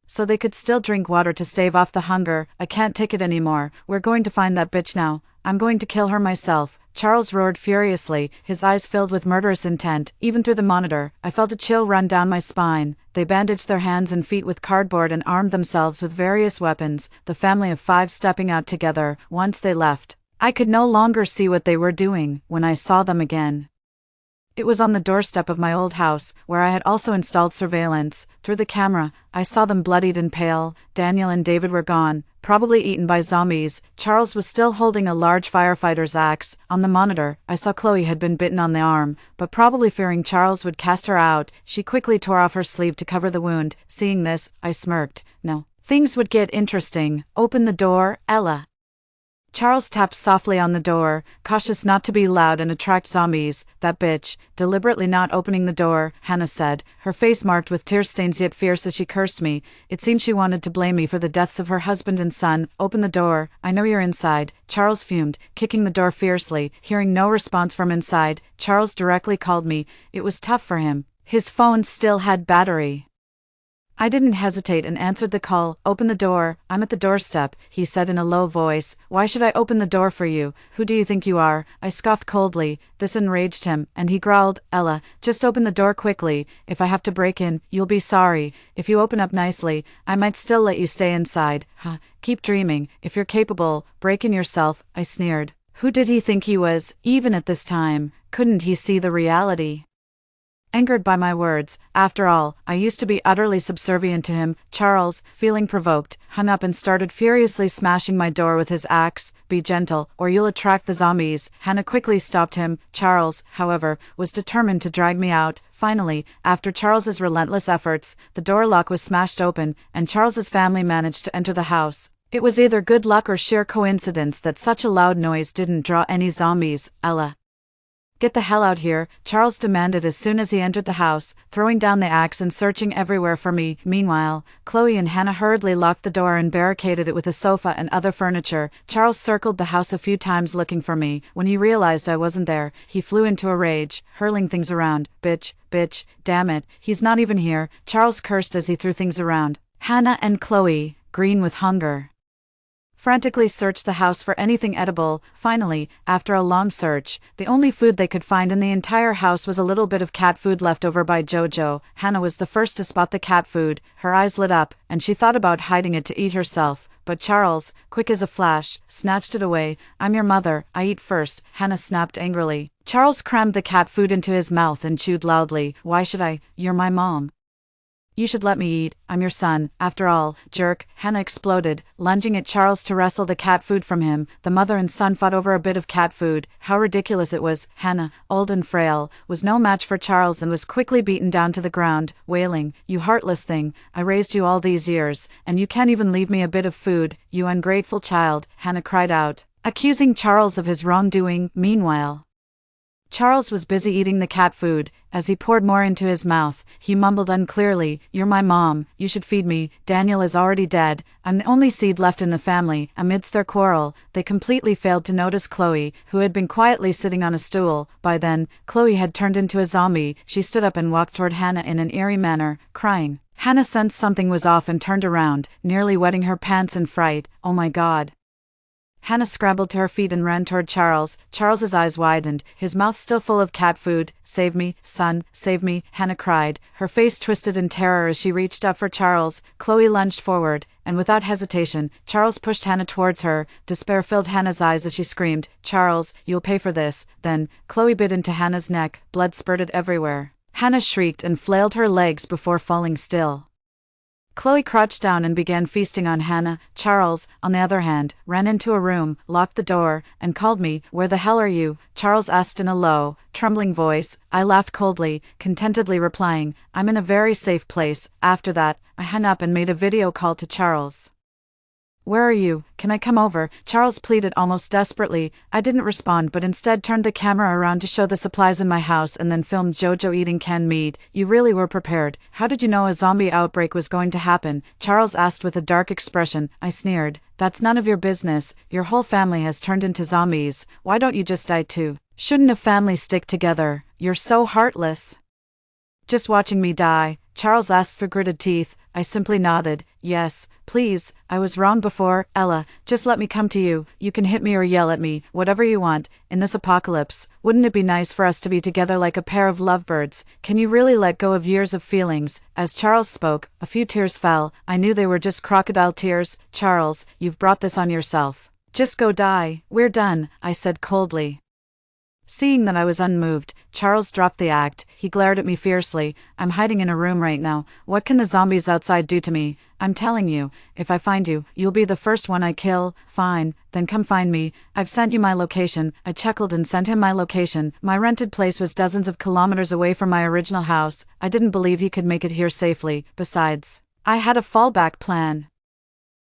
so they could still drink water to stave off the hunger. "I can't take it anymore. We're going to find that bitch now. I'm going to kill her myself," Charles roared furiously, his eyes filled with murderous intent. Even through the monitor, I felt a chill run down my spine. They bandaged their hands and feet with cardboard and armed themselves with various weapons, the family of 5 stepping out together. Once they left, I could no longer see what they were doing. When I saw them again, it was on the doorstep of my old house, where I had also installed surveillance. Through the camera, I saw them bloodied and pale. Daniel and David were gone, probably eaten by zombies. Charles was still holding a large firefighter's axe. On the monitor, I saw Chloe had been bitten on the arm, but probably fearing Charles would cast her out, she quickly tore off her sleeve to cover the wound. Seeing this, I smirked. "No, things would get interesting. Open the door, Ella." Charles tapped softly on the door, cautious not to be loud and attract zombies. "That bitch, deliberately not opening the door," Hannah said, her face marked with tear stains yet fierce as she cursed me. It seemed she wanted to blame me for the deaths of her husband and son. "Open the door, I know you're inside," Charles fumed, kicking the door fiercely. Hearing no response from inside, Charles directly called me. It was tough for him. His phone still had battery. I didn't hesitate and answered the call. "Open the door, I'm at the doorstep," he said in a low voice. "Why should I open the door for you? Who do you think you are?" I scoffed coldly. This enraged him, and he growled, "Ella, just open the door quickly. If I have to break in, you'll be sorry. If you open up nicely, I might still let you stay inside." "Huh, keep dreaming. If you're capable, break in yourself," I sneered. Who did he think he was? Even at this time, couldn't he see the reality? angered by my words. After all, I used to be utterly subservient to him. Charles, feeling provoked, hung up and started furiously smashing my door with his axe. Be gentle, or you'll attract the zombies. Hannah quickly stopped him. Charles, however, was determined to drag me out. Finally, after Charles's relentless efforts, the door lock was smashed open, and Charles's family managed to enter the house. It was either good luck or sheer coincidence that such a loud noise didn't draw any zombies. Ella, get the hell out here, Charles demanded as soon as he entered the house, throwing down the axe and searching everywhere for me. Meanwhile, Chloe and Hannah hurriedly locked the door and barricaded it with a sofa and other furniture. Charles circled the house a few times looking for me. When he realized I wasn't there, he flew into a rage, hurling things around. Bitch, damn it, he's not even here, Charles cursed as he threw things around. Hannah and Chloe, green with hunger, frantically searched the house for anything edible. Finally, after a long search, the only food they could find in the entire house was a little bit of cat food left over by Jojo. Hannah was the first to spot the cat food. Her eyes lit up, and she thought about hiding it to eat herself. But Charles, quick as a flash, snatched it away. I'm your mother, I eat first, Hannah snapped angrily. Charles crammed the cat food into his mouth and chewed loudly. Why should I? You're my mom. You should let me eat, I'm your son, after all, jerk, Hannah exploded, lunging at Charles to wrestle the cat food from him. The mother and son fought over a bit of cat food. How ridiculous it was. Hannah, old and frail, was no match for Charles and was quickly beaten down to the ground, wailing, You heartless thing, I raised you all these years, and you can't even leave me a bit of food, you ungrateful child, Hannah cried out, accusing Charles of his wrongdoing. Meanwhile, Charles was busy eating the cat food. As he poured more into his mouth, he mumbled unclearly, You're my mom, you should feed me, Daniel is already dead, I'm the only seed left in the family. Amidst their quarrel, they completely failed to notice Chloe, who had been quietly sitting on a stool. By then, Chloe had turned into a zombie. She stood up and walked toward Hannah in an eerie manner, crying. Hannah sensed something was off and turned around, nearly wetting her pants in fright. Oh my God. Hannah scrambled to her feet and ran toward Charles. Charles's eyes widened, his mouth still full of cat food. Save me, son, save me, Hannah cried, her face twisted in terror as she reached up for Charles. Chloe lunged forward, and without hesitation, Charles pushed Hannah towards her. Despair filled Hannah's eyes as she screamed, Charles, you'll pay for this. Then, Chloe bit into Hannah's neck, blood spurted everywhere. Hannah shrieked and flailed her legs before falling still. Chloe crouched down and began feasting on Hannah. Charles, on the other hand, ran into a room, locked the door, and called me. Where the hell are you? Charles asked in a low, trembling voice. I laughed coldly, contentedly replying, I'm in a very safe place. After that, I hung up and made a video call to Charles. Where are you? Can I come over? Charles pleaded almost desperately. I didn't respond but instead turned the camera around to show the supplies in my house and then filmed Jojo eating canned meat. You really were prepared. How did you know a zombie outbreak was going to happen? Charles asked with a dark expression. I sneered. That's none of your business. Your whole family has turned into zombies. Why don't you just die too? Shouldn't a family stick together? You're so heartless. Just watching me die? Charles asked through gritted teeth. I simply nodded. Yes, please, I was wrong before. Ella, just let me come to you. You can hit me or yell at me, whatever you want. In this apocalypse, wouldn't it be nice for us to be together like a pair of lovebirds? Can you really let go of years of feelings? As Charles spoke, a few tears fell. I knew they were just crocodile tears. Charles, you've brought this on yourself. Just go die. We're done, I said coldly. Seeing that I was unmoved, Charles dropped the act. He glared at me fiercely. I'm hiding in a room right now. What can the zombies outside do to me? I'm telling you, if I find you, you'll be the first one I kill. Fine, then come find me. I've sent you my location. I chuckled and sent him my location. My rented place was dozens of kilometers away from my original house. I didn't believe he could make it here safely. Besides, I had a fallback plan.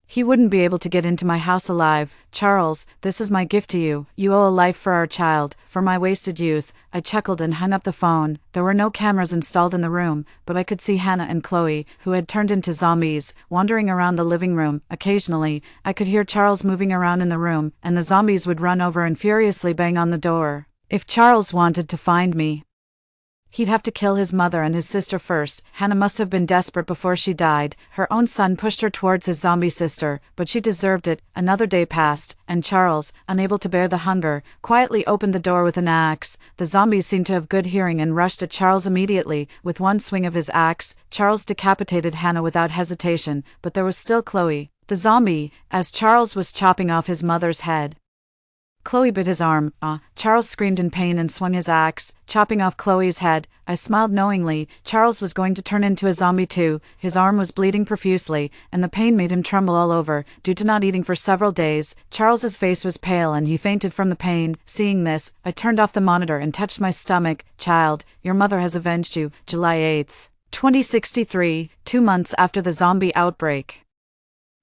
He wouldn't be able to get into my house alive. Charles, this is my gift to you. You owe a life for our child, for my wasted youth. I chuckled and hung up the phone. There were no cameras installed in the room, but I could see Hannah and Chloe, who had turned into zombies, wandering around the living room. Occasionally, I could hear Charles moving around in the room, and the zombies would run over and furiously bang on the door. If Charles wanted to find me, he'd have to kill his mother and his sister first. Hannah must have been desperate before she died. Her own son pushed her towards his zombie sister, but she deserved it. Another day passed, and Charles, unable to bear the hunger, quietly opened the door with an axe. The zombies seemed to have good hearing and rushed at Charles immediately. With one swing of his axe, Charles decapitated Hannah without hesitation, but there was still Chloe, the zombie, as Charles was chopping off his mother's head. Chloe bit his arm. Charles screamed in pain and swung his axe, chopping off Chloe's head. I smiled knowingly. Charles was going to turn into a zombie too. His arm was bleeding profusely, and the pain made him tremble all over. Due to not eating for several days, Charles's face was pale and he fainted from the pain. Seeing this, I turned off the monitor and touched my stomach. Child, your mother has avenged you. July 8th, 2063, 2 months after the zombie outbreak.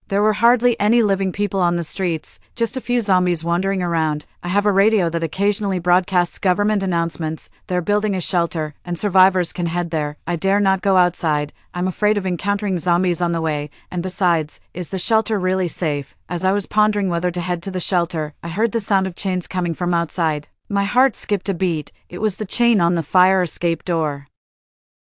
There were hardly any living people on the streets, just a few zombies wandering around. I have a radio that occasionally broadcasts government announcements. They're building a shelter, and survivors can head there. I dare not go outside. I'm afraid of encountering zombies on the way, and besides, is the shelter really safe? As I was pondering whether to head to the shelter, I heard the sound of chains coming from outside. My heart skipped a beat. It was the chain on the fire escape door.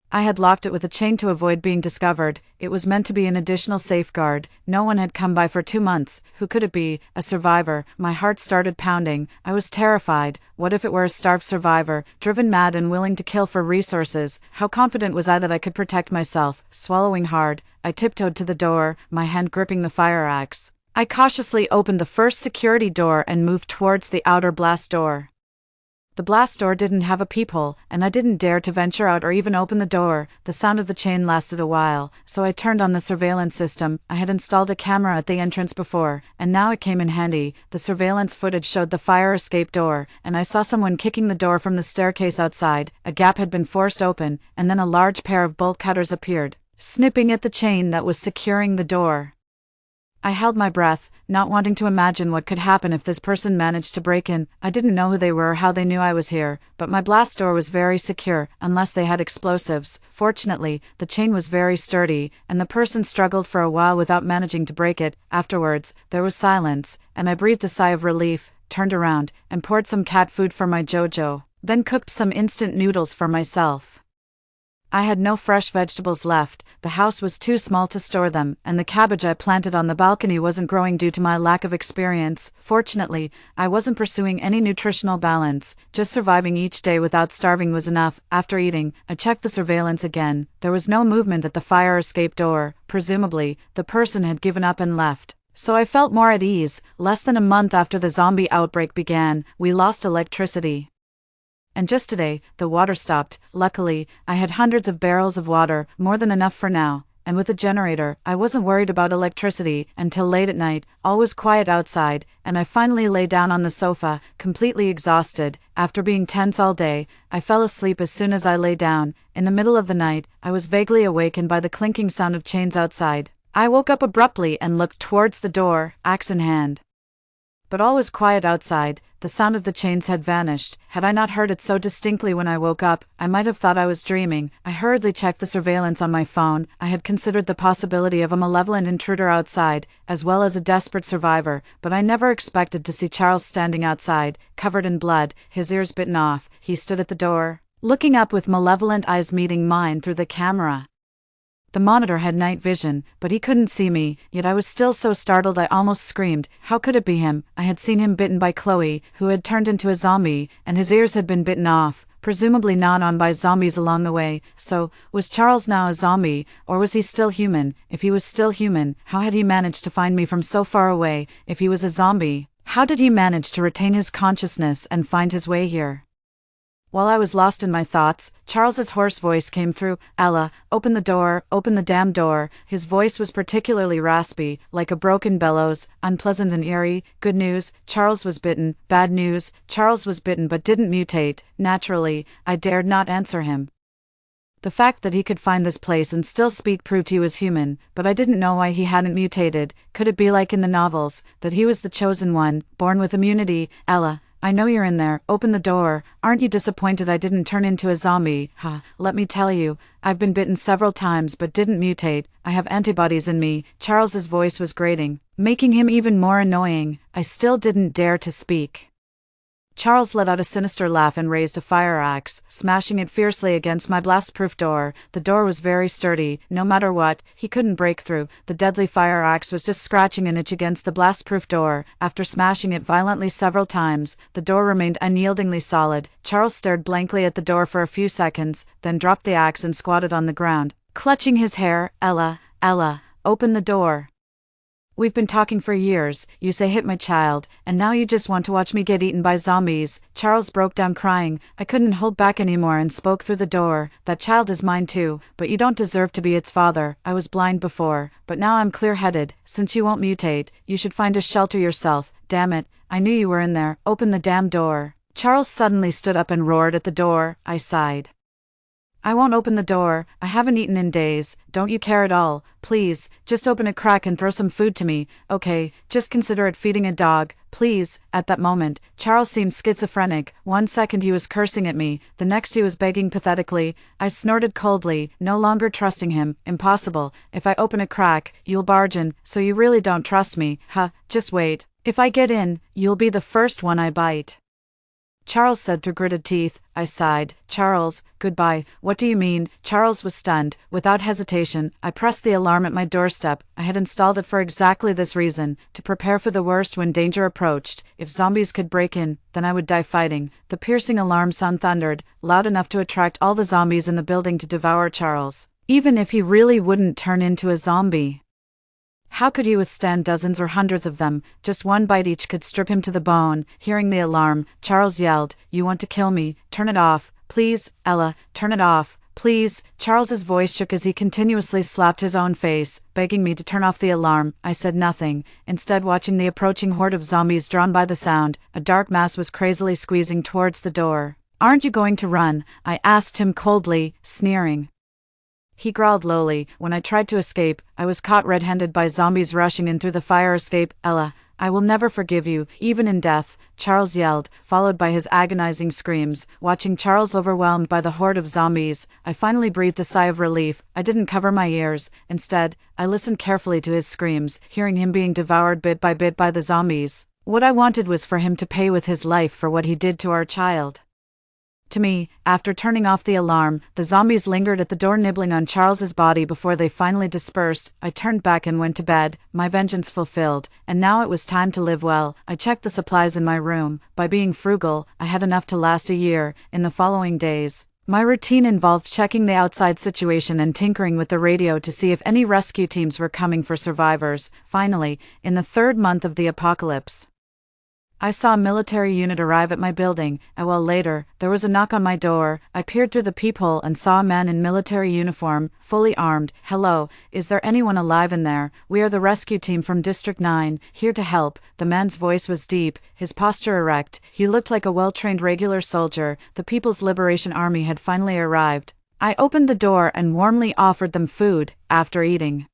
I had locked it with a chain to avoid being discovered. It was meant to be an additional safeguard. No one had come by for 2 months. Who could it be? A survivor. My heart started pounding. I was terrified. What if it were a starved survivor, driven mad and willing to kill for resources? How confident was I that I could protect myself? Swallowing hard, I tiptoed to the door, my hand gripping the fire axe. I cautiously opened the first security door and moved towards the outer blast door. The blast door didn't have a peephole, and I didn't dare to venture out or even open the door. The sound of the chain lasted a while, so I turned on the surveillance system. I had installed a camera at the entrance before, and now it came in handy. The surveillance footage showed the fire escape door, and I saw someone kicking the door from the staircase outside. A gap had been forced open, and then a large pair of bolt cutters appeared, snipping at the chain that was securing the door. I held my breath, not wanting to imagine what could happen if this person managed to break in. I didn't know who they were or how they knew I was here, but my blast door was very secure, unless they had explosives. Fortunately, the chain was very sturdy, and the person struggled for a while without managing to break it. Afterwards, there was silence, and I breathed a sigh of relief, turned around, and poured some cat food for my Jojo, then cooked some instant noodles for myself. I had no fresh vegetables left, the house was too small to store them, and the cabbage I planted on the balcony wasn't growing due to my lack of experience. Fortunately, I wasn't pursuing any nutritional balance, just surviving each day without starving was enough. After eating, I checked the surveillance again. There was no movement at the fire escape door. Presumably, the person had given up and left. So I felt more at ease. Less than a month after the zombie outbreak began, we lost electricity. And just today, the water stopped. Luckily, I had hundreds of barrels of water, more than enough for now, and with a generator, I wasn't worried about electricity until late at night. All was quiet outside, and I finally lay down on the sofa, completely exhausted. After being tense all day, I fell asleep as soon as I lay down. In the middle of the night, I was vaguely awakened by the clinking sound of chains outside. I woke up abruptly and looked towards the door, axe in hand. But all was quiet outside. The sound of the chains had vanished. Had I not heard it so distinctly when I woke up, I might have thought I was dreaming. I hurriedly checked the surveillance on my phone. I had considered the possibility of a malevolent intruder outside, as well as a desperate survivor, but I never expected to see Charles standing outside, covered in blood, his ears bitten off. He stood at the door, looking up with malevolent eyes meeting mine through the camera. The monitor had night vision, but he couldn't see me, yet I was still so startled I almost screamed. How could it be him? I had seen him bitten by Chloe, who had turned into a zombie, and his ears had been bitten off, presumably gnawed on by zombies along the way. So, was Charles now a zombie, or was he still human? If he was still human, how had he managed to find me from so far away? If he was a zombie, how did he manage to retain his consciousness and find his way here? While I was lost in my thoughts, Charles's hoarse voice came through. Ella, open the door, open the damn door. His voice was particularly raspy, like a broken bellows, unpleasant and eerie. Good news, Charles was bitten. Bad news, Charles was bitten but didn't mutate. Naturally, I dared not answer him. The fact that he could find this place and still speak proved he was human, but I didn't know why he hadn't mutated. Could it be like in the novels, that he was the chosen one, born with immunity? Ella, I know you're in there, open the door. Aren't you disappointed I didn't turn into a zombie? Let me tell you, I've been bitten several times but didn't mutate. I have antibodies in me. Charles's voice was grating, making him even more annoying. I still didn't dare to speak. Charles let out a sinister laugh and raised a fire axe, smashing it fiercely against my blast-proof door. The door was very sturdy. No matter what, he couldn't break through. The deadly fire axe was just scratching an itch against the blast-proof door. After smashing it violently several times, the door remained unyieldingly solid. Charles stared blankly at the door for a few seconds, then dropped the axe and squatted on the ground, clutching his hair. Ella, open the door. We've been talking for years, you say hit my child, and now you just want to watch me get eaten by zombies. Charles broke down crying. I couldn't hold back anymore and spoke through the door. That child is mine too, but you don't deserve to be its father. I was blind before, but now I'm clear-headed. Since you won't mutate, you should find a shelter yourself. Damn it, I knew you were in there. Open the damn door. Charles suddenly stood up and roared at the door. I sighed. I won't open the door. I haven't eaten in days. Don't you care at all? Please, just open a crack and throw some food to me. Okay, just consider it feeding a dog. Please. At that moment, Charles seemed schizophrenic. 1 second he was cursing at me, the next he was begging pathetically. I snorted coldly, no longer trusting him. Impossible. If I open a crack, you'll barge in, so you really don't trust me. Huh, just wait. If I get in, you'll be the first one I bite. Charles said through gritted teeth. I sighed. Charles, goodbye. What do you mean? Charles was stunned. Without hesitation, I pressed the alarm at my doorstep. I had installed it for exactly this reason, to prepare for the worst when danger approached. If zombies could break in, then I would die fighting. The piercing alarm sound thundered, loud enough to attract all the zombies in the building to devour Charles. Even if he really wouldn't turn into a zombie. How could he withstand dozens or hundreds of them? Just one bite each could strip him to the bone. Hearing the alarm, Charles yelled, "You want to kill me? Turn it off. Please, Ella, turn it off. Please." Charles's voice shook as he continuously slapped his own face, begging me to turn off the alarm. I said nothing, instead watching the approaching horde of zombies drawn by the sound. A dark mass was crazily squeezing towards the door. "Aren't you going to run?" I asked him coldly, sneering. He growled lowly. When I tried to escape, I was caught red-handed by zombies rushing in through the fire escape. "Ella, I will never forgive you, even in death," Charles yelled, followed by his agonizing screams. Watching Charles overwhelmed by the horde of zombies, I finally breathed a sigh of relief. I didn't cover my ears. Instead, I listened carefully to his screams, hearing him being devoured bit by the zombies. What I wanted was for him to pay with his life for what he did to our child. To me, after turning off the alarm, the zombies lingered at the door nibbling on Charles's body before they finally dispersed. I turned back and went to bed, my vengeance fulfilled, and now it was time to live well. I checked the supplies in my room. By being frugal, I had enough to last a year. In the following days, my routine involved checking the outside situation and tinkering with the radio to see if any rescue teams were coming for survivors. Finally, in the 3rd month of the apocalypse, I saw a military unit arrive at my building. A while later, there was a knock on my door. I peered through the peephole and saw a man in military uniform, fully armed. "Hello, is there anyone alive in there? We are the rescue team from District 9, here to help." The man's voice was deep, his posture erect. He looked like a well-trained regular soldier. The People's Liberation Army had finally arrived. I opened the door and warmly offered them food. After eating,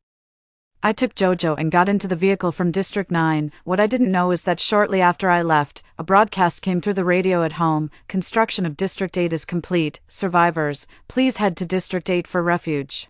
I took Jojo and got into the vehicle from District 9. What I didn't know is that shortly after I left, a broadcast came through the radio at home. "Construction of District 8 is complete. Survivors, please head to District 8 for refuge."